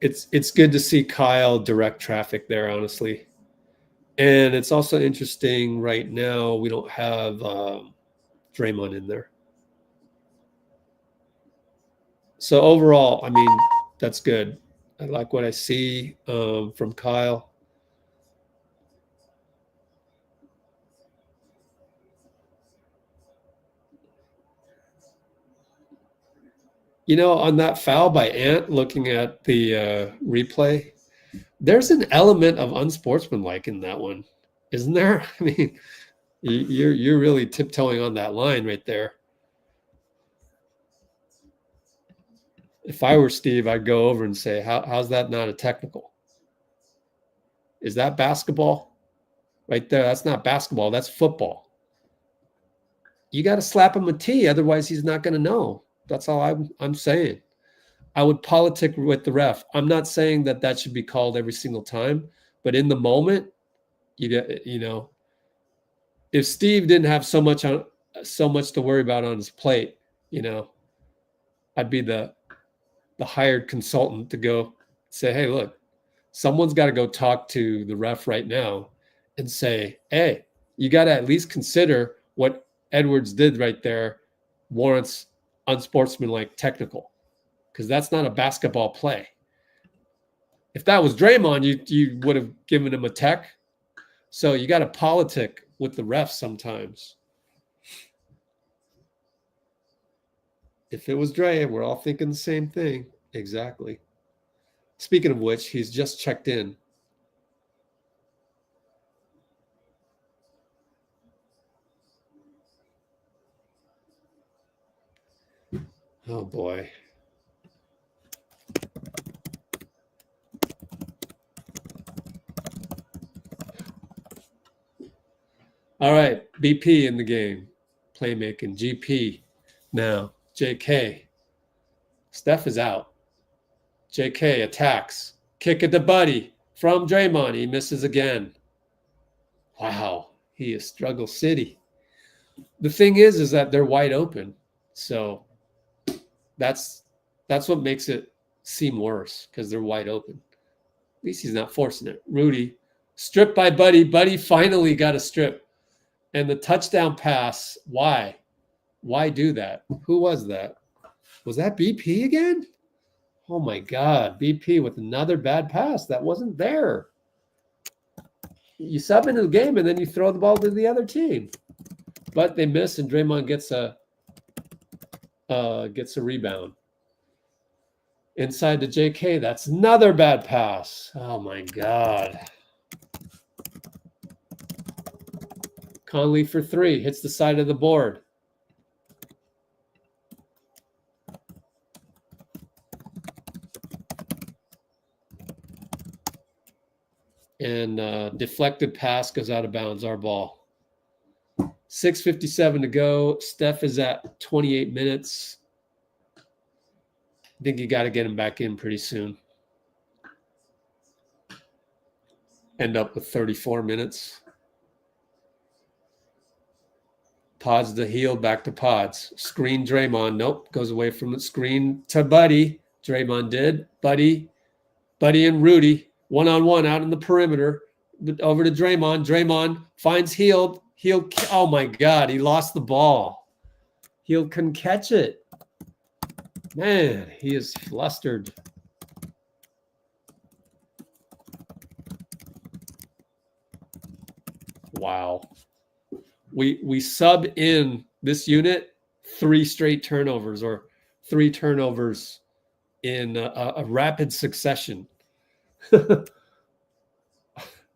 It's good to see Kyle direct traffic there, honestly. And it's also interesting right now we don't have Draymond in there. So overall, I mean, that's good. I like what I see from Kyle. You know, on that foul by Ant, looking at the replay, there's an element of unsportsmanlike in that one, isn't there? I mean, you're really tiptoeing on that line right there. If I were Steve, I'd go over and say, how's that not a technical? Is that basketball? Right there, that's not basketball, that's football. You got to slap him a T, otherwise he's not going to know. That's all I'm saying. I would politic with the ref. I'm not saying that should be called every single time, but in the moment, you know, if Steve didn't have so much to worry about on his plate, you know, I'd be the hired consultant to go say, hey, look, someone's got to go talk to the ref right now and say, hey, you got to at least consider what Edwards did right there warrants unsportsmanlike technical, because that's not a basketball play. If that was Draymond, you would have given him a tech. So you got to politic with the refs sometimes. If it was Dray, we're all thinking the same thing. Exactly. Speaking of which, he's just checked in. Oh, boy. All right, BP in the game. Playmaking. GP now. JK. Steph is out. JK attacks. Kick it to Buddy from Draymond. He misses again. Wow, he is struggle city. The thing is that they're wide open. So that's what makes it seem worse, because they're wide open. At least he's not forcing it. Rudy, stripped by Buddy. Buddy finally got a strip. And the touchdown pass, why? Why do that? Who was that? Was that BP again? Oh, my God. BP with another bad pass. That wasn't there. You sub into the game, and then you throw the ball to the other team. But they miss, and Draymond gets a rebound. Inside to JK. That's another bad pass. Oh, my God. Conley for three. Hits the side of the board. And deflected pass goes out of bounds, our ball. 6:57 to go. Steph is at 28 minutes. I think you got to get him back in pretty soon. End up with 34 minutes. Podz the heel, back to Podz. Screen Draymond. Nope, goes away from the screen to Buddy. Draymond did. Buddy and Rudy. One-on-one out in the perimeter. Over to Draymond. Draymond finds Hield. Hield, oh my God, he lost the ball. Hield couldn't catch it. Man, he is flustered. Wow. We sub in this unit 3 straight turnovers, or 3 turnovers in a rapid succession.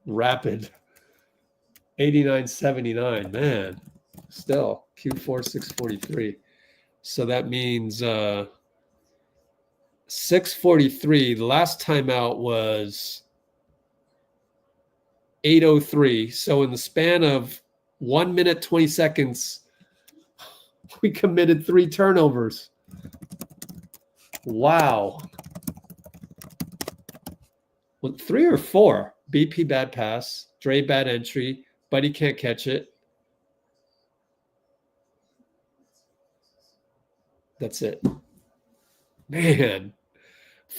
Rapid. 89.79, man. Still Q4 643. So that means 643. The last timeout was 8:03. So in the span of 1 minute, 20 seconds. We committed 3 turnovers. Wow. Well, 3 or 4. BP bad pass. Dray bad entry. Buddy can't catch it. That's it. Man.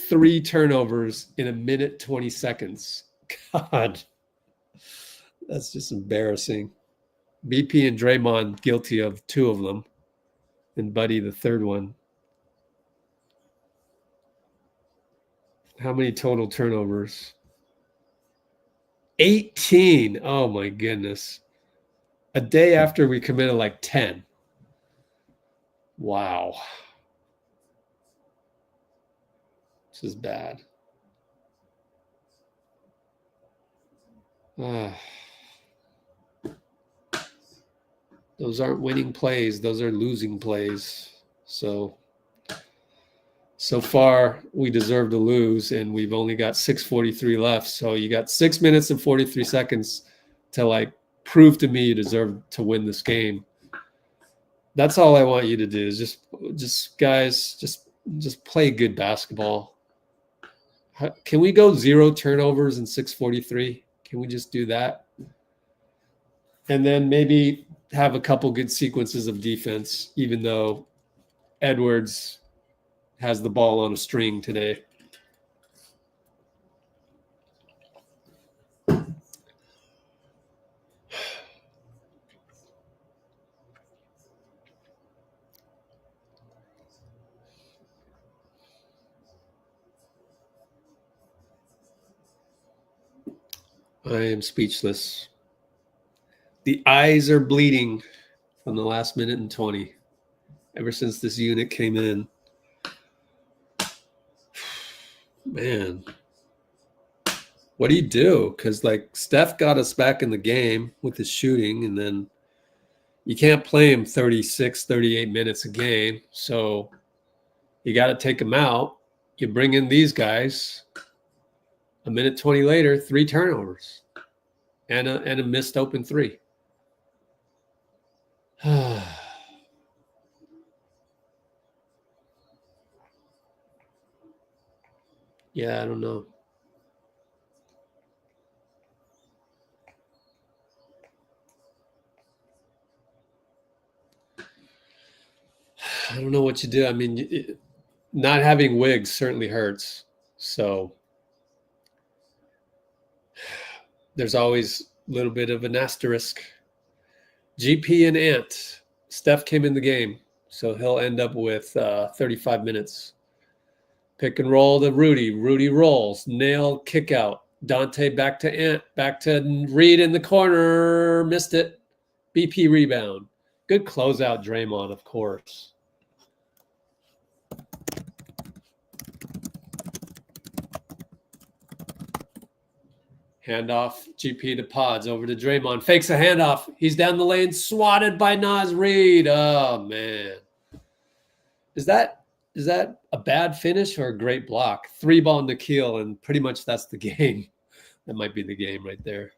3 turnovers in a minute, 20 seconds. God. That's just embarrassing. BP and Draymond guilty of 2 of them. And Buddy the third one. How many total turnovers? 18. Oh my goodness. A day after we committed like 10. Wow. This is bad. Those aren't winning plays. Those are losing plays. So far, we deserve to lose, and we've only got 6:43 left. So you got 6 minutes and 43 seconds to like prove to me you deserve to win this game. That's all I want you to do is just guys, just play good basketball. Can we go 0 turnovers in 6:43? Can we just do that? And then maybe have a couple good sequences of defense, even though Edwards has the ball on a string today. I am speechless. The eyes are bleeding from the last minute and 20 ever since this unit came in. Man, what do you do? Because like Steph got us back in the game with his shooting, and then you can't play him 36, 38 minutes a game. So you got to take him out. You bring in these guys. A minute 20 later, 3 turnovers and a missed open 3. Yeah, I don't know. I don't know what you do. I mean, not having Wiggs certainly hurts. So there's always a little bit of an asterisk. GP and Ant. Steph came in the game, so he'll end up with 35 minutes. Pick and roll to Rudy. Rudy rolls. Nail kick out. Dante back to Ant. Back to Reed in the corner. Missed it. BP rebound. Good closeout, Draymond, of course. Handoff, GP to Podz, over to Draymond. Fakes a handoff. He's down the lane, swatted by Naz Reid. Oh, man. Is that a bad finish or a great block? 3-ball in the keel, and pretty much that's the game. That might be the game right there.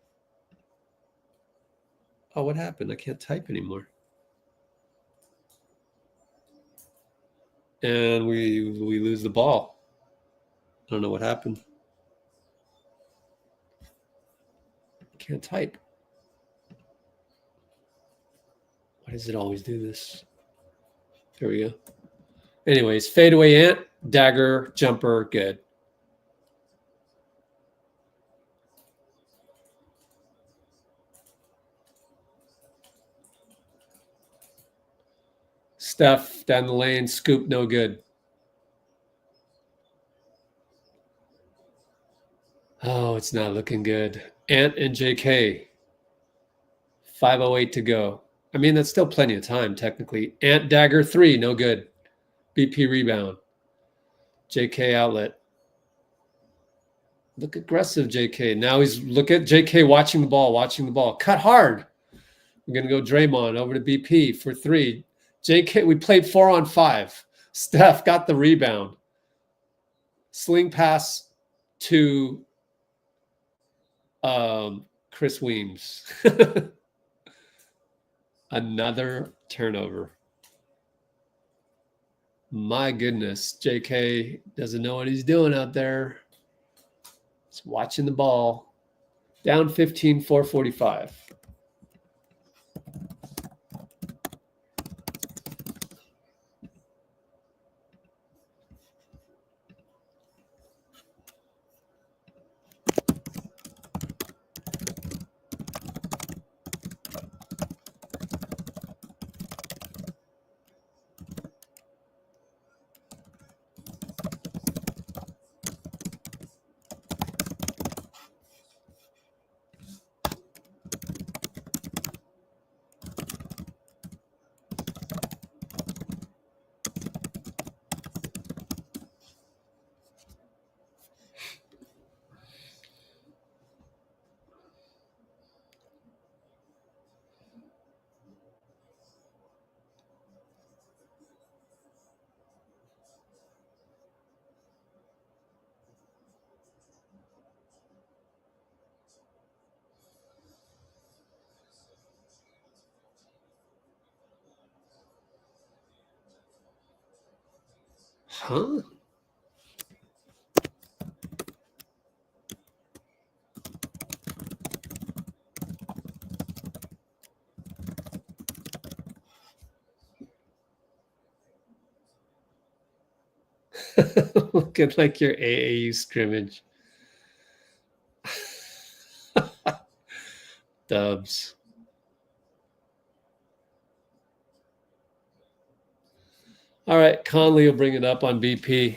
Oh, what happened? I can't type anymore. And we lose the ball. I don't know what happened. Can't type. Why does it always do this? There we go. Anyways, fadeaway Ant, dagger, jumper, good. Steph down the lane, scoop, no good. Oh, it's not looking good. Ant and J.K. 5:08 to go. I mean, that's still plenty of time, technically. Ant dagger 3, no good. BP rebound. J.K. outlet. Look aggressive, J.K. Now look at J.K. watching the ball. Cut hard. We're going to go Draymond over to BP for 3. J.K., we played 4-on-5. Steph got the rebound. Sling pass to Chris Weems. Another turnover. My goodness, J.K. doesn't know what he's doing out there. He's watching the ball. Down 15, 4:45. Huh? Look at like your AAU scrimmage. Dubs. All right, Conley will bring it up on BP.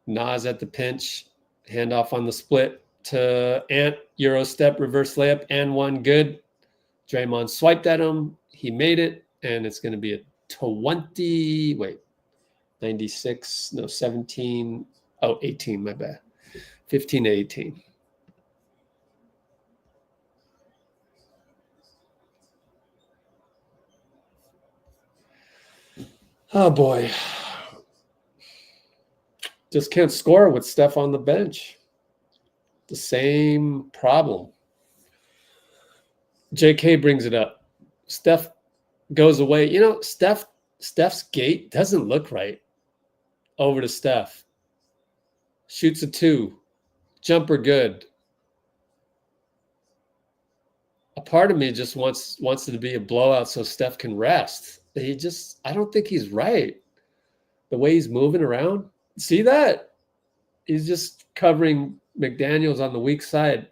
Nas at the pinch. Handoff on the split to Ant. Euro step, reverse layup, and one. Good. Draymond swiped at him. He made it, and it's going to be a 20. Wait, 96. No, 17. Oh, 18. My bad. 15 to 18. Oh, boy. Just can't score with Steph on the bench. The same problem. J.K. brings it up. Steph goes away. You know, Steph's gate doesn't look right. Over to Steph. Shoots a 2. Jumper good. A part of me just wants it to be a blowout so Steph can rest. I don't think he's right. The way he's moving around. See that? He's just covering McDaniels on the weak side.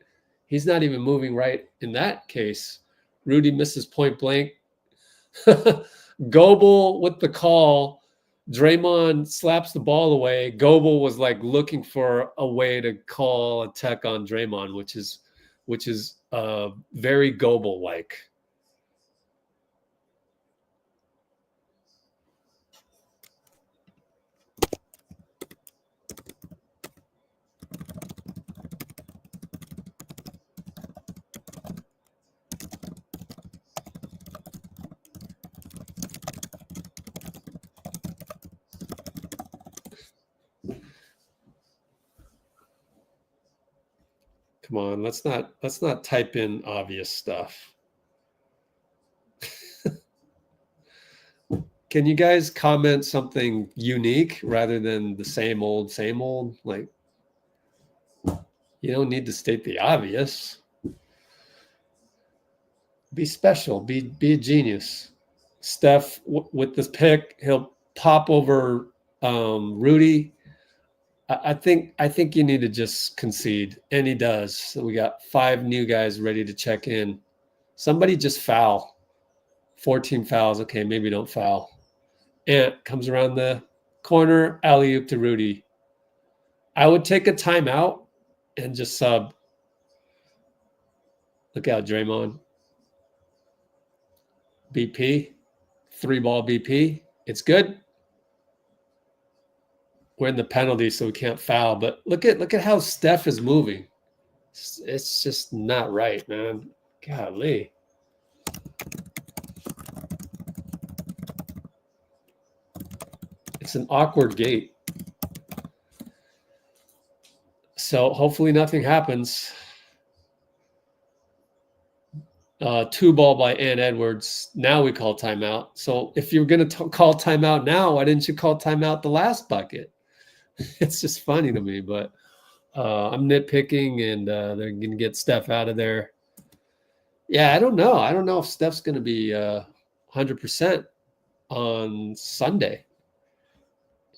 He's not even moving right in that case. Rudy misses point blank. Goebel with the call. Draymond slaps the ball away. Goebel was like looking for a way to call a tech on Draymond, which is very Goebel-like. Come on, let's not type in obvious stuff. Can you guys comment something unique rather than the same old, same old? Like, you don't need to state the obvious. Be special. Be a genius. Steph with this pick, he'll pop over Rudy. I think you need to just concede, and he does. So we got 5 new guys ready to check in. Somebody just foul. 14 fouls. Okay, maybe don't foul. Ant comes around the corner, alley-oop to Rudy. I would take a timeout and just sub. Look out, Draymond. BP, 3-ball BP. It's good. We're in the penalty, so we can't foul. But look at how Steph is moving. It's just not right, man. Golly. It's an awkward gate. So hopefully nothing happens. Two ball by Ant Edwards. Now we call timeout. So if you're going to call timeout now, why didn't you call timeout the last bucket? It's just funny to me, but I'm nitpicking, and they're going to get Steph out of there. Yeah, I don't know. I don't know if Steph's going to be 100% on Sunday.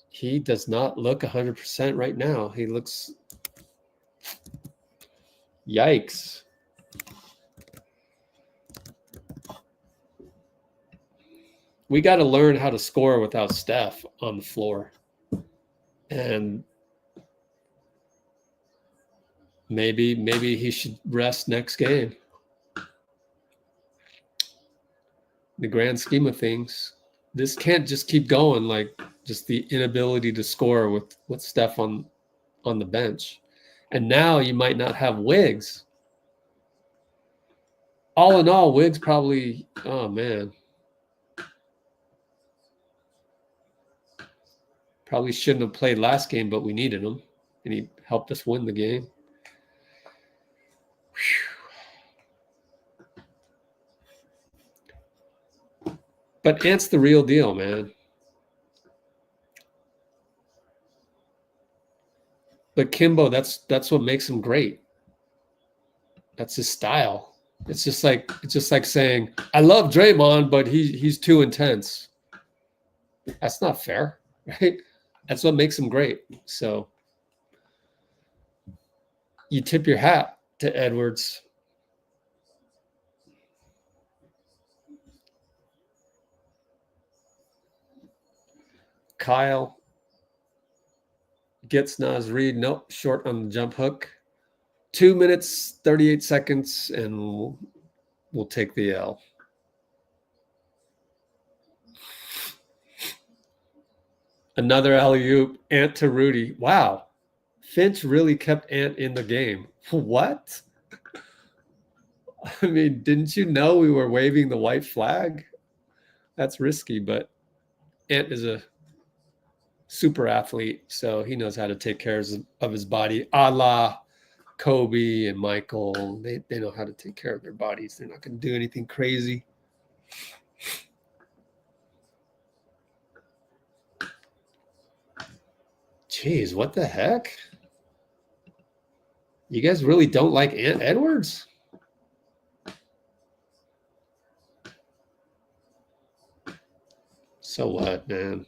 He does not look 100% right now. He looks... Yikes. We got to learn how to score without Steph on the floor. And maybe he should rest next game. In the grand scheme of things, this can't just keep going, like just the inability to score with Steph on the bench. And now you might not have Wiggs. All in all, Wiggs probably, oh man, probably shouldn't have played last game, but we needed him, and he helped us win the game. Whew. But Ant's the real deal, man. But Kimbo, that's what makes him great. That's his style. It's just like saying, I love Draymond, but he's too intense. That's not fair, right? That's what makes him great. So you tip your hat to Edwards. Kyle gets Nas Reed. Nope, short on the jump hook. 2 minutes, 38 seconds, and we'll take the L. Another alley-oop, Ant to Rudy. Wow. Finch really kept Ant in the game. What? I mean, didn't you know we were waving the white flag? That's risky, but Ant is a super athlete, so he knows how to take care of his body. A la Kobe and Michael. They know how to take care of their bodies. They're not going to do anything crazy. Jeez, what the heck? You guys really don't like Ant Edwards? So what, man?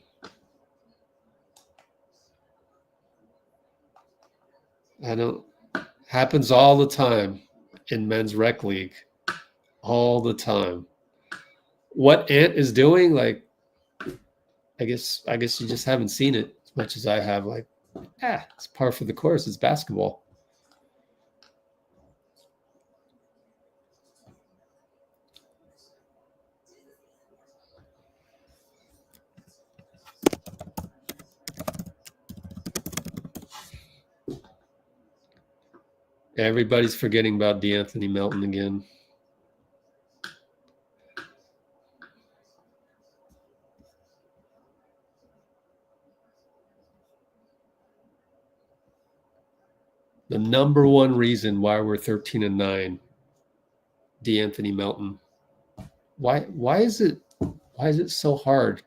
I don't... Happens all the time in men's rec league. All the time. What Ant is doing, like, I guess you just haven't seen it as much as I have. Like, it's par for the course. It's basketball. Everybody's forgetting about DeAnthony Melton again. The number one reason why we're 13-9, DeAnthony Melton. Why is it so hard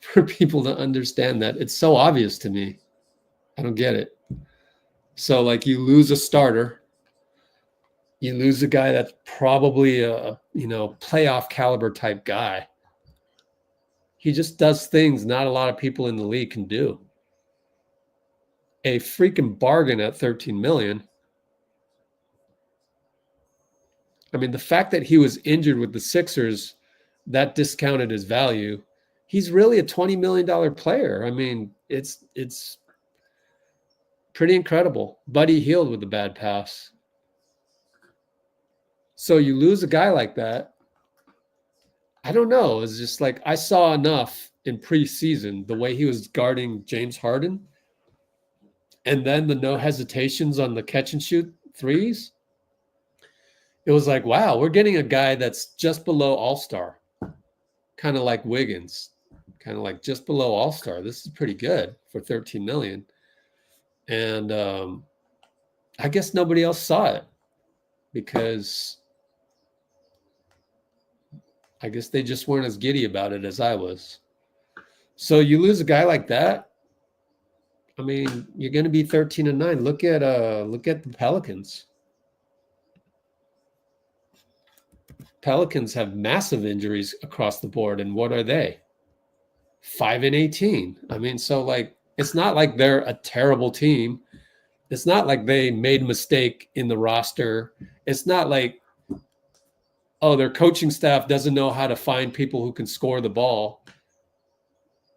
for people to understand that? It's so obvious to me. I don't get it. So, like, you lose a starter, you lose a guy that's probably a playoff caliber type guy. He just does things not a lot of people in the league can do. A freaking bargain at $13 million. I mean, the fact that he was injured with the Sixers, that discounted his value. He's really a $20 million player. I mean, it's pretty incredible. Buddy Hield with the bad pass. So you lose a guy like that. I don't know. It's just like, I saw enough in preseason, the way he was guarding James Harden, and then the no hesitations on the catch and shoot threes. It was like, wow, we're getting a guy that's just below all-star, kind of like Wiggins, kind of like just below all-star. This is pretty good for $13 million. And I guess nobody else saw it because I guess they just weren't as giddy about it as I was. So you lose a guy like that. I mean, you're going to be 13-9. Look at the Pelicans. Pelicans have massive injuries across the board, and what are they? 5-18. I mean, so like it's not like they're a terrible team. It's not like they made a mistake in the roster. It's not like, oh, their coaching staff doesn't know how to find people who can score the ball.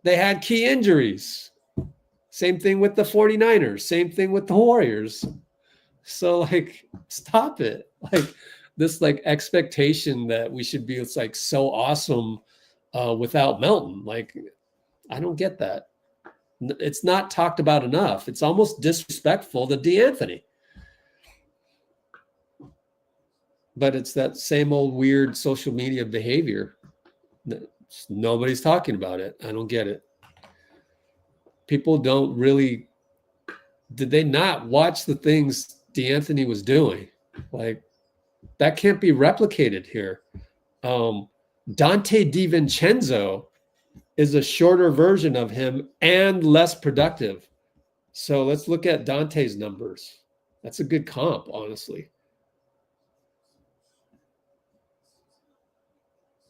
They had key injuries. Same thing with the 49ers. Same thing with the Warriors. So like, stop it. Like this like expectation that we should be like so awesome without Melton. Like, I don't get that. It's not talked about enough. It's almost disrespectful to D'Anthony. But it's that same old weird social media behavior. Nobody's talking about it. I don't get it. People don't really, did they not watch the things D'Anthony was doing? Like, that can't be replicated here. Dante DiVincenzo is a shorter version of him and less productive. So let's look at Dante's numbers. That's a good comp, honestly.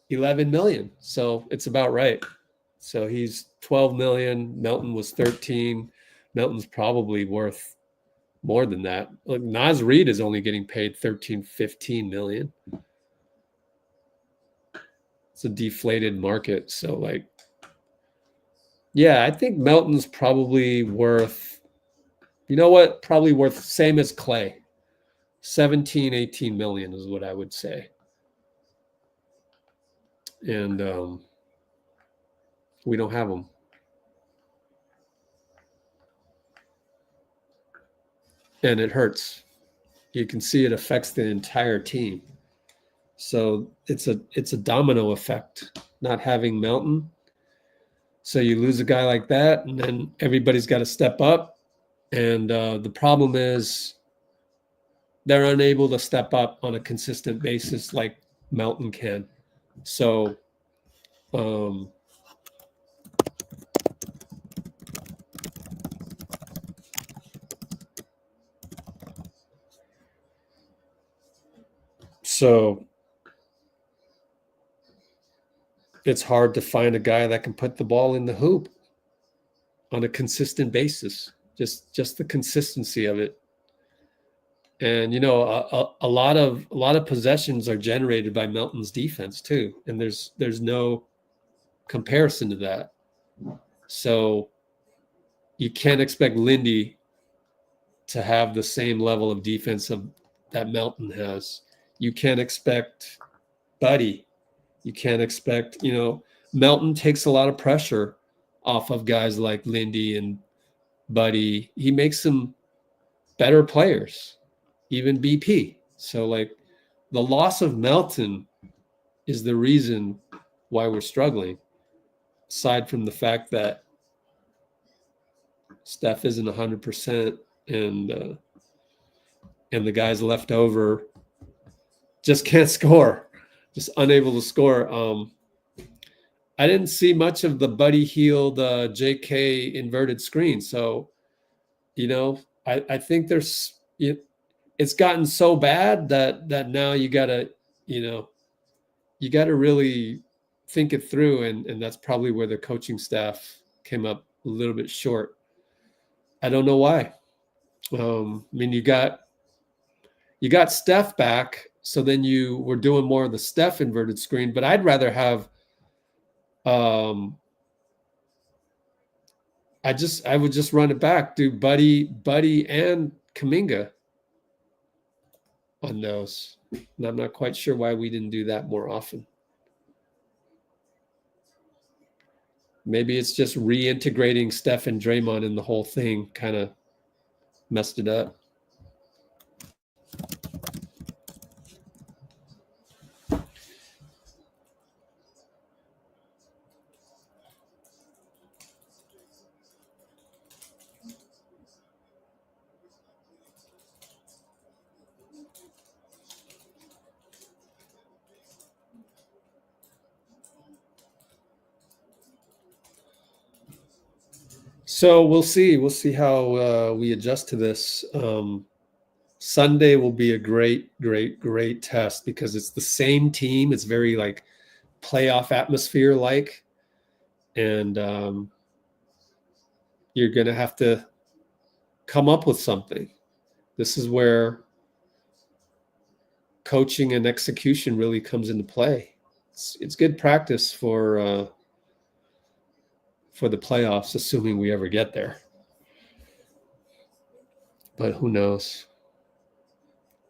11 million. So it's about right. So he's 12 million. Melton was 13. Melton's probably worth more than that. Like Naz Reid is only getting paid 13, 15 million. It's a deflated market. So like, yeah, I think Melton's probably worth, you know what? Probably worth same as Clay. 17, 18 million is what I would say. And we don't have them. And it hurts. You can see it affects the entire team. So it's a domino effect, not having Melton. So you lose a guy like that, and then everybody's got to step up. And the problem is they're unable to step up on a consistent basis like Melton can. So it's hard to find a guy that can put the ball in the hoop on a consistent basis. Just the consistency of it. And you know, a lot of possessions are generated by Melton's defense too, and there's no comparison to that. So you can't expect Lindy to have the same level of defense that Melton has. You can't expect Buddy. You can't expect, you know, Melton takes a lot of pressure off of guys like Lindy and Buddy. He makes them better players, even BP. So like the loss of Melton is the reason why we're struggling, aside from the fact that Steph isn't 100% and the guys left over just can't score, just unable to score. I didn't see much of the Buddy Hield JK inverted screen. So, you know, I think it's gotten so bad that now you gotta really think it through, and that's probably where the coaching staff came up a little bit short. I don't know why. I mean, you got Steph back, so then you were doing more of the Steph inverted screen, but I'd rather have I would just run it back, do Buddy and Kuminga on those. And I'm not quite sure why we didn't do that more often. Maybe it's just reintegrating Steph and Draymond in the whole thing kind of messed it up. So we'll see. We'll see how we adjust to this. Sunday will be a great test because it's the same team. It's very like playoff atmosphere like, and you're going to have to come up with something. This is where coaching and execution really comes into play. It's good practice for the playoffs, assuming we ever get there. But who knows?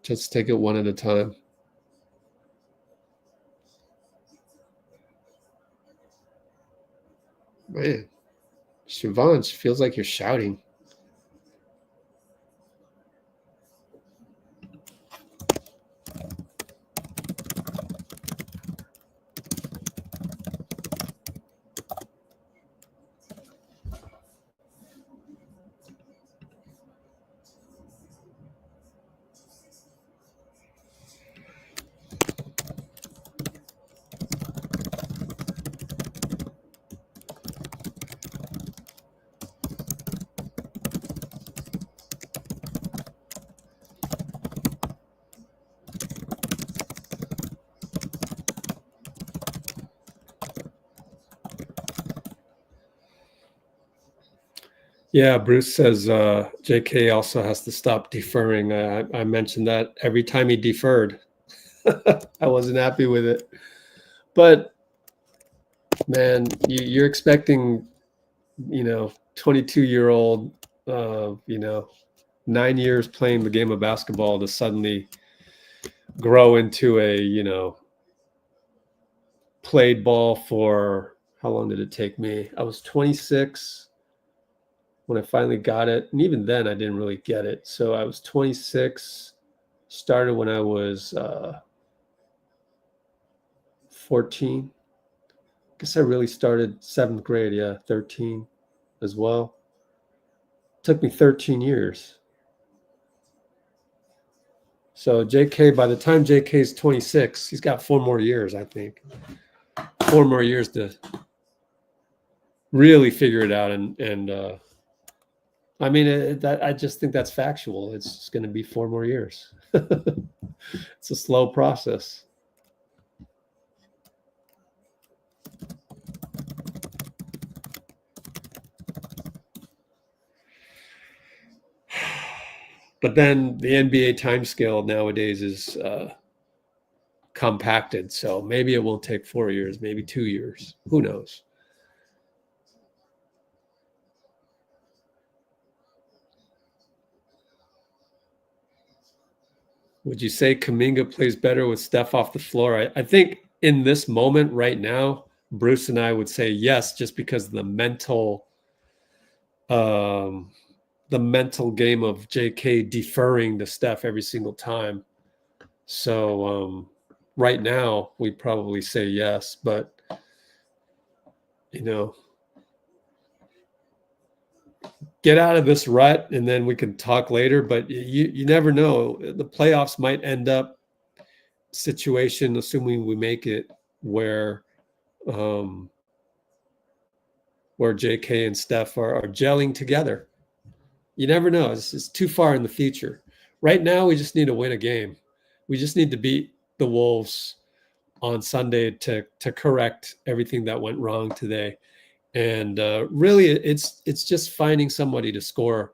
Just take it one at a time. Man, Siobhan, it feels like you're shouting. Yeah, Bruce says J.K. also has to stop deferring. I mentioned that every time he deferred. I wasn't happy with it. But, man, you're expecting, 22-year-old, 9 years playing the game of basketball to suddenly grow into a, played ball for, how long did it take me? I was 26 when I finally got it. And even then I didn't really get it. So I was 26, started when I was 14. I guess I really started 7th grade. Yeah, 13 as well. It took me 13 years. So JK, by the time JK is 26, he's got 4 more years, I think. 4 more years to really figure it out. And I mean, I just think that's factual. It's going to be 4 more years. It's a slow process. But then the NBA timescale nowadays is compacted. So maybe it won't take 4 years, maybe 2 years. Who knows? Would you say Kuminga plays better with Steph off the floor? I think in this moment right now, Bruce and I would say yes, just because of the mental game of JK deferring to Steph every single time. So right now we'd probably say yes, but get out of this rut and then we can talk later. But you never know. The playoffs might end up situation, assuming we make it, where JK and Steph are gelling together. You never know. It's too far in the future. Right now, we just need to win a game. We just need to beat the Wolves on Sunday to correct everything that went wrong today. And really, it's just finding somebody to score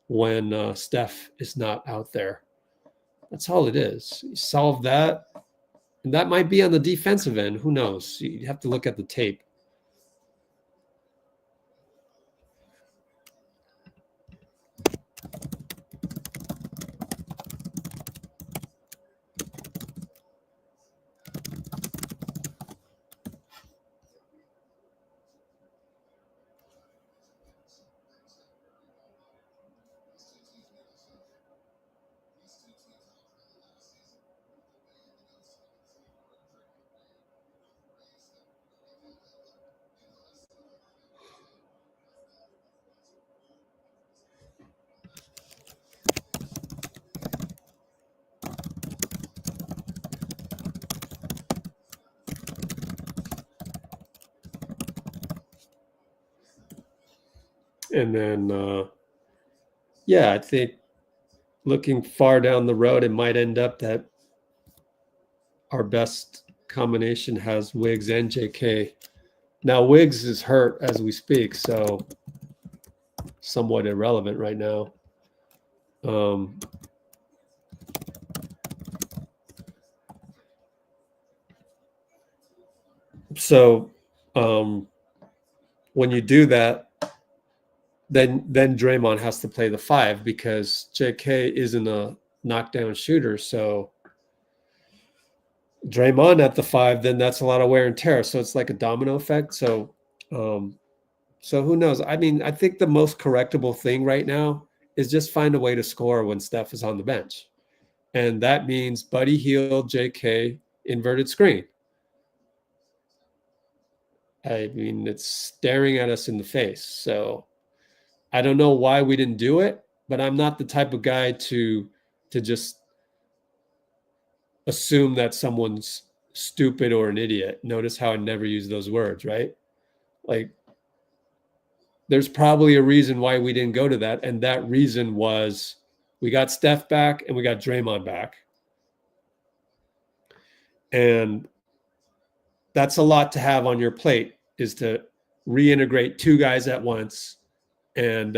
when Steph is not out there. That's all it is. You solve that, and that might be on the defensive end. Who knows? You have to look at the tape. And then, yeah, I think looking far down the road, it might end up that our best combination has Wiggs and J.K. Now, Wiggs is hurt as we speak, so somewhat irrelevant right now. So when you do that, then Draymond has to play the 5 because J.K. isn't a knockdown shooter. So Draymond at the 5, then that's a lot of wear and tear. So it's like a domino effect. So so who knows? I mean, I think the most correctable thing right now is just find a way to score when Steph is on the bench. And that means Buddy Hield, J.K., inverted screen. I mean, it's staring at us in the face. So I don't know why we didn't do it, but I'm not the type of guy to just assume that someone's stupid or an idiot. Notice how I never use those words, right? Like, there's probably a reason why we didn't go to that. And that reason was we got Steph back and we got Draymond back. And that's a lot to have on your plate, is to reintegrate 2 guys at once and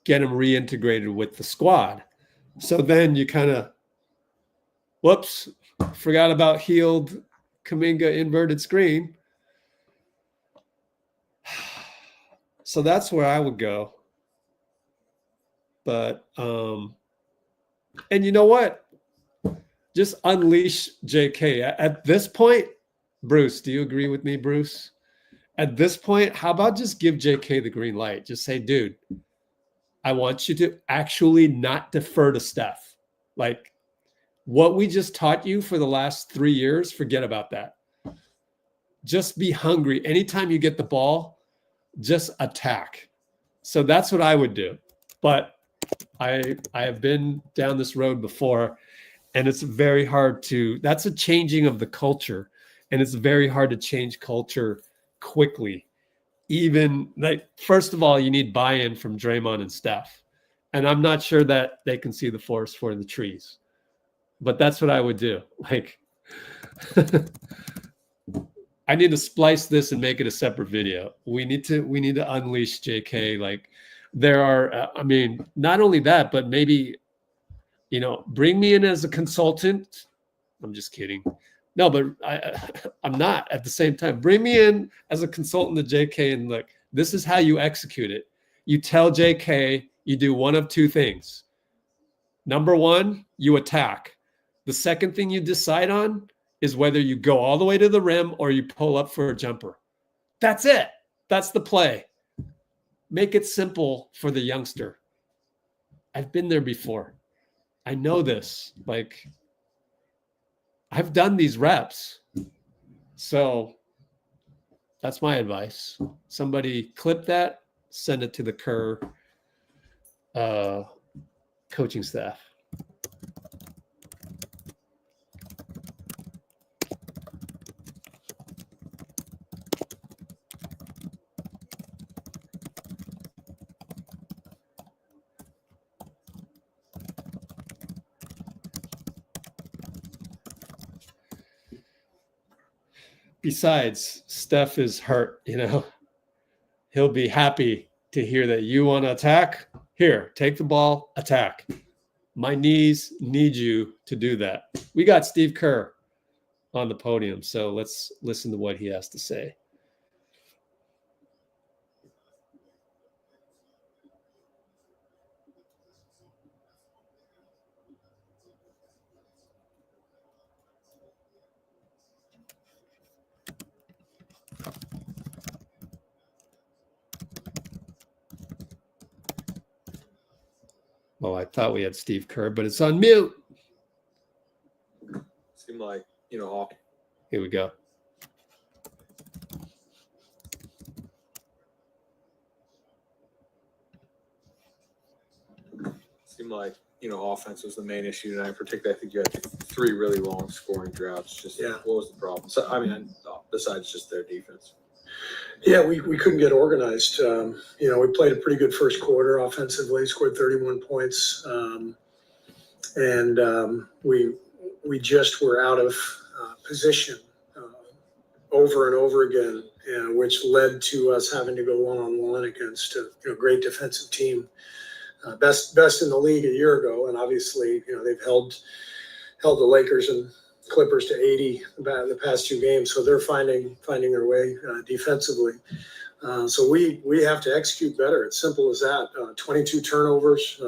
get them reintegrated with the squad. So then you kind of, whoops, forgot about Hield, Kuminga inverted screen. So that's where I would go. But, and you know what? Just unleash JK. At this point, Bruce, do you agree with me, Bruce? At this point, how about just give JK the green light? Just say, dude, I want you to actually not defer to Steph. Like, what we just taught you for the last 3 years, forget about that. Just be hungry. Anytime you get the ball, just attack. So that's what I would do. But I have been down this road before, and it's very hard to, that's a changing of the culture. And it's very hard to change culture quickly. Even like, first of all, you need buy-in from Draymond and Steph. And I'm not sure that they can see the forest for the trees. But that's what I would do. Like, I need to splice this and make it a separate video. We need to unleash JK. Like, there are, I mean, not only that, but maybe, you know, bring me in as a consultant. I'm just kidding. No, but I'm not at the same time. Bring me in as a consultant to JK and look, this is how you execute it. You tell JK, you do one of 2 things. Number 1, you attack. The second thing you decide on is whether you go all the way to the rim or you pull up for a jumper. That's it. That's the play. Make it simple for the youngster. I've been there before. I know this. Like, I've done these reps. So that's my advice. Somebody clip that, send it to the Kerr coaching staff. Besides, Steph is hurt, you know. He'll be happy to hear that you want to attack. Here, take the ball, attack. My knees need you to do that. We got Steve Kerr on the podium, so let's listen to what he has to say. Oh, I thought we had Steve Kerr, but it's on mute. Seemed like, you know, all. Here we go. Seemed like, you know, offense was the main issue tonight. Particularly, I think you had 3 really long scoring droughts. Just, Yeah. What was the problem? So, I mean, besides just their defense. Yeah, we couldn't get organized. We played a pretty good first quarter offensively, scored 31 points, and we just were out of position over and over again, which led to us having to go one-on-one against a great defensive team, best in the league a year ago, and obviously they've held the Lakers and Clippers to 80 about the past 2 games, so they're finding their way defensively. So we have to execute better. It's simple as that. 22 turnovers,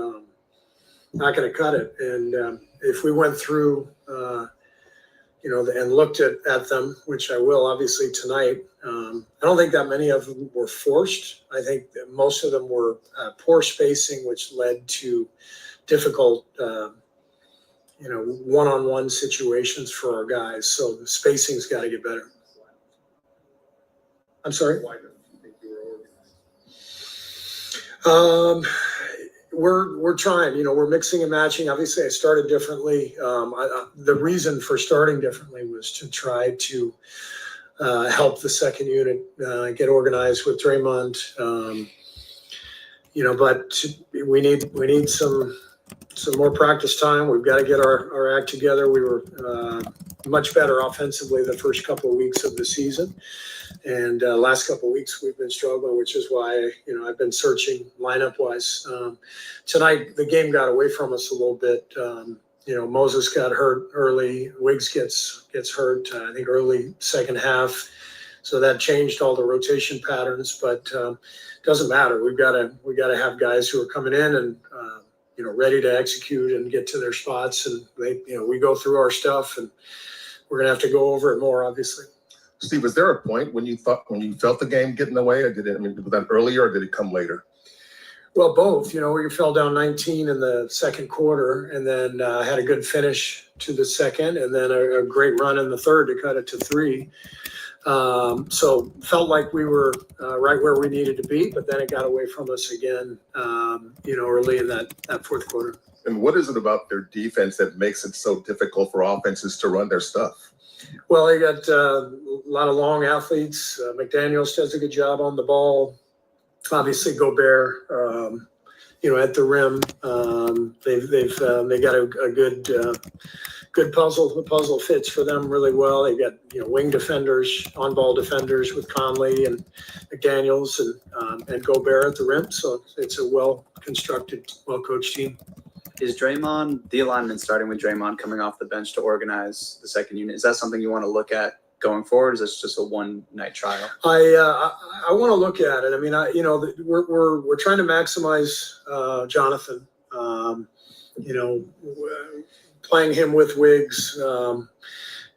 not going to cut it. And if we went through, and looked at them, which I will obviously tonight, I don't think that many of them were forced. I think that most of them were poor spacing, which led to difficult one-on-one situations for our guys. So the spacing's got to get better. I'm sorry? Why don't you think you were organized? We're trying, we're mixing and matching. Obviously I started differently. The reason for starting differently was to try to help the second unit get organized with Draymond. But we need some more practice time. We've got to get our act together. We were much better offensively the first couple of weeks of the season, and last couple of weeks we've been struggling, which is why I've been searching lineup wise. Tonight the game got away from us a little bit. Moses got hurt early. Wiggs gets hurt I think early second half, so that changed all the rotation patterns. But doesn't matter. We got to have guys who are coming in and ready to execute and get to their spots, and we go through our stuff, and we're gonna have to go over it more, obviously. Steve, was there a point when you felt the game getting away, or was that earlier, or did it come later? Well, both. We fell down 19 in the second quarter, and then had a good finish to the second, and then a great run in the third to cut it to 3. So felt like we were right where we needed to be, but then it got away from us again, early in that fourth quarter. And what is it about their defense that makes it so difficult for offenses to run their stuff? Well, they got a lot of long athletes. McDaniels does a good job on the ball. Obviously, Gobert, at the rim. They got a good puzzle. The puzzle fits for them really well. They've got wing defenders, on-ball defenders with Conley and McDaniels and Gobert at the rim. So it's a well-constructed, well-coached team. Is Draymond, the alignment starting with Draymond coming off the bench to organize the second unit, is that something you want to look at going forward? Or is this just a one-night trial? I want to look at it. I mean, we're trying to maximize Jonathan. Playing him with Wiggs,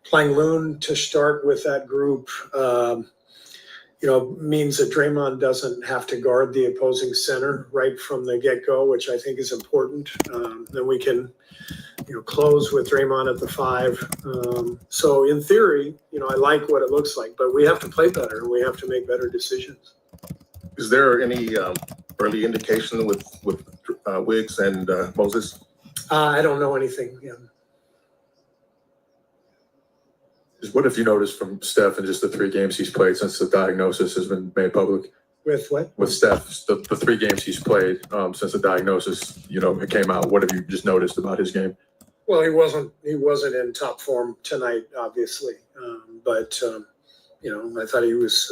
playing Loon to start with that group, means that Draymond doesn't have to guard the opposing center right from the get-go, which I think is important. Then we can, close with Draymond at the 5. So in theory, I like what it looks like, but we have to play better. We have to make better decisions. Is there any early indication with Wiggs and Moses? I don't know anything. Yeah. What have you noticed from Steph in just the 3 games he's played since the diagnosis has been made public? With what? With Steph, the 3 games he's played since the diagnosis, it came out. What have you just noticed about his game? Well, he wasn't in top form tonight, obviously, but I thought he was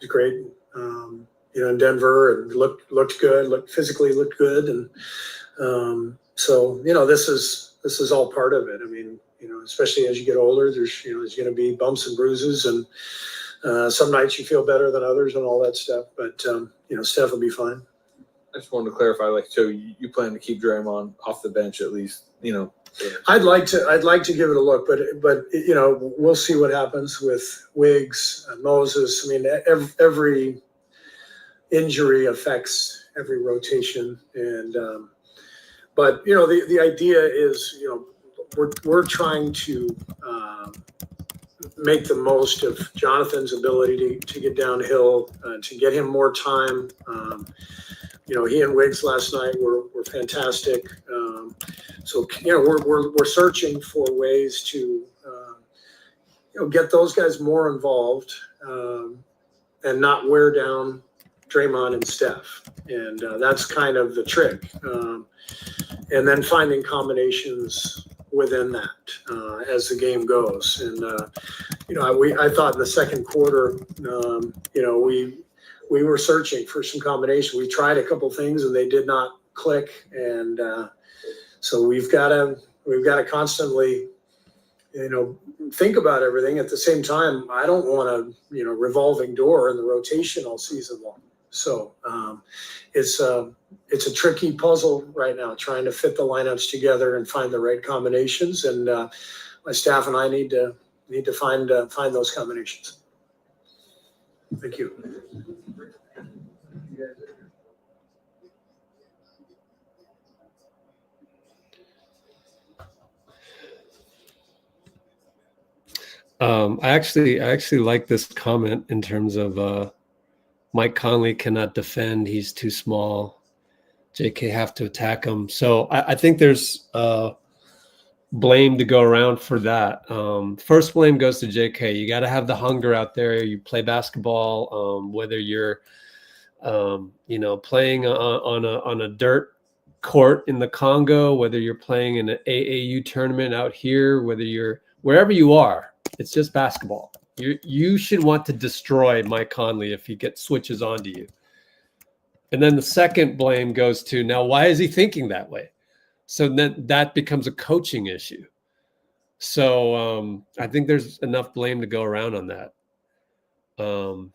great. In Denver, and looked good, physically looked good, and so this is all part of it. I mean, especially as you get older, there's going to be bumps and bruises, and some nights you feel better than others and all that stuff. But Steph will be fine. I just wanted to clarify, so you plan to keep Draymond off the bench at least, I'd like to give it a look, but we'll see what happens with Wiggs and Moses. I mean, every injury affects every rotation, and but the idea is we're trying to make the most of Jonathan's ability to get downhill, to get him more time. He and Wiggs last night were fantastic. So we're searching for ways to get those guys more involved, and not wear down Draymond and Steph. And that's kind of the trick. And then finding combinations within that as the game goes. And, I thought in the second quarter, we were searching for some combination. We tried a couple things and they did not click. And so we've got to constantly, think about everything. At the same time, I don't want a revolving door in the rotation all season long. So it's a tricky puzzle right now, trying to fit the lineups together and find the right combinations. And my staff and I need to find those combinations. Thank you. I actually like this comment in terms of Mike Conley cannot defend. He's too small. JK have to attack him. So I think there's blame to go around for that. First blame goes to JK. You got to have the hunger out there. You play basketball, whether you're, playing on a dirt court in the Congo, whether you're playing in an AAU tournament out here, whether you're wherever you are. It's just basketball. You should want to destroy Mike Conley if he switches onto you. And then the second blame goes to, now why is he thinking that way? So then that becomes a coaching issue. So I think there's enough blame to go around on that. I'm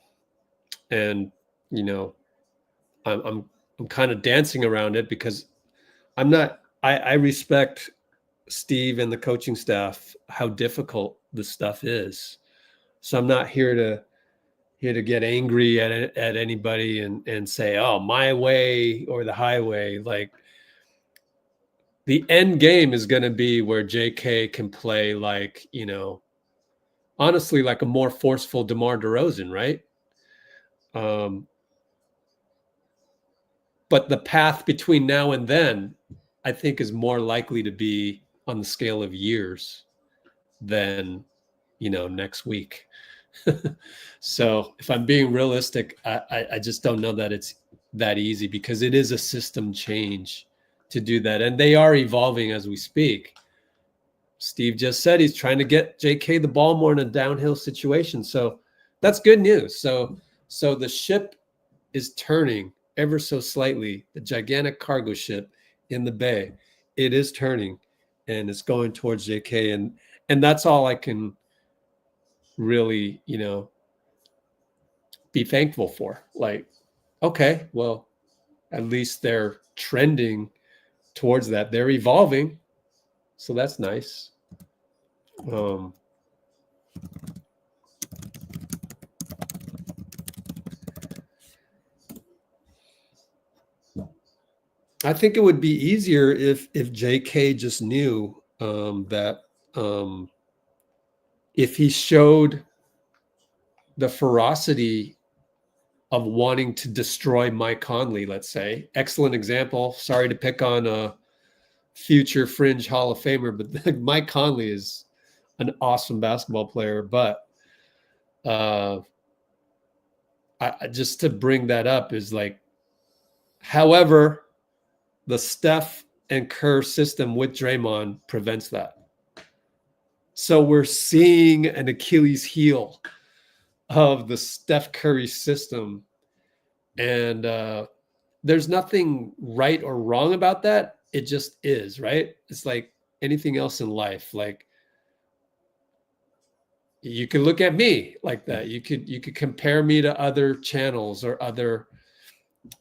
kind of dancing around it because I respect Steve and the coaching staff, how difficult this stuff is. So I'm not here to get angry at anybody and say, oh, my way or the highway. Like, the end game is going to be where JK can play honestly, like a more forceful DeMar DeRozan, right? But the path between now and then, I think, is more likely to be on the scale of years than, next week. So if I'm being realistic, I just don't know that it's that easy because it is a system change to do that. And they are evolving as we speak. Steve just said he's trying to get JK the ball more in a downhill situation. So that's good news. So the ship is turning ever so slightly, the gigantic cargo ship in the bay. It is turning and it's going towards JK. And that's all I can really, be thankful for. Like, okay, well, at least they're trending towards that. They're evolving. So that's nice. I think it would be easier if JK just knew that if he showed the ferocity of wanting to destroy Mike Conley, let's say. Excellent example. Sorry to pick on a future fringe Hall of Famer, but Mike Conley is an awesome basketball player. But just to bring that up is like, however, the Steph and Kerr system with Draymond prevents that. So we're seeing an Achilles heel of the Steph Curry system. And there's nothing right or wrong about that. It just is, right? It's like anything else in life. Like, you could look at me like that. You could compare me to other channels or other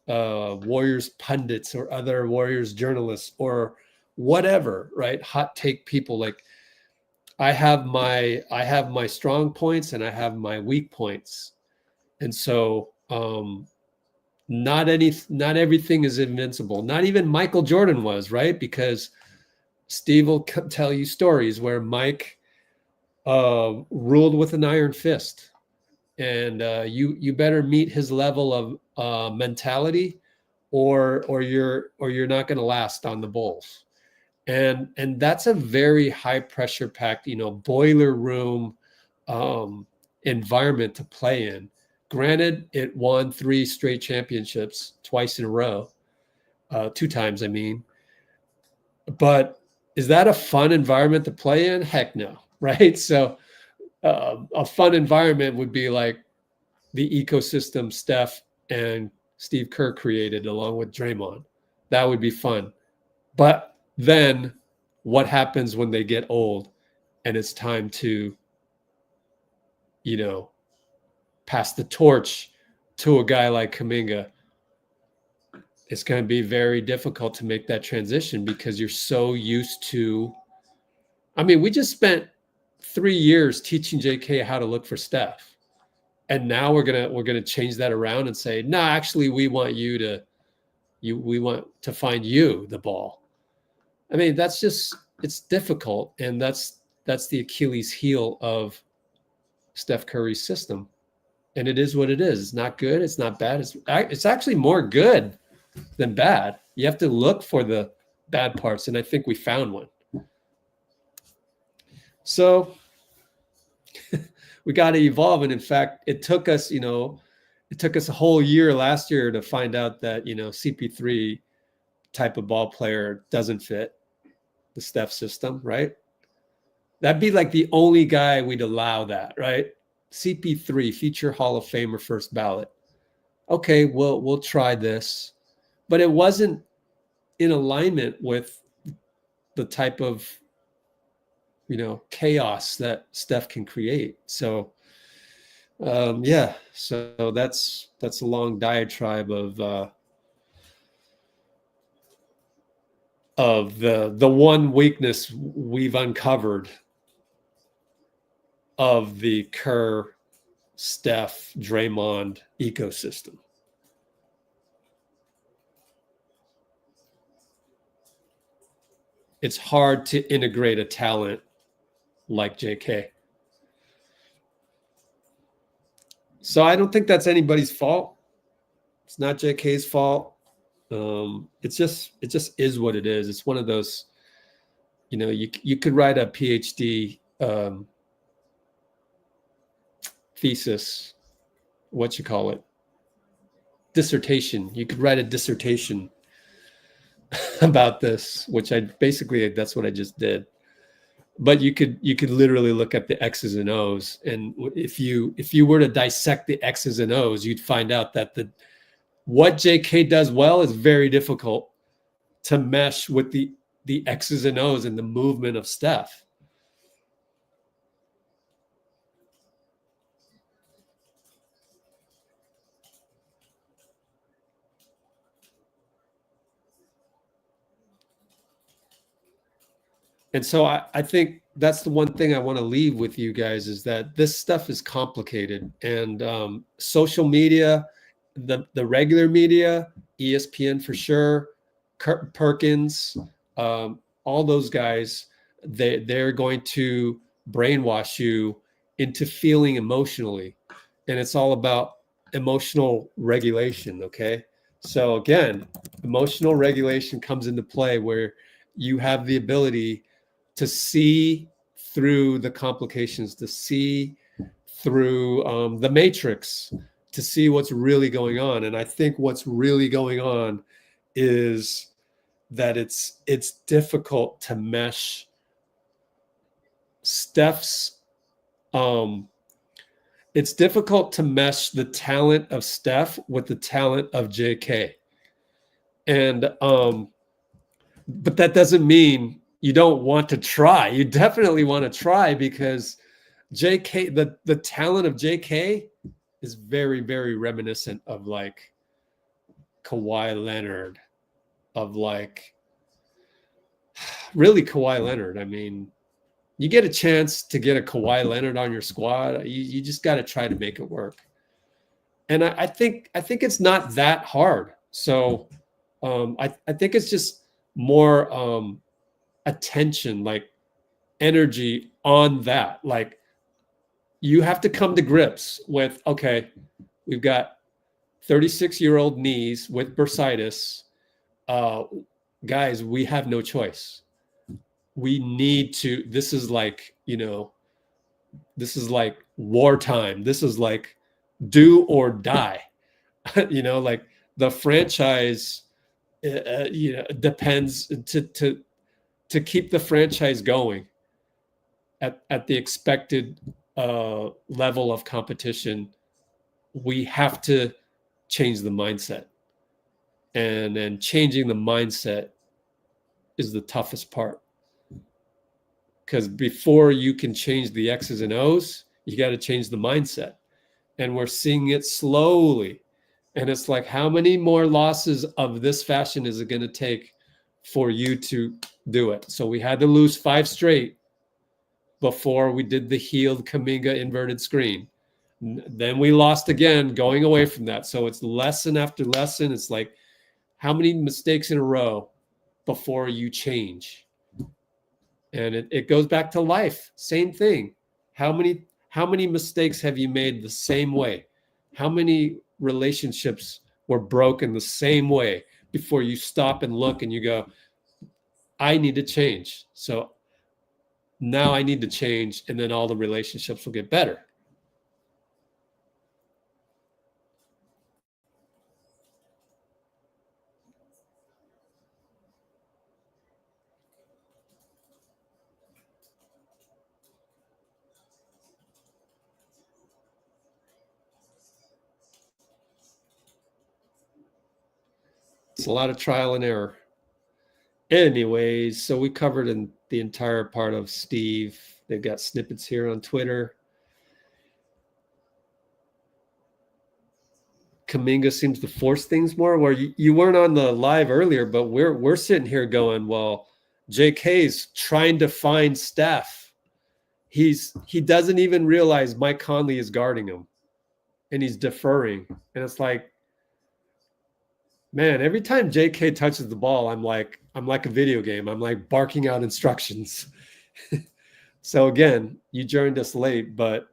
Warriors pundits or other Warriors journalists or whatever, right? Hot take people. Like, I have my strong points and I have my weak points. And so not everything is invincible. Not even Michael Jordan was, right? Because Steve will tell you stories where Mike ruled with an iron fist. And you better meet his level of mentality or you're not going to last on the Bulls. And that's a very high pressure packed, boiler room environment to play in. Granted, it won 3 straight championships twice in a row, 2 times, I mean. But is that a fun environment to play in? Heck no, right? So a fun environment would be like the ecosystem Steph and Steve Kerr created along with Draymond. That would be fun. But then what happens when they get old and it's time to, pass the torch to a guy like Kuminga? It's going to be very difficult to make that transition because you're so used to. I mean, we just spent 3 years teaching JK how to look for Steph, and now we're gonna change that around and say, no, actually, we want we want to find you the ball. I mean, it's difficult, and that's the Achilles heel of Steph Curry's system, and it is what it is. It's not good. It's not bad. It's actually more good than bad. You have to look for the bad parts, and I think we found one. So we got to evolve, and in fact, it took us a whole year last year to find out that CP3 type of ball player doesn't fit the Steph system, right? That'd be like the only guy we'd allow that, right? CP3, future Hall of Famer, first ballot. Okay, we'll try this. But it wasn't in alignment with the type of, chaos that Steph can create. So, so that's a long diatribe of the one weakness we've uncovered of the Kerr, Steph, Draymond ecosystem. It's hard to integrate a talent like JK. So I don't think that's anybody's fault. It's not JK's fault. It just is what it is. It's one of those, you could write a PhD thesis, dissertation. You could write a dissertation about this, which that's what I just did. But you could literally look at the X's and O's, and if you were to dissect the X's and O's, you'd find out that what JK does well is very difficult to mesh with the X's and O's and the movement of Steph. And so I think that's the one thing I want to leave with you guys is that this stuff is complicated, and social media, the regular media, ESPN for sure, Perkins, all those guys, they're going to brainwash you into feeling emotionally, and it's all about emotional regulation. Okay, so again, emotional regulation comes into play where you have the ability to see through the complications, to see through the matrix, to see what's really going on. And I think what's really going on is that it's difficult to mesh Steph's it's difficult to mesh the talent of Steph with the talent of JK. And but that doesn't mean you don't want to try. You definitely want to try, because JK, the talent of JK is very, very reminiscent of like Kawhi Leonard, of like really Kawhi Leonard. I mean, you get a chance to get a Kawhi Leonard on your squad, you just got to try to make it work. And I think it's not that hard. So I think it's just more attention, like energy on that. Like you have to come to grips with, okay, we've got 36-year-old knees with bursitis. Guys, we have no choice. We need to, this is like wartime. This is like do or die. You know, like the franchise, you know, depends to keep the franchise going at the expected level of competition. We have to change the mindset, and then changing the mindset is the toughest part, because before you can change the X's and O's, you got to change the mindset, and we're seeing it slowly. And it's like, how many more losses of this fashion is it going to take for you to do it? So we had to lose 5 straight before we did the healed Kuminga inverted screen. Then we lost again going away from that. So it's lesson after lesson. It's like, how many mistakes in a row before you change? And it goes back to life. Same thing. How many mistakes have you made the same way? How many relationships were broken the same way before you stop and look and you go, I need to change. So now I need to change, and then all the relationships will get better. It's a lot of trial and error. Anyways, so we covered in the entire part of Steve. They've got snippets here on Twitter. Kuminga seems to force things more. Where you weren't on the live earlier, but we're sitting here going, well, JK's trying to find Steph. He doesn't even realize Mike Conley is guarding him, and he's deferring. And it's like, man, every time JK touches the ball, I'm like a video game. I'm like barking out instructions. So again, you joined us late, but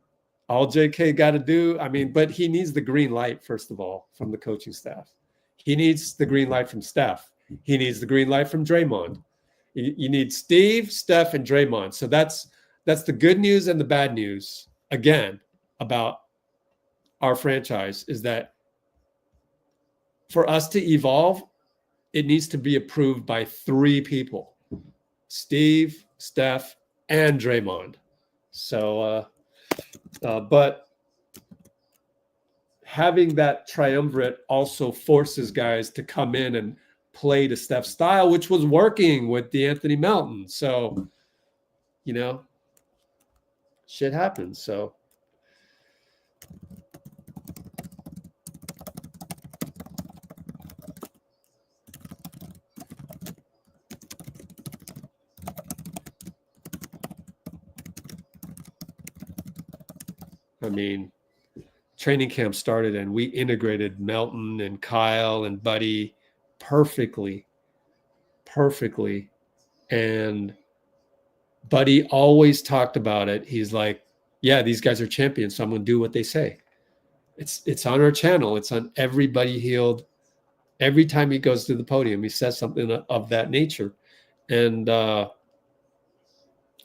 all JK got to do, but he needs the green light, first of all, from the coaching staff. He needs the green light from Steph. He needs the green light from Draymond. You need Steve, Steph, and Draymond. So that's the good news and the bad news, again, about our franchise, is that for us to evolve, it needs to be approved by 3 people: Steve, Steph, and Draymond. So, but having that triumvirate also forces guys to come in and play to Steph's style, which was working with DeAnthony Melton. So, shit happens. So, training camp started and we integrated Melton and Kyle and Buddy perfectly. And Buddy always talked about it. He's like, yeah, these guys are champions, so I'm going to do what they say. It's on our channel. It's on Everybody Healed. Every time he goes to the podium, he says something of that nature. And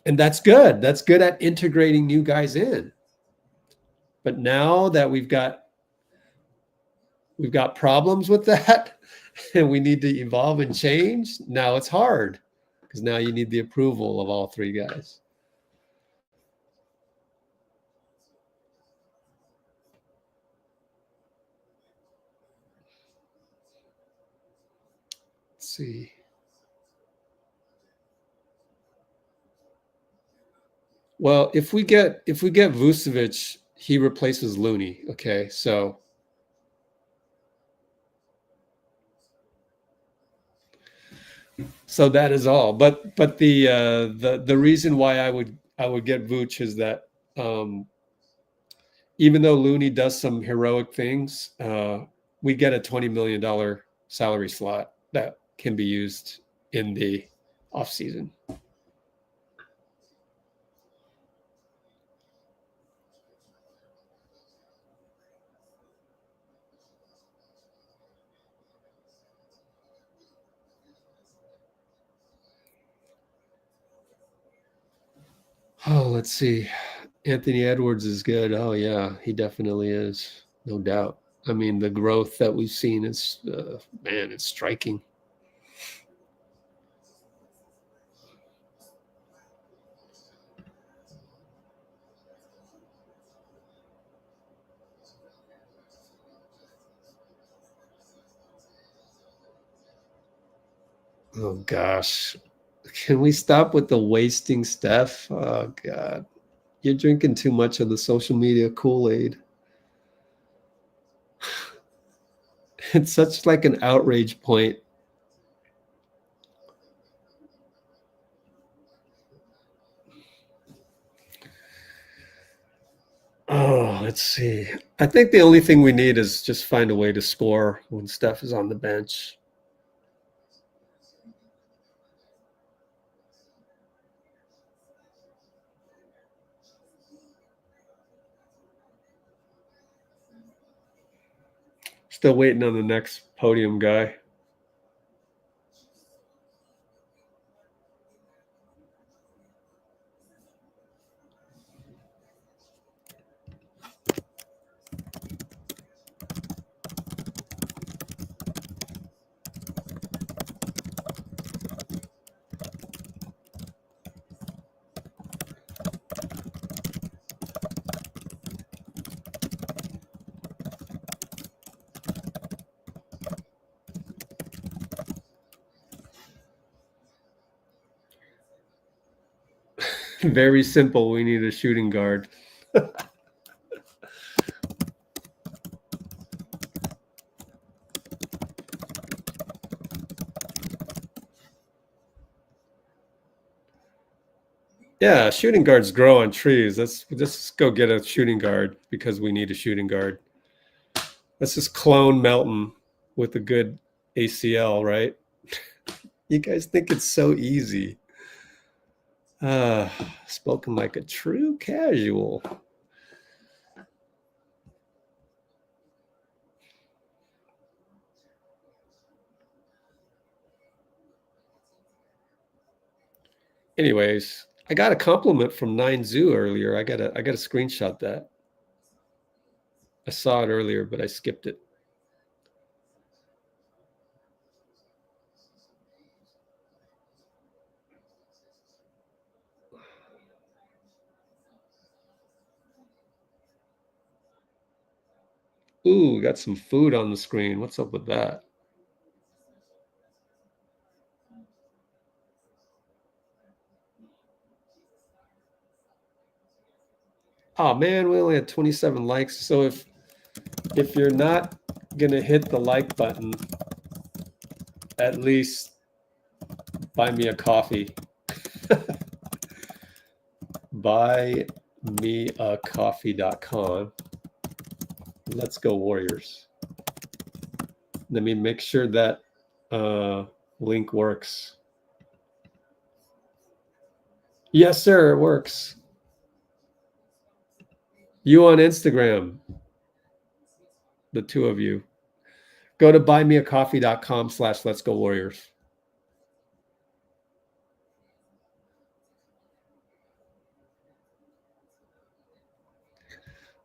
that's good. That's good at integrating new guys in. But now that we've got problems with that and we need to evolve and change, now it's hard because now you need the approval of all 3 guys. Let's see. Well, if we get Vucevic, he replaces Looney. Okay, so that is all. But the reason why I would get Vooch is that even though Looney does some heroic things, we get a $20 million salary slot that can be used in the offseason. Oh, let's see. Anthony Edwards is good. Oh, yeah, he definitely is. No doubt. I mean, the growth that we've seen is, man, it's striking. Oh, gosh. Can we stop with the wasting Steph? Oh, God. You're drinking too much of the social media Kool-Aid. It's such like an outrage point. Oh, let's see. I think the only thing we need is just find a way to score when Steph is on the bench. Still waiting on the next podium guy. Very simple. We need a shooting guard. Yeah, shooting guards grow on trees. Let's just go get a shooting guard because we need a shooting guard. Let's just clone Melton with a good ACL, right? You guys think it's so easy. Spoken like a true casual. Anyways, I got a compliment from 9Zoo earlier. I gotta screenshot that. I saw it earlier, but I skipped it. Ooh, got some food on the screen. What's up with that? Oh man, we only had 27 likes. So if you're not gonna hit the like button, at least buy me a coffee. Buymeacoffee.com. Let's go Warriors. Let me make sure that link works. Yes, sir, it works. You on Instagram, the two of you. Go to buymeacoffee.com/Let's Go Warriors.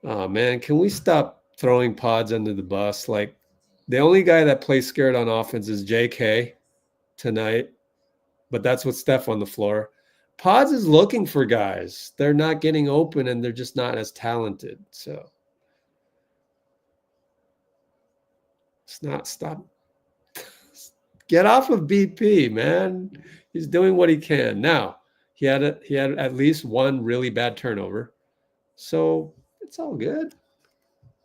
Oh man, can we stop throwing Podz under the bus? Like the only guy that plays scared on offense is J.K. tonight, but that's with Steph on the floor. Podz is looking for guys. They're not getting open and they're just not as talented. So stop. Get off of BP, man. He's doing what he can. Now, he had at least one really bad turnover. So it's all good.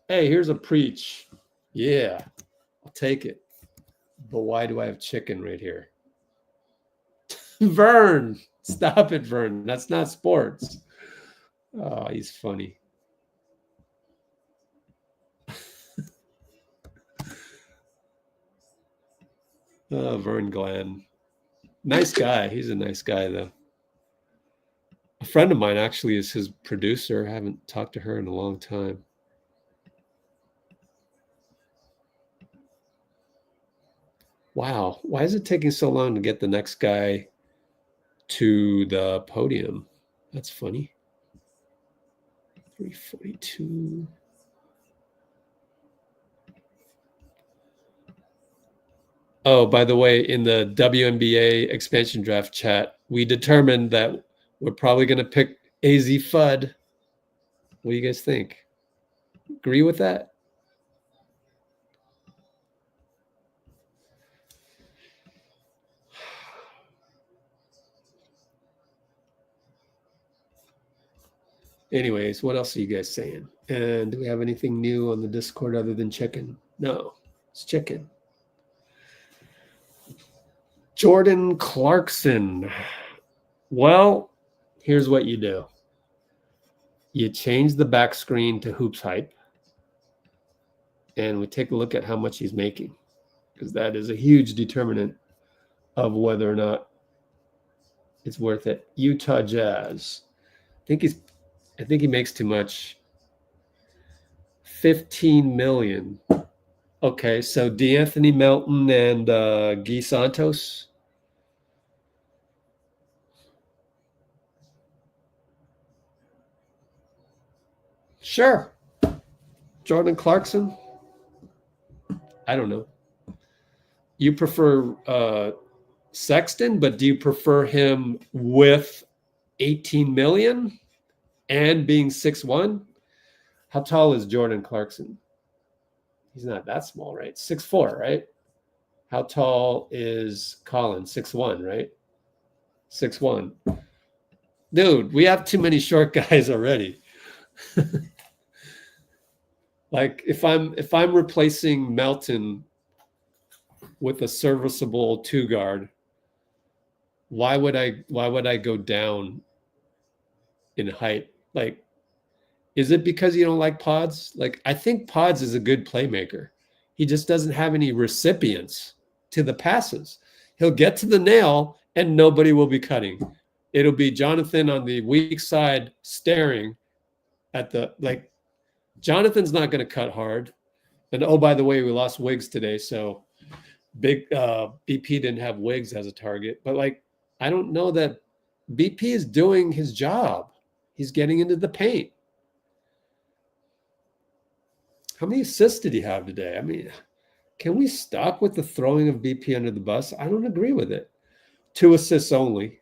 Hey, here's a preach. Yeah, I'll take it. But why do I have chicken right here? Vern, stop it, Vern. That's not sports. Oh, he's funny. Oh, Vern Glenn. Nice guy. He's a nice guy, though. A friend of mine actually is his producer. I haven't talked to her in a long time. Wow. Why is it taking so long to get the next guy to the podium? That's funny. 342. Oh, by the way, in the WNBA expansion draft chat, we determined that we're probably going to pick AZ Fudd. What do you guys think? Agree with that? Anyways, what else are you guys saying? And do we have anything new on the Discord other than chicken? No, it's chicken. Jordan Clarkson. Well, here's what you do. You change the back screen to hoops hype. And we take a look at how much he's making, because that is a huge determinant of whether or not it's worth it. Utah Jazz. I think he makes too much. 15 million. Okay, so DeAnthony Melton and Guy Santos. Sure. Jordan Clarkson. I don't know. You prefer Sexton, but do you prefer him with 18 million and being 6'1"? How tall is Jordan Clarkson? He's not that small, right? 6'4", right? How tall is Colin? 6'1", right? 6'1". Dude, we have too many short guys already. Like if I'm replacing Melton with a serviceable 2 guard, why would I go down in height? Like, is it because you don't like Podz? Like, I think Podz is a good playmaker. He just doesn't have any recipients to the passes. He'll get to the nail and nobody will be cutting. It'll be Jonathan on the weak side staring at the, like, Jonathan's not going to cut hard. And oh, by the way, we lost Wiggs today. So big BP didn't have Wiggs as a target. But like, I don't know that BP is doing his job. He's getting into the paint. How many assists did he have today? I mean, can we stop with the throwing of BP under the bus? I don't agree with it. 2 assists only.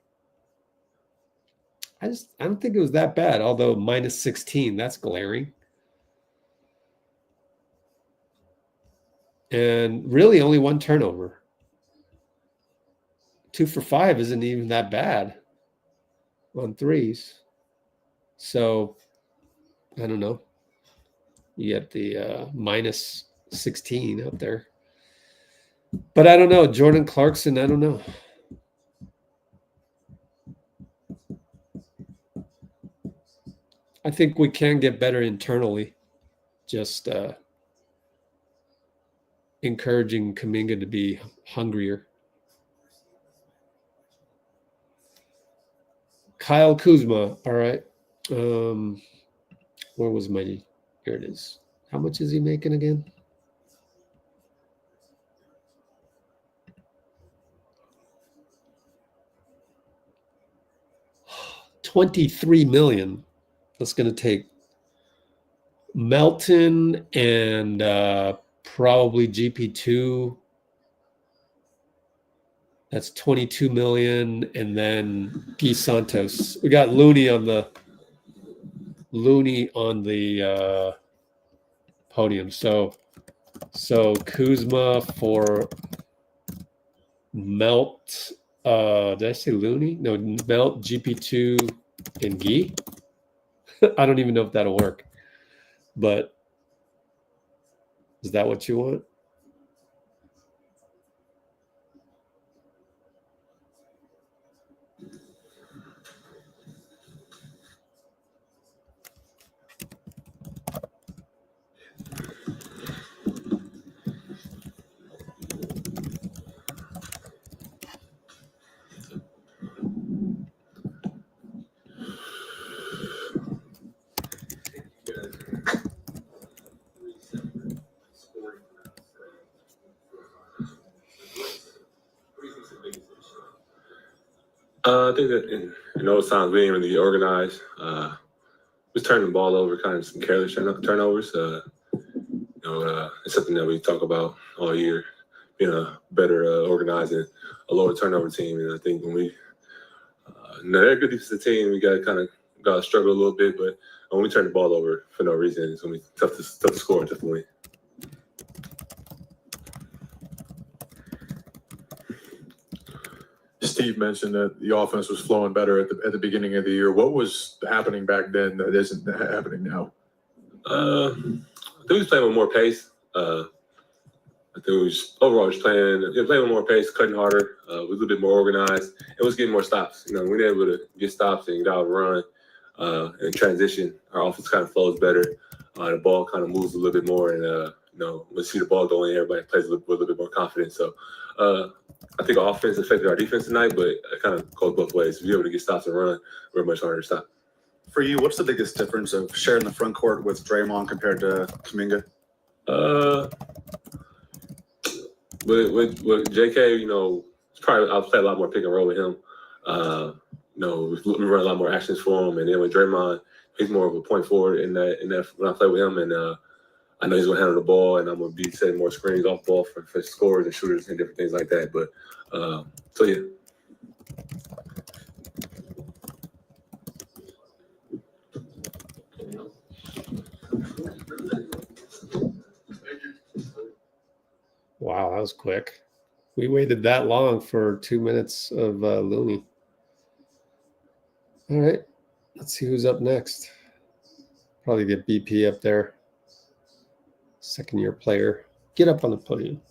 I don't think it was that bad, although minus 16, that's glaring. And really only 1 turnover. 2 for 5 isn't even that bad on threes. So, I don't know. You get the minus 16 up there. But I don't know. Jordan Clarkson, I don't know. I think we can get better internally. Just encouraging Kuminga to be hungrier. Kyle Kuzma, all right. Where was my, here it is. How much is he making again? $23 million. That's going to take Melton and probably GP2. That's 22 million, and then Guy Santos. We got Looney on the podium. So Kuzma for Melt. Did I say Looney? No, Melt, GP2, and Guy. I don't even know if that'll work. But is that what you want? I think that in those times we didn't really organize. Was turning the ball over, kind of some careless turnovers. It's something that we talk about all year. being a better organized and a lower turnover team. And I think when we they're a good defensive team, we got to struggle a little bit, but when we turn the ball over for no reason, it's gonna be tough to score and tough to win. Steve mentioned that the offense was flowing better at the beginning of the year. What was happening back then that isn't happening now? I think we was playing with more pace. I think we was overall just playing with more pace, cutting harder, we was a little bit more organized, and was getting more stops. You know, we were able to get stops and get out and run and transition. Our offense kind of flows better. The ball kind of moves a little bit more, and you know, when you see the ball going, everybody plays with a little bit more confidence. So I think our offense affected our defense tonight, but it kind of goes both ways. If you're able to get stops and run, we're much harder to stop. For you, what's the biggest difference of sharing the front court with Draymond compared to Kuminga? With JK, you know, I'll play a lot more pick and roll with him. You know, we run a lot more actions for him, and then with Draymond, he's more of a point forward in that when I play with him, and I know he's gonna handle the ball, and I'm gonna be setting more screens off ball for scorers and shooters and different things like that. But so yeah. Wow, that was quick. We waited that long for 2 minutes of Looney. All right, let's see who's up next. Probably get BP up there. Second-year player. Get up on the podium.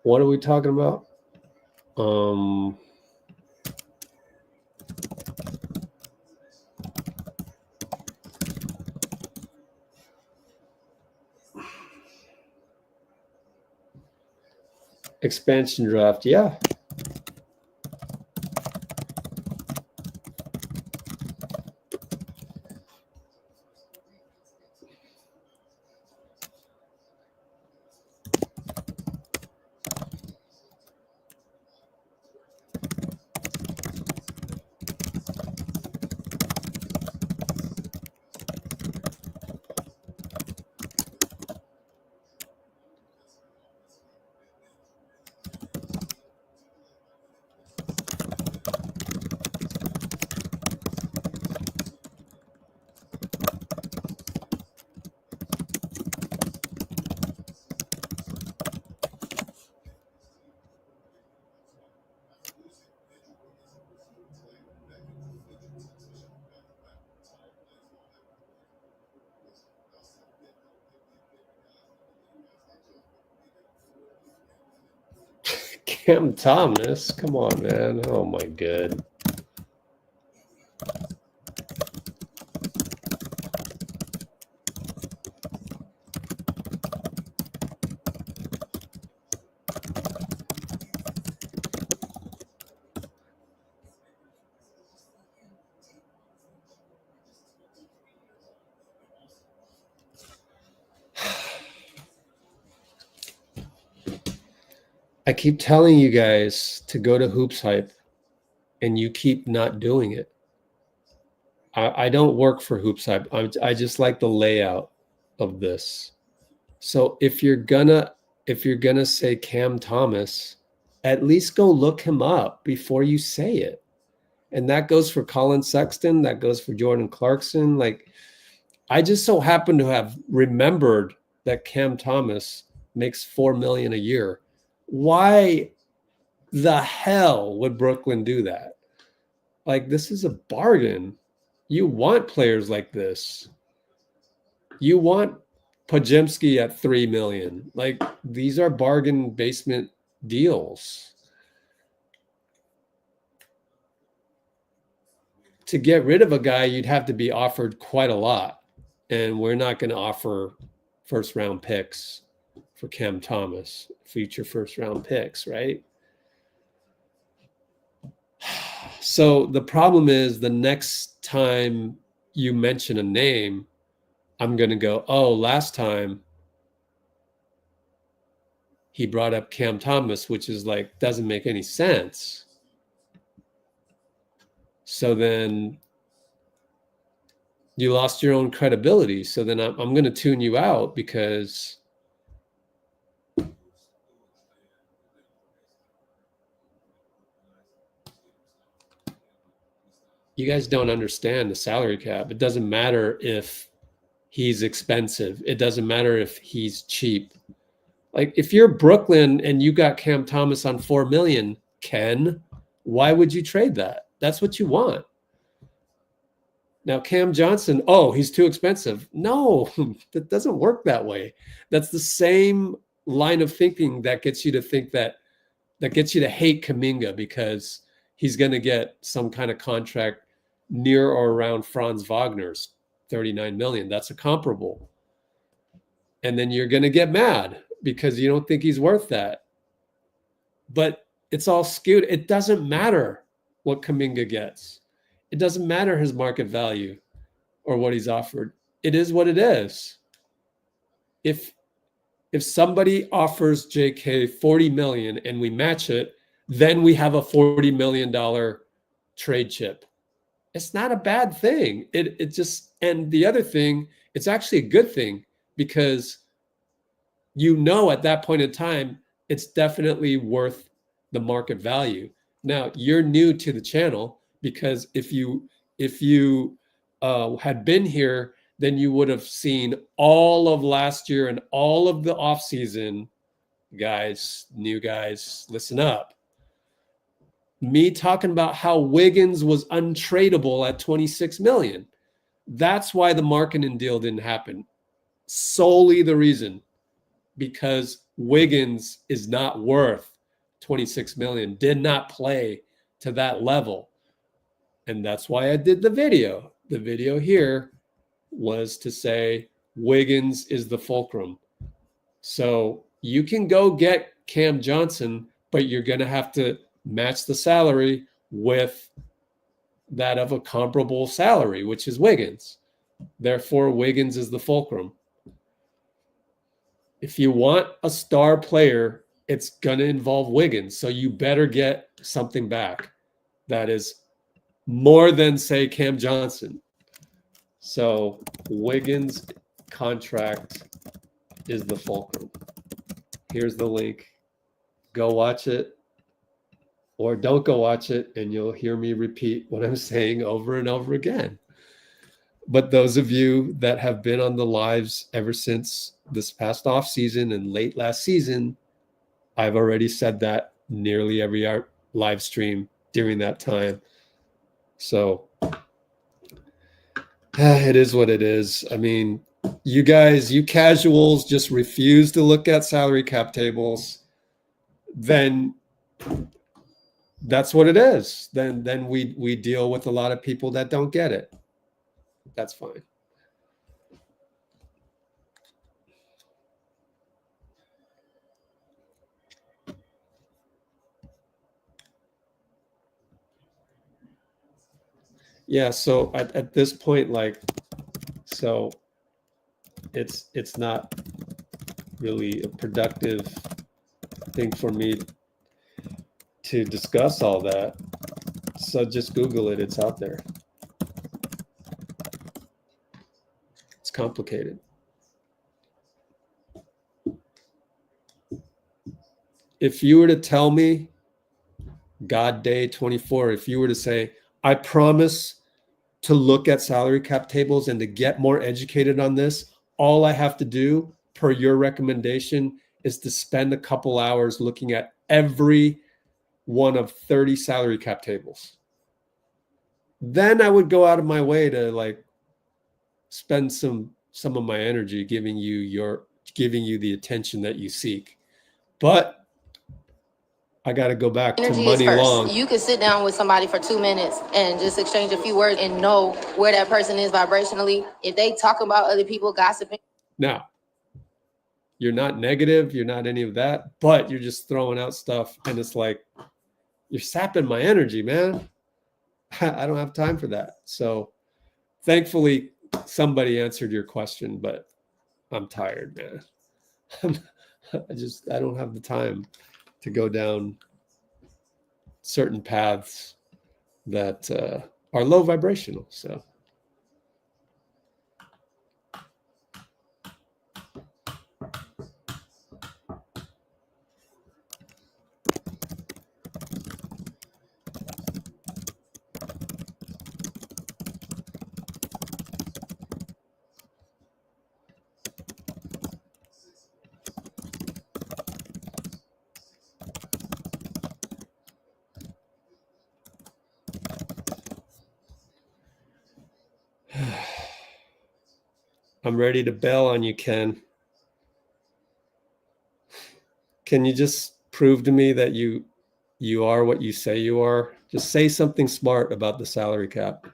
What are we talking about? Expansion draft, yeah. Cam Thomas, come on, man. Oh my god. I keep telling you guys to go to Hoops Hype, and you keep not doing it. I don't work for Hoops Hype. I just like the layout of this. So if you're gonna say Cam Thomas, at least go look him up before you say it. And that goes for Colin Sexton. That goes for Jordan Clarkson. Like, I just so happen to have remembered that Cam Thomas makes $4 million a year. Why the hell would Brooklyn do that? Like, this is a bargain. You want players like this. You want Podziemski at $3 million. Like, these are bargain basement deals. To get rid of a guy, you'd have to be offered quite a lot. And we're not going to offer first-round picks for Cam Thomas, future first-round picks, right? So the problem is, the next time you mention a name, I'm going to go, oh, last time he brought up Cam Thomas, which is like, doesn't make any sense. So then you lost your own credibility. So then I'm going to tune you out, because you guys don't understand the salary cap. It doesn't matter if he's expensive. It doesn't matter if he's cheap. Like if you're Brooklyn and you got Cam Thomas on 4 million, Ken, why would you trade that? That's what you want. Now, Cam Johnson, oh, he's too expensive. No, that doesn't work that way. That's the same line of thinking that gets you to think that gets you to hate Kuminga because he's going to get some kind of contract near or around Franz Wagner's 39 million. That's a comparable. And then you're going to get mad because you don't think he's worth that. But it's all skewed. It doesn't matter what Kuminga gets. It doesn't matter his market value or what he's offered. It is what it is. If somebody offers JK 40 million and we match it, then we have a $40 million trade chip. It's not a bad thing. It just, and the other thing, it's actually a good thing because at that point in time, it's definitely worth the market value. Now, you're new to the channel because if you had been here, then you would have seen all of last year and all of the offseason. Guys, new guys, listen up. Me talking about how Wiggins was untradeable at 26 million. That's why the marketing deal didn't happen. Solely the reason, because Wiggins is not worth 26 million, did not play to that level. And that's why I did the video. The video here was to say Wiggins is the fulcrum. So you can go get Cam Johnson, but you're going to have to match the salary with that of a comparable salary, which is Wiggins. Therefore, Wiggins is the fulcrum. If you want a star player, it's going to involve Wiggins. So you better get something back that is more than, say, Cam Johnson. So Wiggins' contract is the fulcrum. Here's the link. Go watch it or don't go watch it, and you'll hear me repeat what I'm saying over and over again. But those of you that have been on the lives ever since this past off season and late last season, I've already said that nearly every live stream during that time. So it is what it is. I mean, you guys, you casuals just refuse to look at salary cap tables. Then that's what it is. Then we deal with a lot of people that don't get it. That's fine. Yeah, so at this point, like, so it's not really a productive thing for me to discuss all that. So just Google it, it's out there. It's complicated. If you were to tell me, God Day 24, if you were to say, I promise to look at salary cap tables and to get more educated on this, all I have to do per your recommendation is to spend a couple hours looking at every one of 30 salary cap tables. Then I would go out of my way to like spend some of my energy giving you the attention that you seek. But I got to go back to Muni Long. You could sit down with somebody for 2 minutes and just exchange a few words and know where that person is vibrationally. If they talk about other people gossiping. Now, you're not negative, you're not any of that, but you're just throwing out stuff and it's like, you're sapping my energy, man. I don't have time for that. So thankfully, somebody answered your question, but I'm tired, man. I don't have the time to go down certain paths that are low vibrational. So I'm ready to bail on you, Ken. Can you just prove to me that you are what you say you are? Just say something smart about the salary cap.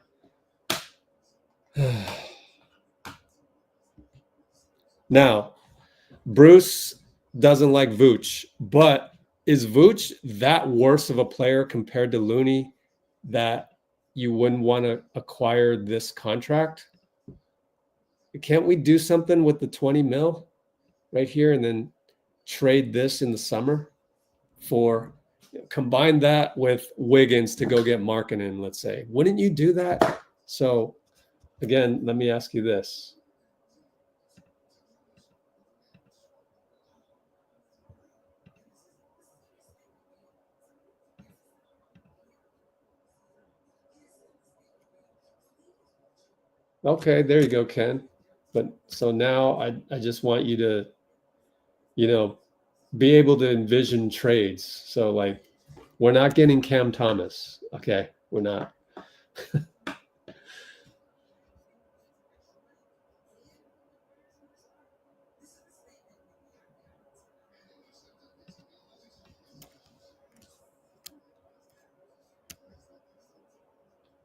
Now, Bruce doesn't like Vooch, but is Vooch that worse of a player compared to Looney that you wouldn't want to acquire this contract? Can't we do something with the 20 mil right here and then trade this in the summer for, combine that with Wiggins to go get Markkanen, let's say? Wouldn't you do that? So again, let me ask you this. Okay, there you go, Ken. But so now I just want you to, be able to envision trades. So like, we're not getting Cam Thomas. Okay, we're not.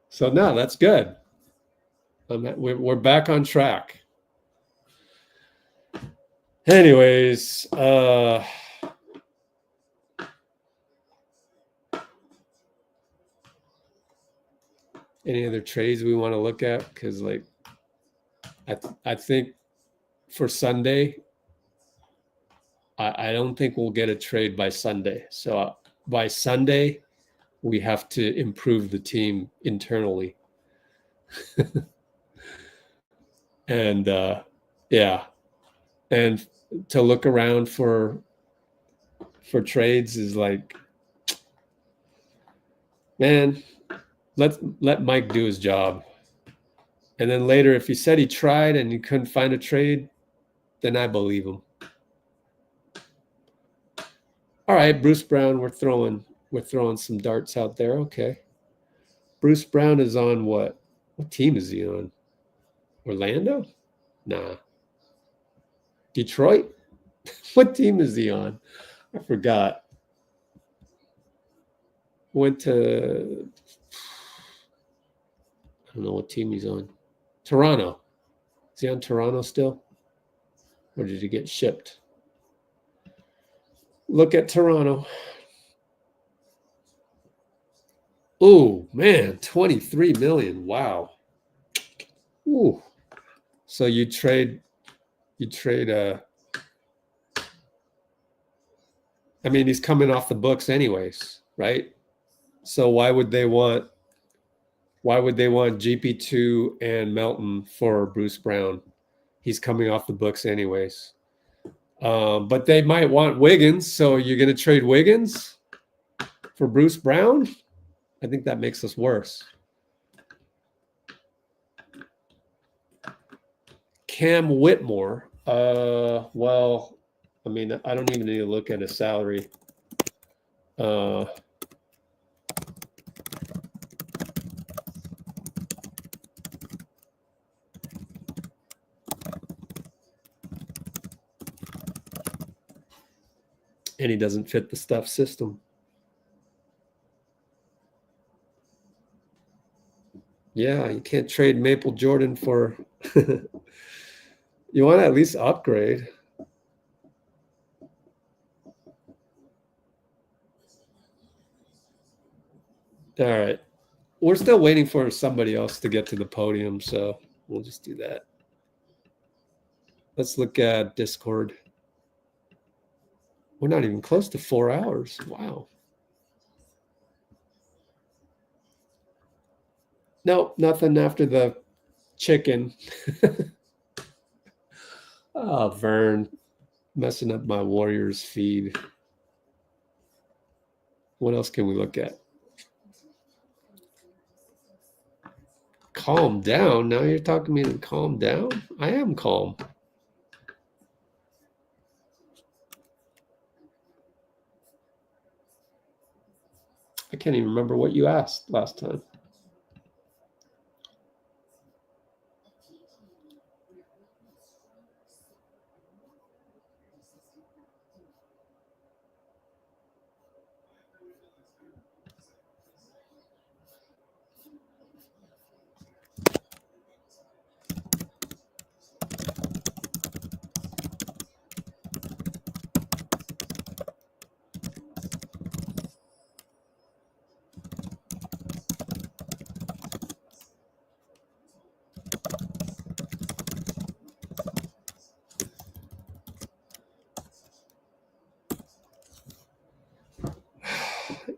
So no, that's good. We're back on track. Anyways, any other trades we want to look at? Because like, I think for Sunday, I don't think we'll get a trade by Sunday. So by Sunday, we have to improve the team internally. And yeah, and to look around for trades is like, man, let Mike do his job. And then later, if he said he tried and he couldn't find a trade, then I believe him. All right, Bruce Brown, we're throwing some darts out there. Okay. Bruce Brown is on what? What team is he on? Orlando? Nah. Detroit? What team is he on? I forgot. Went to, I don't know what team he's on. Toronto. Is he on Toronto still? Or did he get shipped? Look at Toronto. Oh, man, 23 million. Wow. Ooh. So you trade I mean, he's coming off the books anyways, right? So why would they want GP2 and Melton for Bruce Brown? He's coming off the books anyways. But they might want Wiggins, so you're going to trade Wiggins for Bruce Brown? I think that makes us worse. Cam Whitmore. Well, I mean, I don't even need to look at his salary. And he doesn't fit the Steph system. Yeah, you can't trade Maple Jordan for you want to at least upgrade. All right. We're still waiting for somebody else to get to the podium, so we'll just do that. Let's look at Discord. We're not even close to 4 hours. Wow. Nope, nothing after the chicken. Oh, Vern, messing up my Warriors feed. What else can we look at? Calm down. Now you're talking to me to calm down? I am calm. I can't even remember what you asked last time.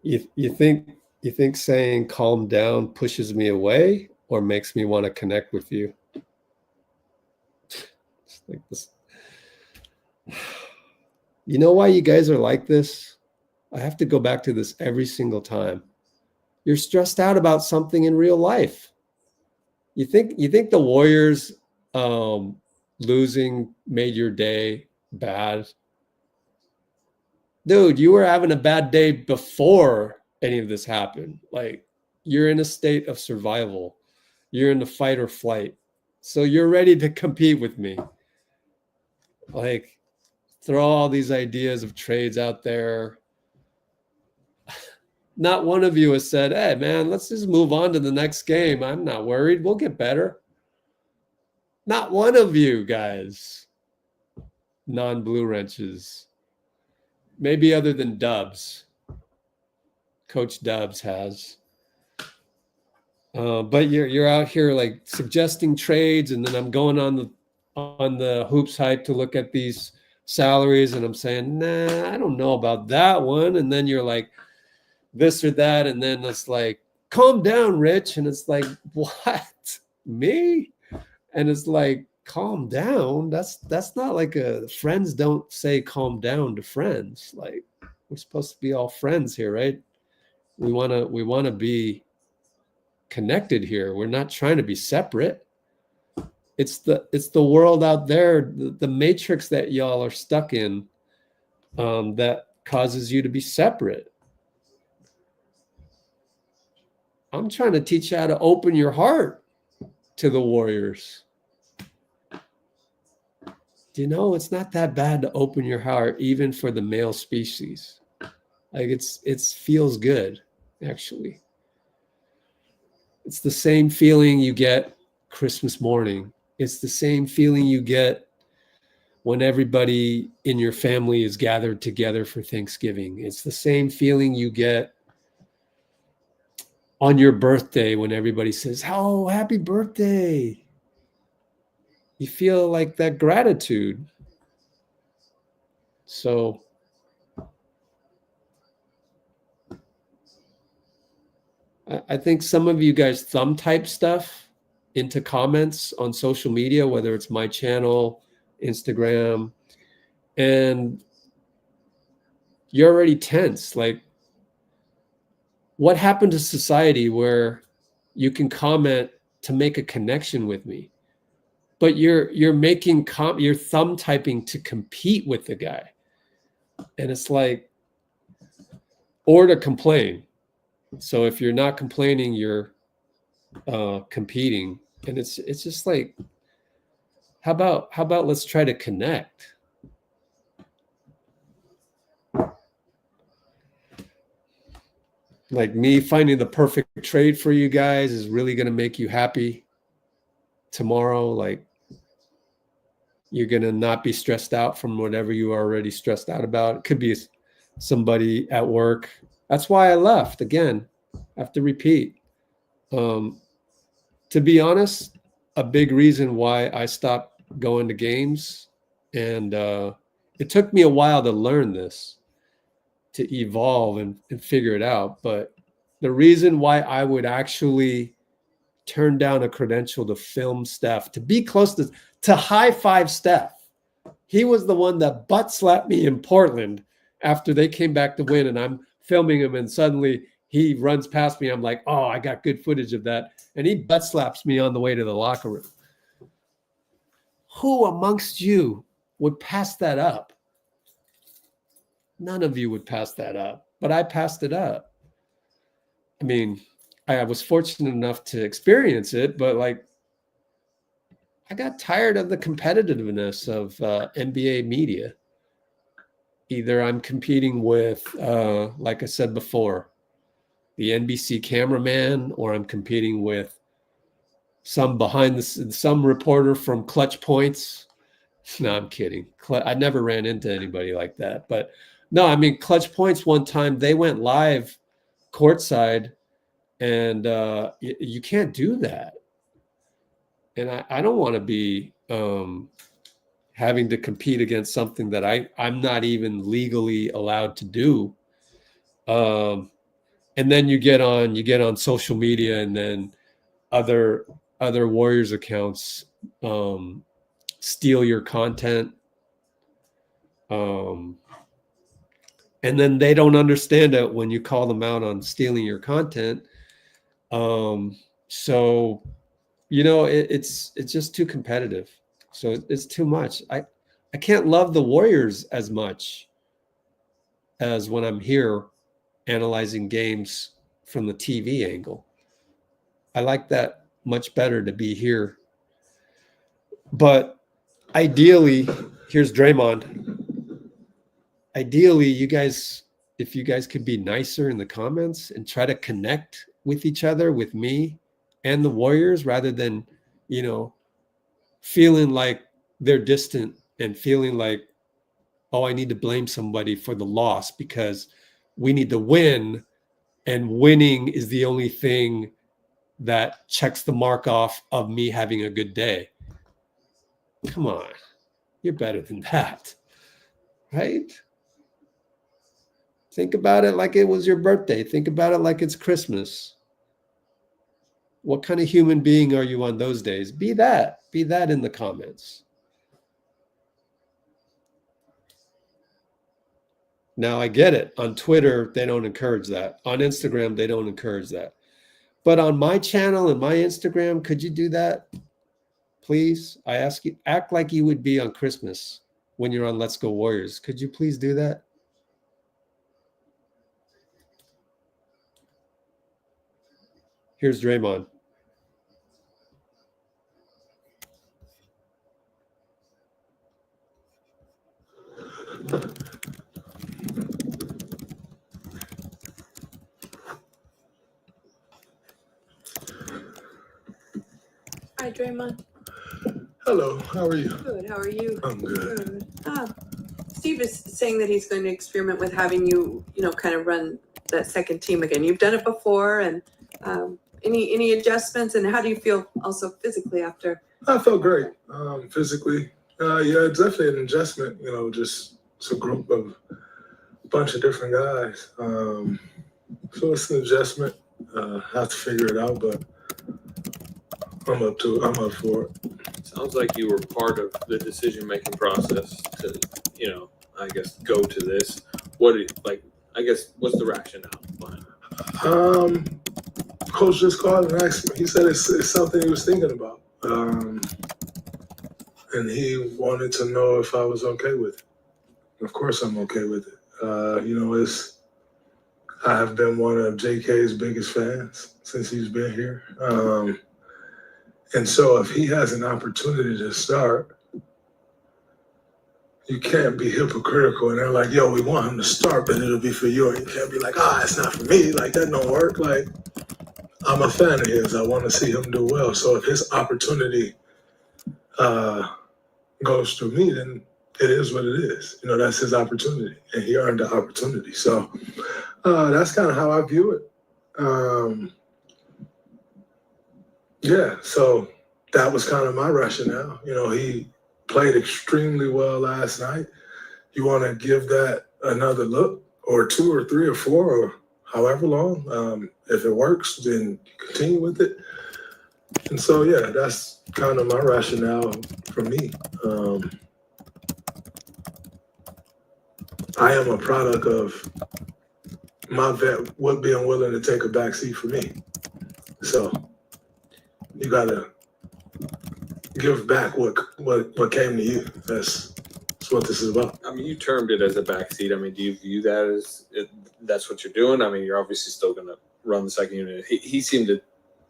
You think saying calm down pushes me away or makes me want to connect with you? It's like this. You know why you guys are like this? I have to go back to this every single time. You're stressed out about something in real life. You think the Warriors losing made your day bad? Dude, you were having a bad day before any of this happened. Like, you're in a state of survival. You're in the fight or flight. So you're ready to compete with me. Like, throw all these ideas of trades out there. Not one of you has said, hey, man, let's just move on to the next game. I'm not worried. We'll get better. Not one of you guys. Non-blue wrenches. Maybe other than Dubs. Coach Dubs has. But you're out here like suggesting trades, and then I'm going on the hoops hype to look at these salaries, and I'm saying, nah, I don't know about that one. And then you're like this or that, and then it's like, calm down, Rich. And it's like, what? Me? And it's like, calm down. That's not like friends don't say calm down to friends. Like, we're supposed to be all friends here, right? We wanna be connected here. We're not trying to be separate. It's the world out there, the matrix that y'all are stuck in, that causes you to be separate. I'm trying to teach you how to open your heart to the Warriors. You know, it's not that bad to open your heart, even for the male species. Like, it feels good, actually. It's the same feeling you get Christmas morning. It's the same feeling you get when everybody in your family is gathered together for Thanksgiving. It's the same feeling you get on your birthday when everybody says, oh, happy birthday. You feel like that gratitude. So I think some of you guys thumb type stuff into comments on social media, whether it's my channel, Instagram, and you're already tense. Like, what happened to society where you can comment to make a connection with me? But you're making you're thumb typing to compete with the guy. And it's like, or to complain. So if you're not complaining, you're competing. And it's just like, how about let's try to connect? Like, me finding the perfect trade for you guys is really going to make you happy tomorrow. Like, you're going to not be stressed out from whatever you are already stressed out about. It could be somebody at work. That's why I left. Again, I have to repeat. To be honest, a big reason why I stopped going to games, and it took me a while to learn this, to evolve and figure it out. But the reason why I would actually turn down a credential to film Steph, to be close to high five Steph. He was the one that butt slapped me in Portland after they came back to win, and I'm filming him, and suddenly he runs past me. I'm like, oh, I got good footage of that. And he butt slaps me on the way to the locker room. Who amongst you would pass that up? None of you would pass that up, but I passed it up. I mean, I was fortunate enough to experience it, but like, I got tired of the competitiveness of NBA media. Either I'm competing with, like I said before, the NBC cameraman, or I'm competing with some reporter from Clutch Points. No, I'm kidding. I never ran into anybody like that. But no, I mean, Clutch Points, one time they went live courtside, and you can't do that. And I don't want to be having to compete against something that I'm not even legally allowed to do. and then you get on social media, and then other Warriors accounts steal your content, and then they don't understand it when you call them out on stealing your content. So it's just too competitive. So it's too much. I can't love the Warriors as much as when I'm here analyzing games from the TV angle. I like that much better to be here. But ideally, here's Draymond. Ideally, you guys, if you guys could be nicer in the comments and try to connect with each other, with me and the Warriors, rather than, feeling like they're distant and feeling like, oh, I need to blame somebody for the loss because we need to win, and winning is the only thing that checks the mark off of me having a good day. Come on, you're better than that, right? Think about it like it was your birthday. Think about it like it's Christmas. What kind of human being are you on those days? Be that in the comments. Now, I get it. On Twitter, they don't encourage that. On Instagram, they don't encourage that. But on my channel and my Instagram, could you do that? Please, I ask you, act like you would be on Christmas when you're on Let's Go Warriors. Could you please do that? Here's Draymond. Hi, Draymond. Hello, how are you? Good. How are you? I'm good. Steve is saying that he's going to experiment with having you, kind of run that second team again. You've done it before, and any adjustments, and how do you feel also physically after? I felt great. Physically, yeah, it's definitely an adjustment. Just it's a group of a bunch of different guys. So it's an adjustment. Have to figure it out, but I'm up for it. Sounds like you were part of the decision-making process to, I guess, go to this. What's the rationale behind it? Coach just called and asked me. He said it's something he was thinking about. And he wanted to know if I was okay with it. Of course I'm okay with it. I have been one of JK's biggest fans since he's been here. And so if he has an opportunity to start, you can't be hypocritical. And they're like, yo, we want him to start, but it'll be for you. And you can't be like, it's not for me. Like, that don't work. Like, I'm a fan of his. I want to see him do well. So if his opportunity goes to me, then it is what it is. That's his opportunity. And he earned the opportunity. So that's kind of how I view it. Yeah, so that was kind of my rationale. He played extremely well last night. You want to give that another look, or 2 or 3 or 4 or however long. If it works, then continue with it. And so, yeah, that's kind of my rationale for me. I am a product of my vet being willing to take a back seat for me. So you gotta give back what came to you. That's what this is about. I mean, you termed it as a backseat. I mean, do you view that as that's what you're doing? I mean, you're obviously still going to run the second unit. He seemed to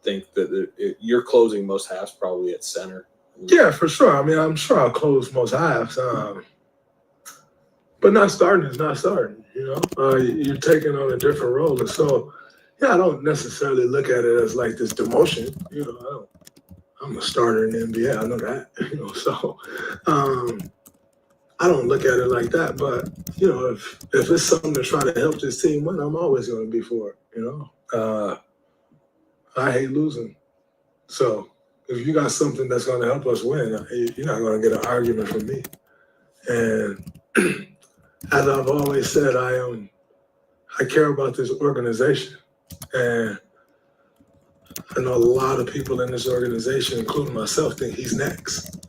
think that you're closing most halves probably at center. Yeah, for sure. I mean, I'm sure I'll close most halves. But not starting is not starting, You're taking on a different role. And so, yeah, I don't necessarily look at it as like this demotion. I'm a starter in the NBA. I know that, So I don't look at it like that. But, if it's something to try to help this team win, I'm always going to be for it, I hate losing. So if you got something that's going to help us win, you're not going to get an argument from me. And as I've always said, I care about this organization. And I know a lot of people in this organization, including myself, think he's next.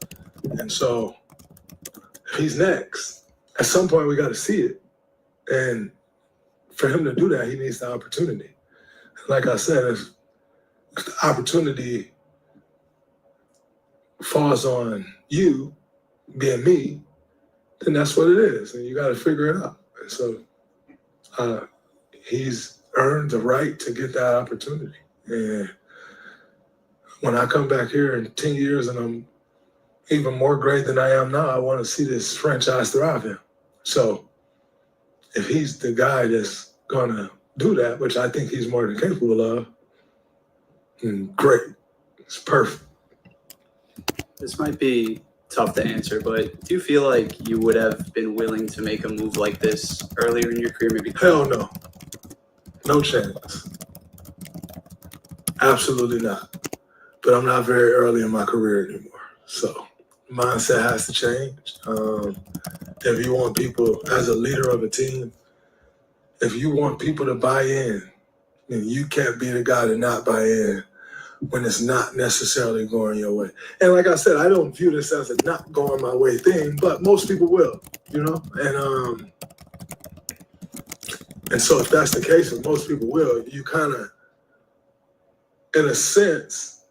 And so if he's next, at some point we got to see it. And for him to do that, he needs the opportunity. Like I said, if the opportunity falls on you, being me, then that's what it is. And you got to figure it out. And so he's earned the right to get that opportunity. And when I come back here in 10 years and I'm even more great than I am now, I want to see this franchise thrive in. So if he's the guy that's going to do that, which I think he's more than capable of, then great. It's perfect. This might be tough to answer, but do you feel like you would have been willing to make a move like this earlier in your career? Maybe. Hell no. No chance. Absolutely not. But I'm not very early in my career anymore. So mindset has to change. If you want people, as a leader of a team, if you want people to buy in, then you can't be the guy to not buy in when it's not necessarily going your way. And like I said, I don't view this as a not going my way thing, but most people will, you know? And so if that's the case, and most people will, you kind of, in a sense,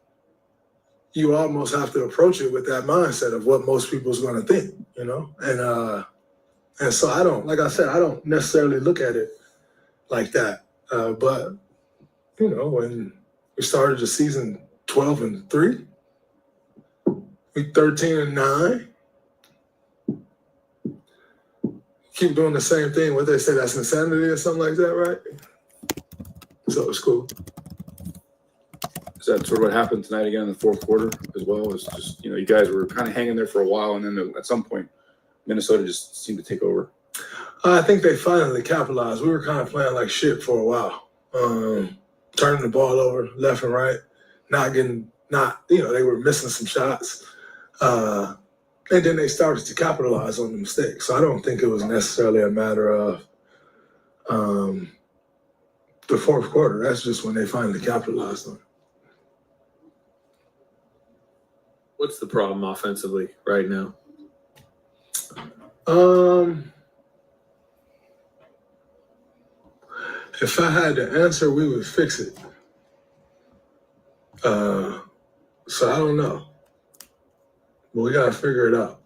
you almost have to approach it with that mindset of what most people's going to think, you know? And so I don't, like I said, I don't necessarily look at it like that. But, you know, when we started the season 12-3, week 13-9, keep doing the same thing. What they say, that's insanity or something like that, right? So it's cool. Is that sort of what happened tonight again in the fourth quarter as well? It's just, you know, you guys were kind of hanging there for a while, and then at some point, Minnesota just seemed to take over. I think they finally capitalized. We were kind of playing like shit for a while, turning the ball over left and right, you know, they were missing some shots. And then they started to capitalize on the mistakes. So I don't think it was necessarily a matter of the fourth quarter. That's just when they finally capitalized on it. What's the problem offensively right now? If I had to answer, we would fix it. So I don't know. But we gotta figure it out.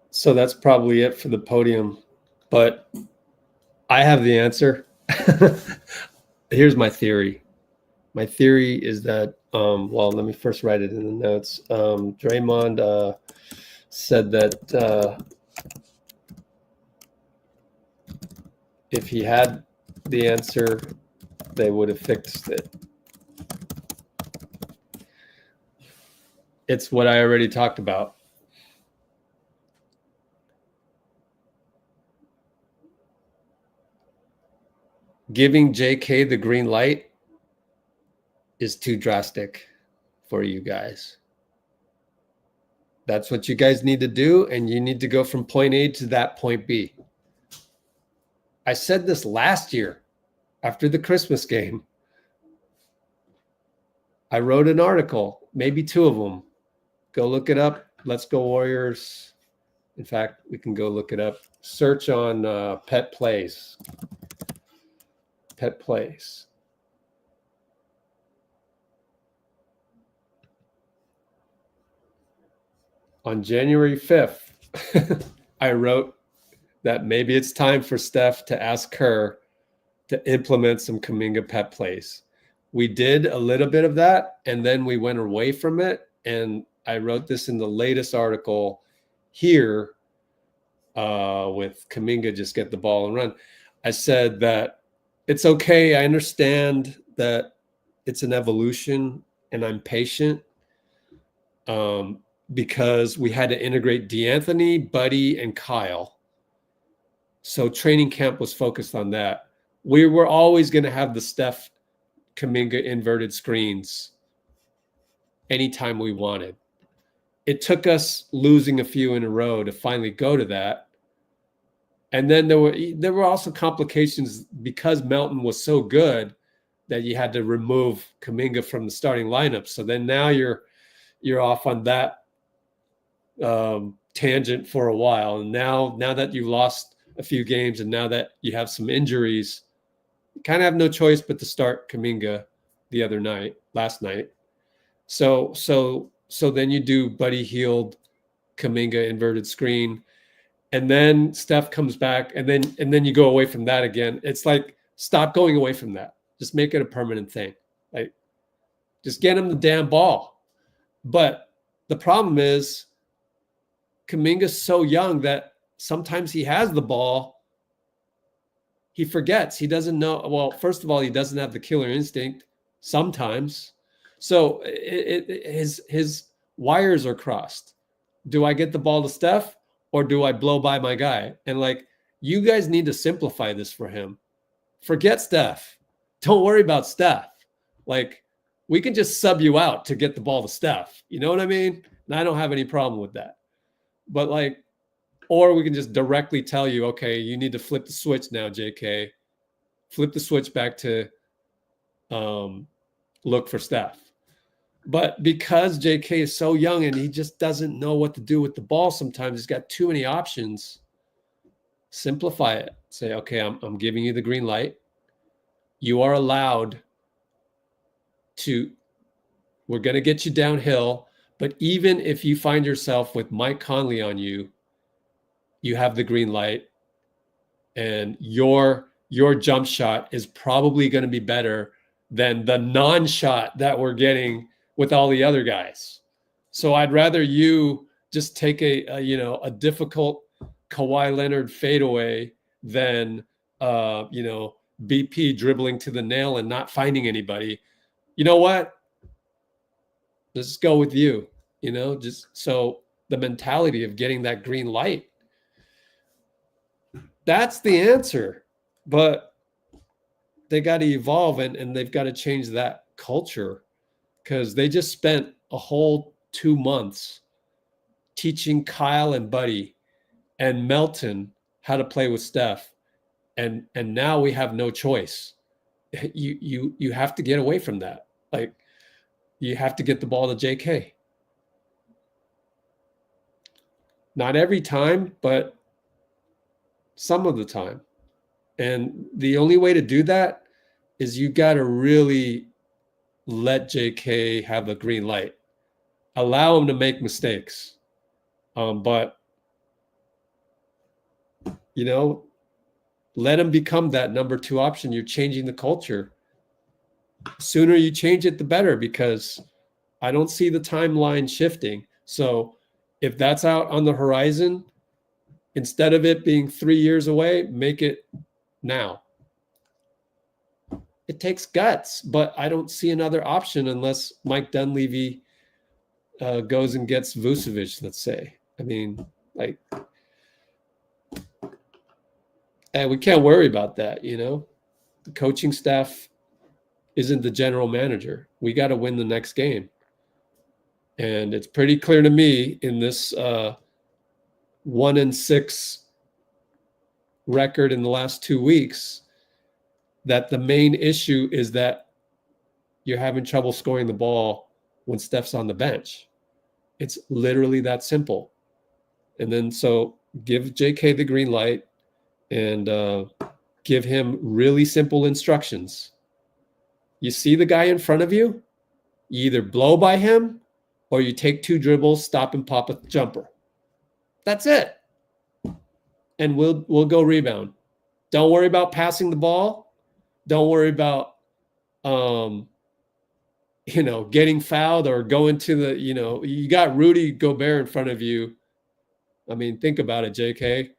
So that's probably it for the podium, but I have the answer. Here's my theory. My theory is that, well, let me first write it in the notes. Draymond said that if he had the answer, they would have fixed it. It's what I already talked about. Giving JK the green light is too drastic for you guys. That's what you guys need to do, and you need to go from point A to that point B. I said this last year after the Christmas game. I wrote an article, maybe 2 of them. Go look it up. Let's Go Warriors. In fact, we can go look it up. Search on Pet Plays. Pet Plays. On January 5th, I wrote that maybe it's time for Steph to ask Kerr to implement some Kuminga pet plays. We did a little bit of that, and then we went away from it. And I wrote this in the latest article here with Kuminga just get the ball and run. I said that it's okay. I understand that it's an evolution, and I'm patient because we had to integrate D'Anthony, Buddy, and Kyle. So training camp was focused on that. We were always going to have the Steph Kuminga inverted screens anytime we wanted. It took us losing a few in a row to finally go to that. And then there were also complications because Melton was so good that you had to remove Kuminga from the starting lineup. So then now you're off on that tangent for a while. And now that you've lost a few games and now that you have some injuries, you kind of have no choice but to start Kuminga last night. So then you do Buddy Hield, Kuminga inverted screen, and then Steph comes back, and then you go away from that again. It's like, stop going away from that. Just make it a permanent thing. Like, just get him the damn ball. But the problem is Kuminga's so young that sometimes he has the ball, he forgets. He doesn't know. Well, first of all, he doesn't have the killer instinct sometimes. So his wires are crossed. Do I get the ball to Steph or do I blow by my guy? And like, you guys need to simplify this for him. Forget Steph. Don't worry about Steph. Like, we can just sub you out to get the ball to Steph. You know what I mean? And I don't have any problem with that. But like, or we can just directly tell you, okay, you need to flip the switch now, JK. Flip the switch back to look for Steph. But because JK is so young and he just doesn't know what to do with the ball sometimes, he's got too many options. Simplify it. Say, okay, I'm giving you the green light. You are allowed to, we're going to get you downhill. But even if you find yourself with Mike Conley on you, you have the green light. And your jump shot is probably going to be better than the non-shot that we're getting with all the other guys. So I'd rather you just take a difficult Kawhi Leonard fadeaway than BP dribbling to the nail and not finding anybody. You know what? Let's go with you. Just so the mentality of getting that green light. That's the answer. But they got to evolve and they've got to change that culture. Because they just spent a whole 2 months teaching Kyle and Buddy and Melton how to play with Steph. And now we have no choice. You have to get away from that. Like, you have to get the ball to JK. Not every time, but some of the time. And the only way to do that is you got to really let JK have a green light. Allow him to make mistakes. But, let him become that number 2 option. You're changing the culture. Sooner you change it, the better, because I don't see the timeline shifting. So if that's out on the horizon, instead of it being 3 years away, make it now. It takes guts, but I don't see another option unless Mike Dunleavy goes and gets Vucevic, let's say. I mean, like, and we can't worry about that, The coaching staff isn't the general manager. We got to win the next game. And it's pretty clear to me in this 1-6 record in the last 2 weeks that the main issue is that you're having trouble scoring the ball when Steph's on the bench. It's literally that simple. And then so give JK the green light and give him really simple instructions. You see the guy in front of you, you either blow by him or you take 2 dribbles, stop and pop a jumper. That's it. And we'll go rebound. Don't worry about passing the ball. Don't worry about getting fouled or going to the, you got Rudy Gobert in front of you. I mean, think about it, JK.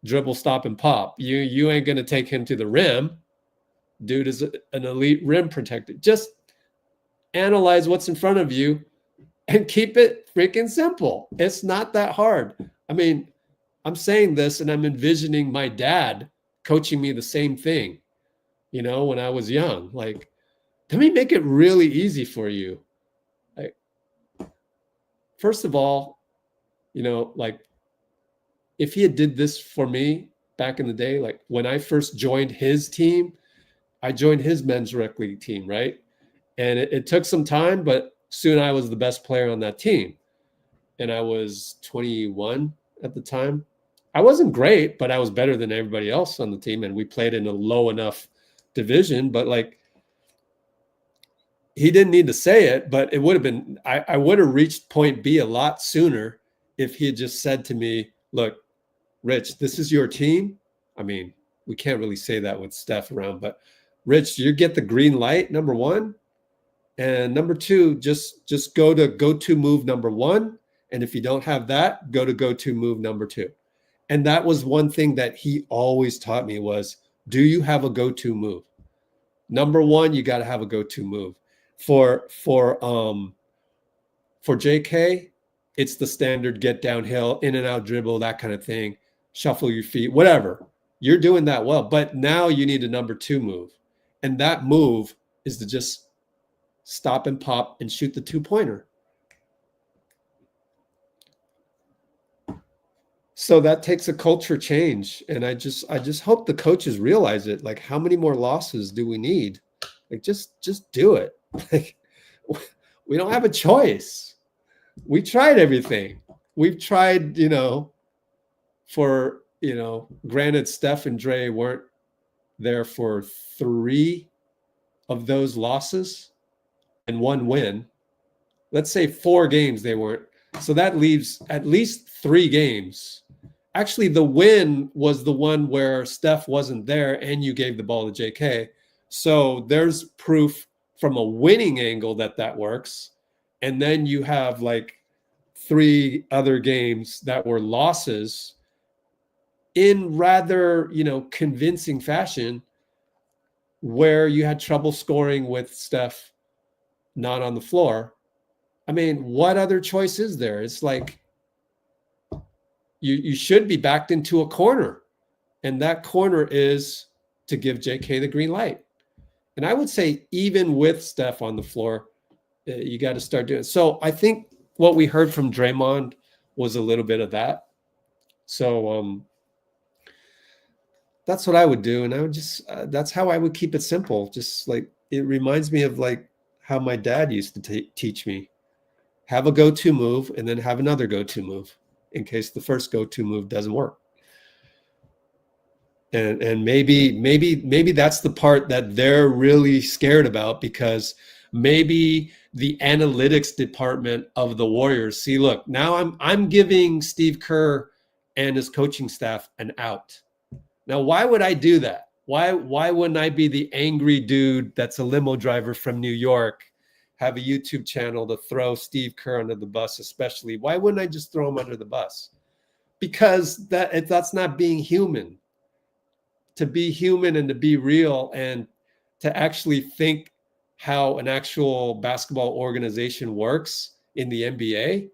Dribble, stop, and pop. You ain't going to take him to the rim. Dude is an elite rim protector. Just analyze what's in front of you and keep it freaking simple. It's not that hard. I mean, I'm saying this and I'm envisioning my dad coaching me the same thing, when I was young. Like, let me make it really easy for you. Like, first of all, like if he had did this for me back in the day, like when I first joined his team, I joined his men's rec league team, right? And it took some time, but soon I was the best player on that team. And I was 21 at the time. I wasn't great, but I was better than everybody else on the team. And we played in a low enough division, but like he didn't need to say it, but it would have been, I would have reached point B a lot sooner if he had just said to me, look, Rich, this is your team. I mean, we can't really say that with Steph around, but Rich, you get the green light, number one. And number two, just go to go-to move number one. And if you don't have that, go to go-to move number two. And that was one thing that he always taught me was, do you have a go-to move? Number one, you got to have a go-to move. For JK, it's the standard get downhill, in and out dribble, that kind of thing, shuffle your feet, whatever. You're doing that well. But now you need a number two move. And that move is to just stop and pop and shoot the two-pointer. So that takes a culture change. And I just hope the coaches realize it. Like, how many more losses do we need? Like, just do it. Like, we don't have a choice. We tried everything. We've tried, granted, Steph and Dray weren't there for 3 of those losses and 1 win. Let's say 4 games they weren't. So that leaves at least 3 games. Actually, the win was the one where Steph wasn't there and you gave the ball to JK. So there's proof from a winning angle that works. And then you have like 3 other games that were losses in rather, convincing fashion, where you had trouble scoring with Steph not on the floor. I mean, what other choice is there? It's like you should be backed into a corner, and that corner is to give JK the green light. And I would say even with Steph on the floor, you got to start doing it. So I think what we heard from Draymond was a little bit of that. So that's what I would do. And I would just, that's how I would keep it simple. Just like, it reminds me of like how my dad used to teach me. Have a go-to move and then have another go-to move in case the first go-to move doesn't work. And maybe that's the part that they're really scared about, because maybe the analytics department of the Warriors see, look, now I'm giving Steve Kerr and his coaching staff an out. Now, why would I do that? Why wouldn't I be the angry dude that's a limo driver from New York, have a YouTube channel to throw Steve Kerr under the bus, especially? Why wouldn't I just throw him under the bus? Because that's not being human. To be human and to be real and to actually think how an actual basketball organization works in the NBA,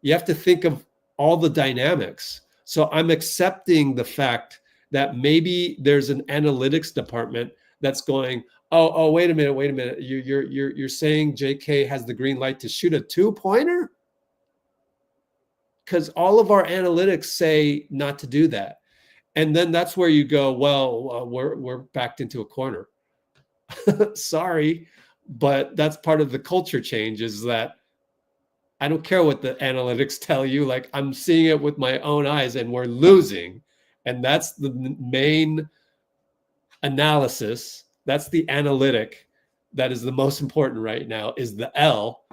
you have to think of all the dynamics. So I'm accepting the fact that maybe there's an analytics department that's going, oh, wait a minute. You're saying JK has the green light to shoot a 2-pointer? Because all of our analytics say not to do that. And then that's where you go, well, we're backed into a corner. Sorry, but that's part of the culture change, is that I don't care what the analytics tell you. Like, I'm seeing it with my own eyes and we're losing. And that's the main analysis. That's the analytic that is the most important right now, is the L.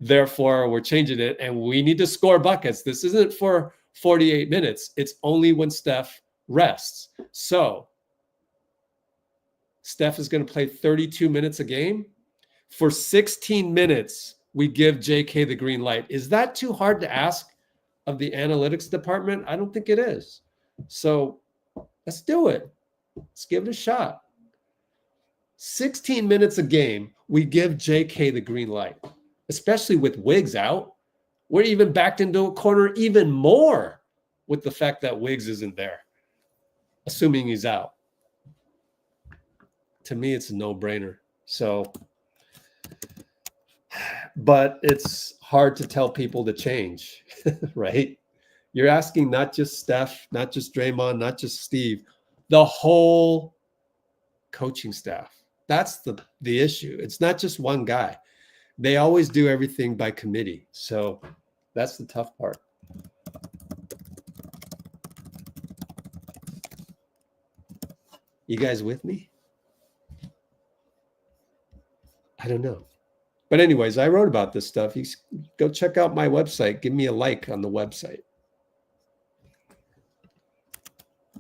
Therefore, we're changing it and we need to score buckets. This isn't for 48 minutes. It's only when Steph rests. So Steph is going to play 32 minutes a game. For 16 minutes, we give JK the green light. Is that too hard to ask of the analytics department? I don't think it is. So let's do it. Let's give it a shot. 16 minutes a game, we give JK the green light, especially with Wiggs out. We're even backed into a corner even more with the fact that Wiggs isn't there, assuming he's out. To me, it's a no-brainer. So but it's hard to tell people to change, right? You're asking not just Steph, not just Draymond, not just Steve, the whole coaching staff. That's the issue. It's not just one guy. They always do everything by committee. So that's the tough part. You guys with me? I don't know. But anyways, I wrote about this stuff. You go check out my website. Give me a like on the website.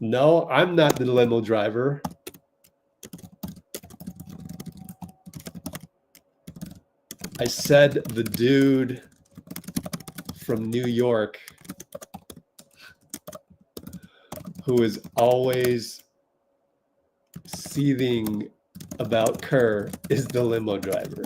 No, I'm not the limo driver. I said the dude from New York who is always seething about Kerr is the limo driver.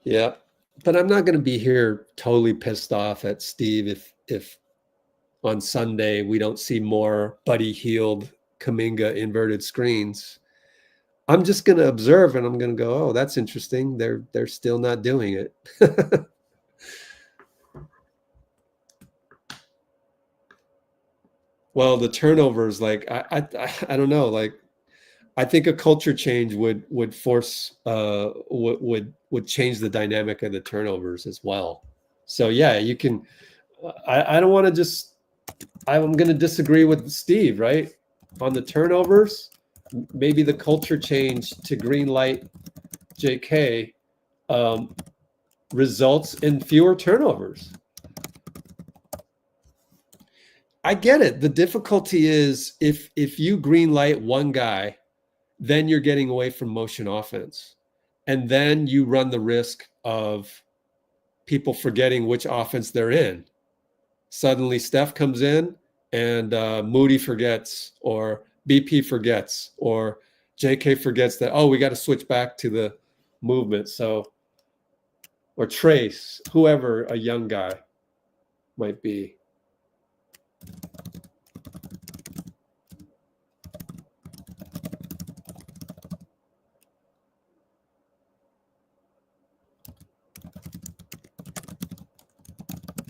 Yeah, but I'm not going to be here totally pissed off at Steve if on Sunday we don't see more Buddy Hield, Kuminga inverted screens. I'm just going to observe and I'm going to go, oh, that's interesting. They're still not doing it. Well, the turnovers, like I don't know, like I think a culture change would force would change the dynamic of the turnovers as well. So yeah, you can. I don't want to just. I'm going to disagree with Steve, right? On the turnovers, maybe the culture change to green light J.K. Results in fewer turnovers. I get it. The difficulty is if you green light one guy, then you're getting away from motion offense. And then you run the risk of people forgetting which offense they're in. Suddenly Steph comes in and Moody forgets, or BP forgets, or JK forgets that, oh, we got to switch back to the movement. So, or Trace, whoever a young guy might be.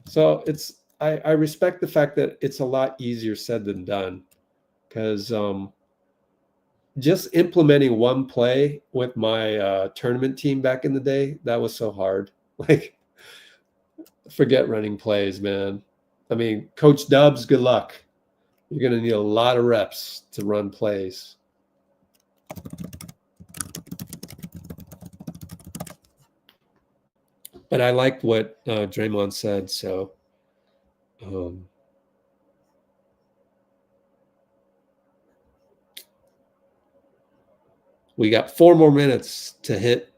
So it's, I respect the fact that it's a lot easier said than done, because just implementing one play with my tournament team back in the day, that was so hard. Like, forget running plays, man. I mean, Coach Dubs, good luck. You're going to need a lot of reps to run plays. But I liked what Draymond said, so we got 4 more minutes to hit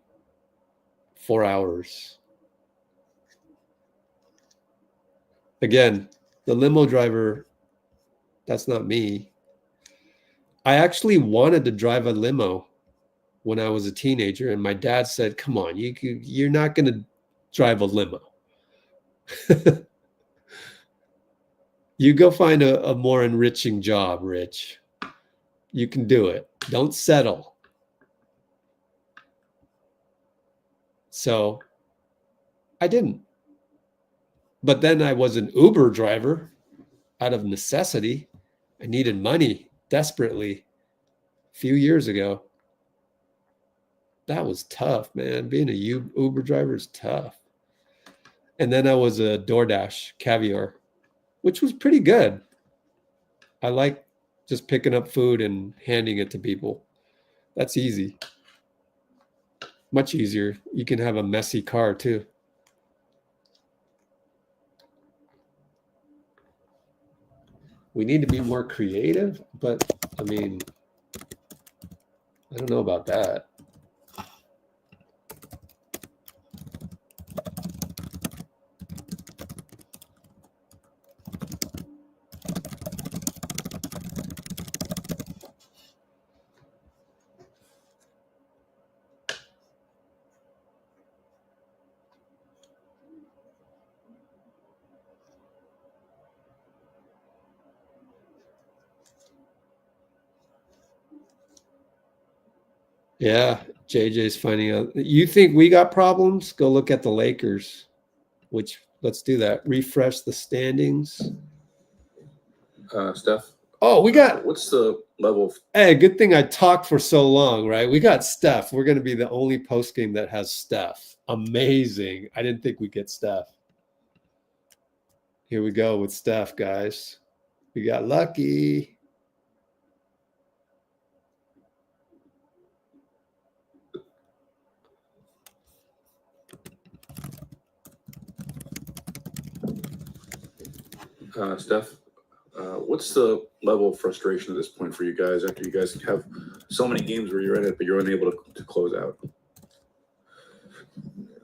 4 hours. Again, the limo driver, that's not me. I actually wanted to drive a limo when I was a teenager, and my dad said, come on, you're not going to drive a limo. You go find a more enriching job, Rich. You can do it. Don't settle. So I didn't. But then I was an Uber driver out of necessity. I needed money desperately a few years ago. That was tough, man. Being a Uber driver is tough. And then I was a DoorDash caviar, which was pretty good. I like just picking up food and handing it to people. That's easy. Much easier. You can have a messy car too. We need to be more creative, but I mean, I don't know about that. Yeah, JJ's finding out. You think we got problems? Go look at the Lakers, which let's do that. Refresh the standings. Steph, Oh, we got. what's the level of Hey, good thing I talked for so long, right? We got Steph. We're going to be the only post game that has Steph. Amazing. I didn't think we'd get Steph. Here we go with Steph, guys. We got lucky. Steph? What's the level of frustration at this point for you guys after you guys have so many games where you're in it, but you're unable to close out?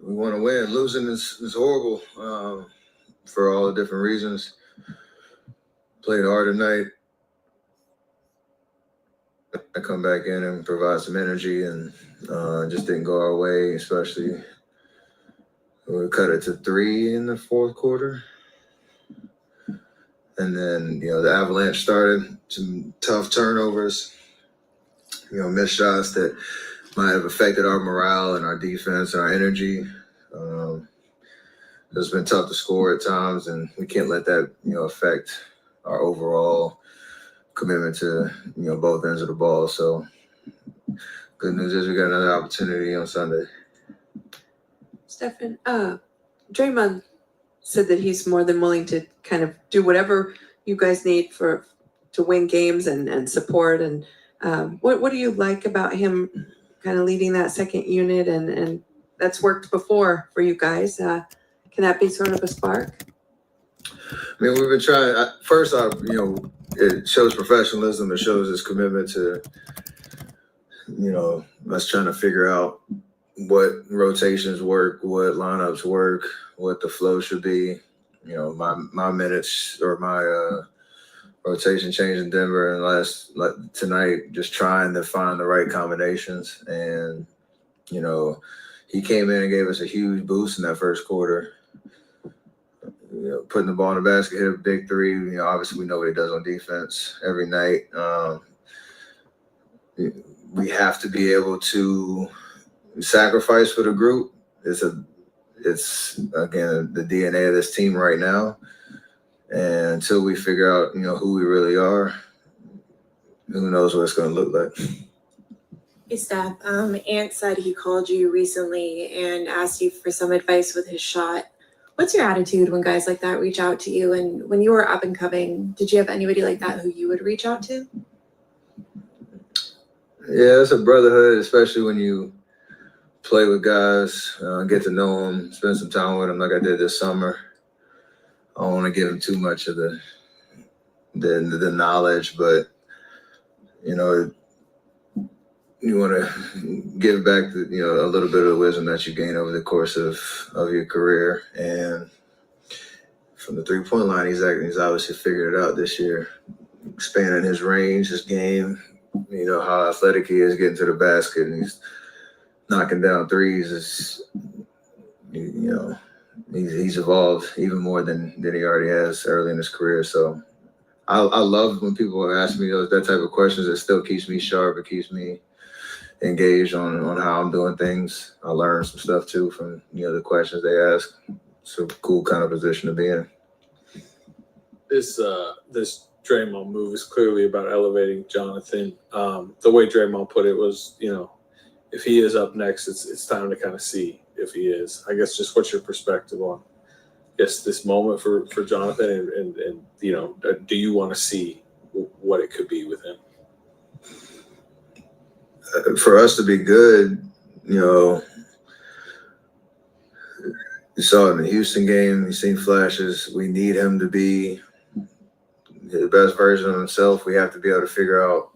We want to win. Losing is horrible for all the different reasons. Played hard tonight. I come back in and provide some energy, and just didn't go our way, especially when we cut it to 3 in the fourth quarter. And then, the avalanche started, some tough turnovers, missed shots that might have affected our morale and our defense and our energy. It's been tough to score at times, and we can't let that, affect our overall commitment to, both ends of the ball. So good news is we got another opportunity on Sunday. Stephen, Draymond said that he's more than willing to kind of do whatever you guys need to win games and support. And what do you like about him kind of leading that second unit? And that's worked before for you guys. Can that be sort of a spark? I mean, we've been trying. First off, it shows professionalism. It shows his commitment to, us trying to figure out what rotations work, what lineups work, what the flow should be. My minutes or my rotation change in Denver and tonight, just trying to find the right combinations. And, he came in and gave us a huge boost in that first quarter. Putting the ball in the basket, hit a big 3. Obviously we know what he does on defense every night. We have to be able to sacrifice for the group. It's again the DNA of this team right now. And until we figure out, who we really are, who knows what it's going to look like. Hey, Steph. Ant said he called you recently and asked you for some advice with his shot. What's your attitude when guys like that reach out to you? And when you were up and coming, did you have anybody like that who you would reach out to? Yeah, it's a brotherhood, especially when you play with guys, get to know them, spend some time with them like I did this summer. I don't want to give them too much of the knowledge, but, you want to give back a little bit of the wisdom that you gain over the course of your career. And from the 3-point line, he's obviously figured it out this year, expanding his range, his game, how athletic he is getting to the basket, and he's knocking down threes. He's evolved even more than he already has early in his career. So I love when people ask me that type of questions. It still keeps me sharp. It keeps me engaged on how I'm doing things. I learn some stuff too from the questions they ask. It's a cool kind of position to be in. This Draymond move is clearly about elevating Jonathan. The way Draymond put it was, if he is up next, it's time to kind of see if he is. I guess just what's your perspective on this moment for Jonathan and do you want to see what it could be with him? For us to be good, you saw it in the Houston game. You've seen flashes. We need him to be the best version of himself. We have to be able to figure out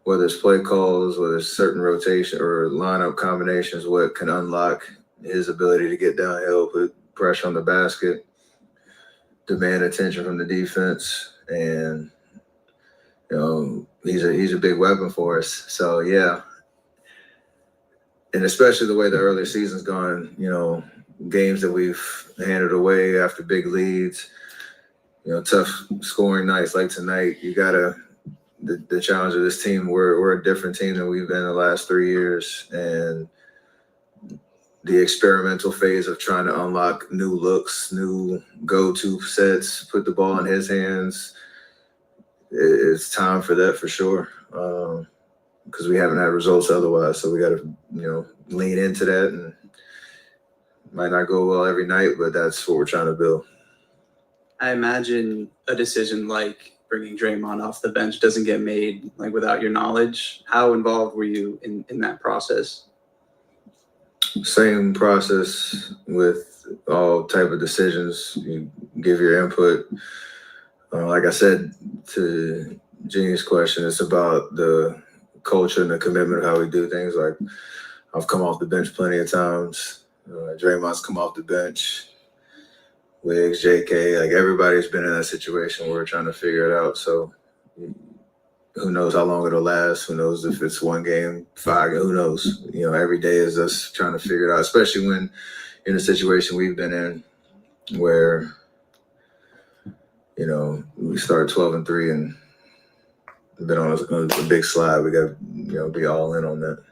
whether it's play calls, whether it's certain rotation or lineup combinations, what can unlock his ability to get downhill, put pressure on the basket, demand attention from the defense, and he's a big weapon for us. So yeah, and especially the way the early season's gone, games that we've handed away after big leads, tough scoring nights like tonight, you gotta the challenge of this team. We're a different team than we've been the last 3 years, and the experimental phase of trying to unlock new looks, new go-to sets, put the ball in his hands. It's time for that for sure, because we haven't had results otherwise. So we got to, lean into that, and might not go well every night, but that's what we're trying to build. I imagine a decision like bringing Draymond off the bench doesn't get made like without your knowledge. How involved were you in that process? Same process with all type of decisions. You give your input. Like I said to Jeannie's question, it's about the culture and the commitment of how we do things. Like, I've come off the bench plenty of times. Draymond's come off the bench. Wiggs, J.K., like everybody's been in that situation where we're trying to figure it out. So who knows how long it'll last? Who knows if it's 1 game, 5, who knows? Every day is us trying to figure it out, especially when in a situation we've been in where, we started 12-3 and been on a big slide. We got to, be all in on that.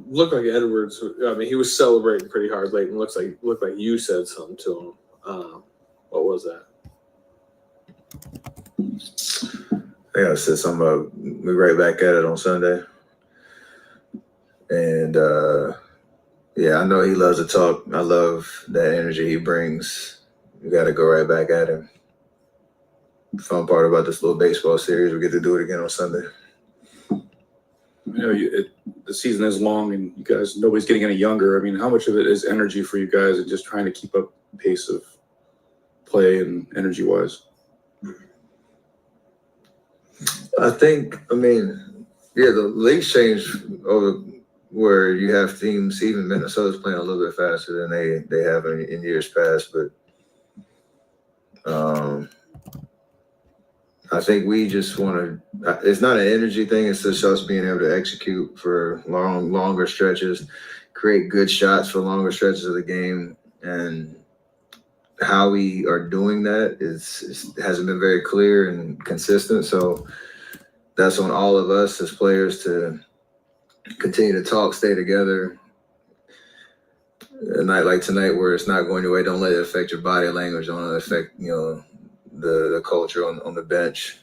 Looked like Edwards. I mean, he was celebrating pretty hard late, and looked like you said something to him. What was that? I said something about we right back at it on Sunday, and I know he loves to talk. I love that energy he brings. We got to go right back at him. The fun part about this little baseball series, we get to do it again on Sunday. The season is long, and you guys, nobody's getting any younger. I mean, how much of it is energy for you guys and just trying to keep up pace of play and energy-wise? I think, the league's changed over where you have teams, even Minnesota's playing a little bit faster than they have in years past, but I think we just want to, it's not an energy thing, it's just us being able to execute for longer stretches, create good shots for longer stretches of the game. And how we are doing that hasn't been very clear and consistent. So that's on all of us as players to continue to talk, stay together. A night like tonight where it's not going your way, don't let it affect your body language, don't let it affect, the culture on the bench,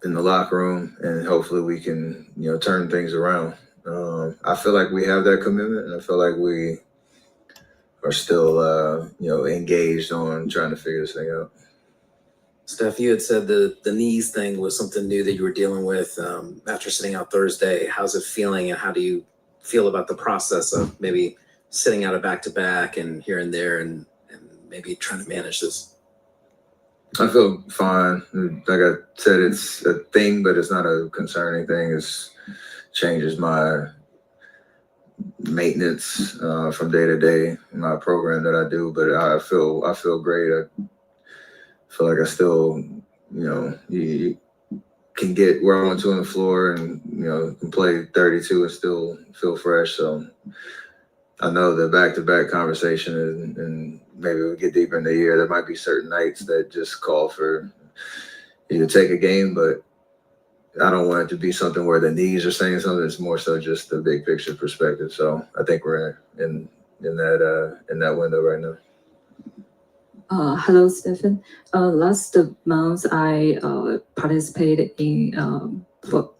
in the locker room, and hopefully we can, turn things around. I feel like we have that commitment, and I feel like we are still, engaged on trying to figure this thing out. Steph, you had said the knees thing was something new that you were dealing with after sitting out Thursday. How's it feeling, and how do you feel about the process of maybe sitting out a back-to-back and here and there and maybe trying to manage this? I feel fine. Like I said, it's a thing, but it's not a concerning thing. It changes my maintenance from day to day, my program that I do. But I feel great. I feel like I still, you can get where I want to on the floor and, can play 32 and still feel fresh. So I know the back-to-back conversation and maybe we get deeper in the year, there might be certain nights that just call for you to take a game, but I don't want it to be something where the knees are saying something. It's more so just the big picture perspective. So I think we're in that window right now. Hello, Stephen. Last month, I participated in for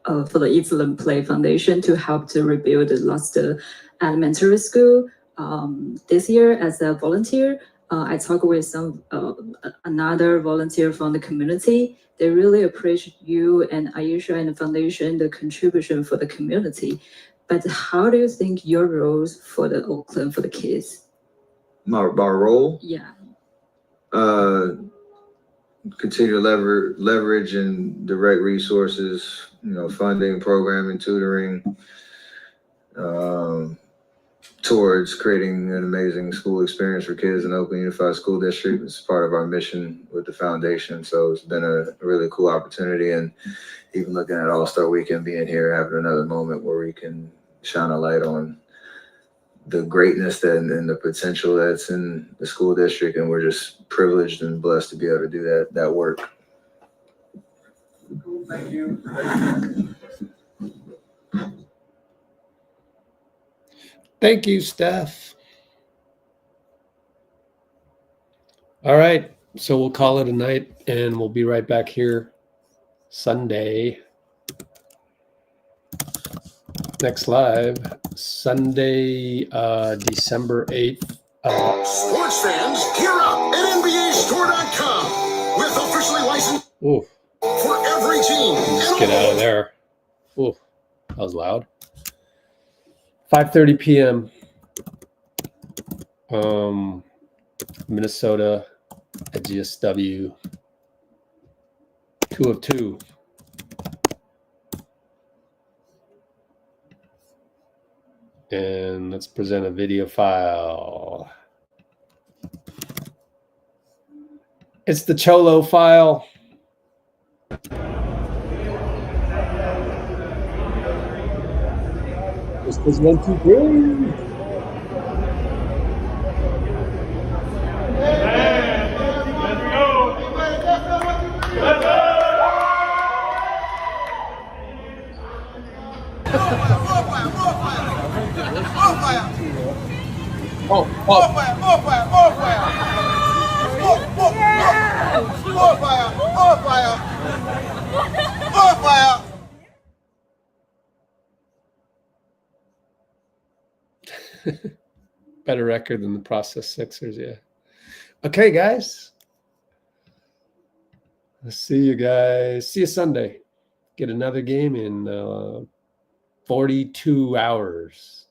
the Excellent Play Foundation to help to rebuild the last elementary school. This year, as a volunteer, I talked with some another volunteer from the community. They really appreciate you and Aisha and the foundation, the contribution for the community. But how do you think your roles for the Oakland for the kids? My role? Yeah. Continue to leverage and direct resources, funding, programming, tutoring, towards creating an amazing school experience for kids in Oakland Unified School District. It's part of our mission with the foundation. So it's been a really cool opportunity. And even looking at All-Star Weekend, being here, having another moment where we can shine a light on the greatness and the potential that's in the school district, and we're just privileged and blessed to be able to do that work. Thank you. Thank you, Steph. All right, so we'll call it a night, and we'll be right back here Sunday. Next live, Sunday, December 8th. Sports fans, gear up at NBAstore.com with officially licensed Ooh, for every team. let's get out of there. Ooh, that was loud. 5:30 p.m. Minnesota at GSW. 2 of 2. And let's present a video file. It's the Cholo file. This was 1, 2, 3. Better record than the Process Sixers, yeah. Okay, guys. I'll see you guys. See you Sunday. Get another game in 42 hours.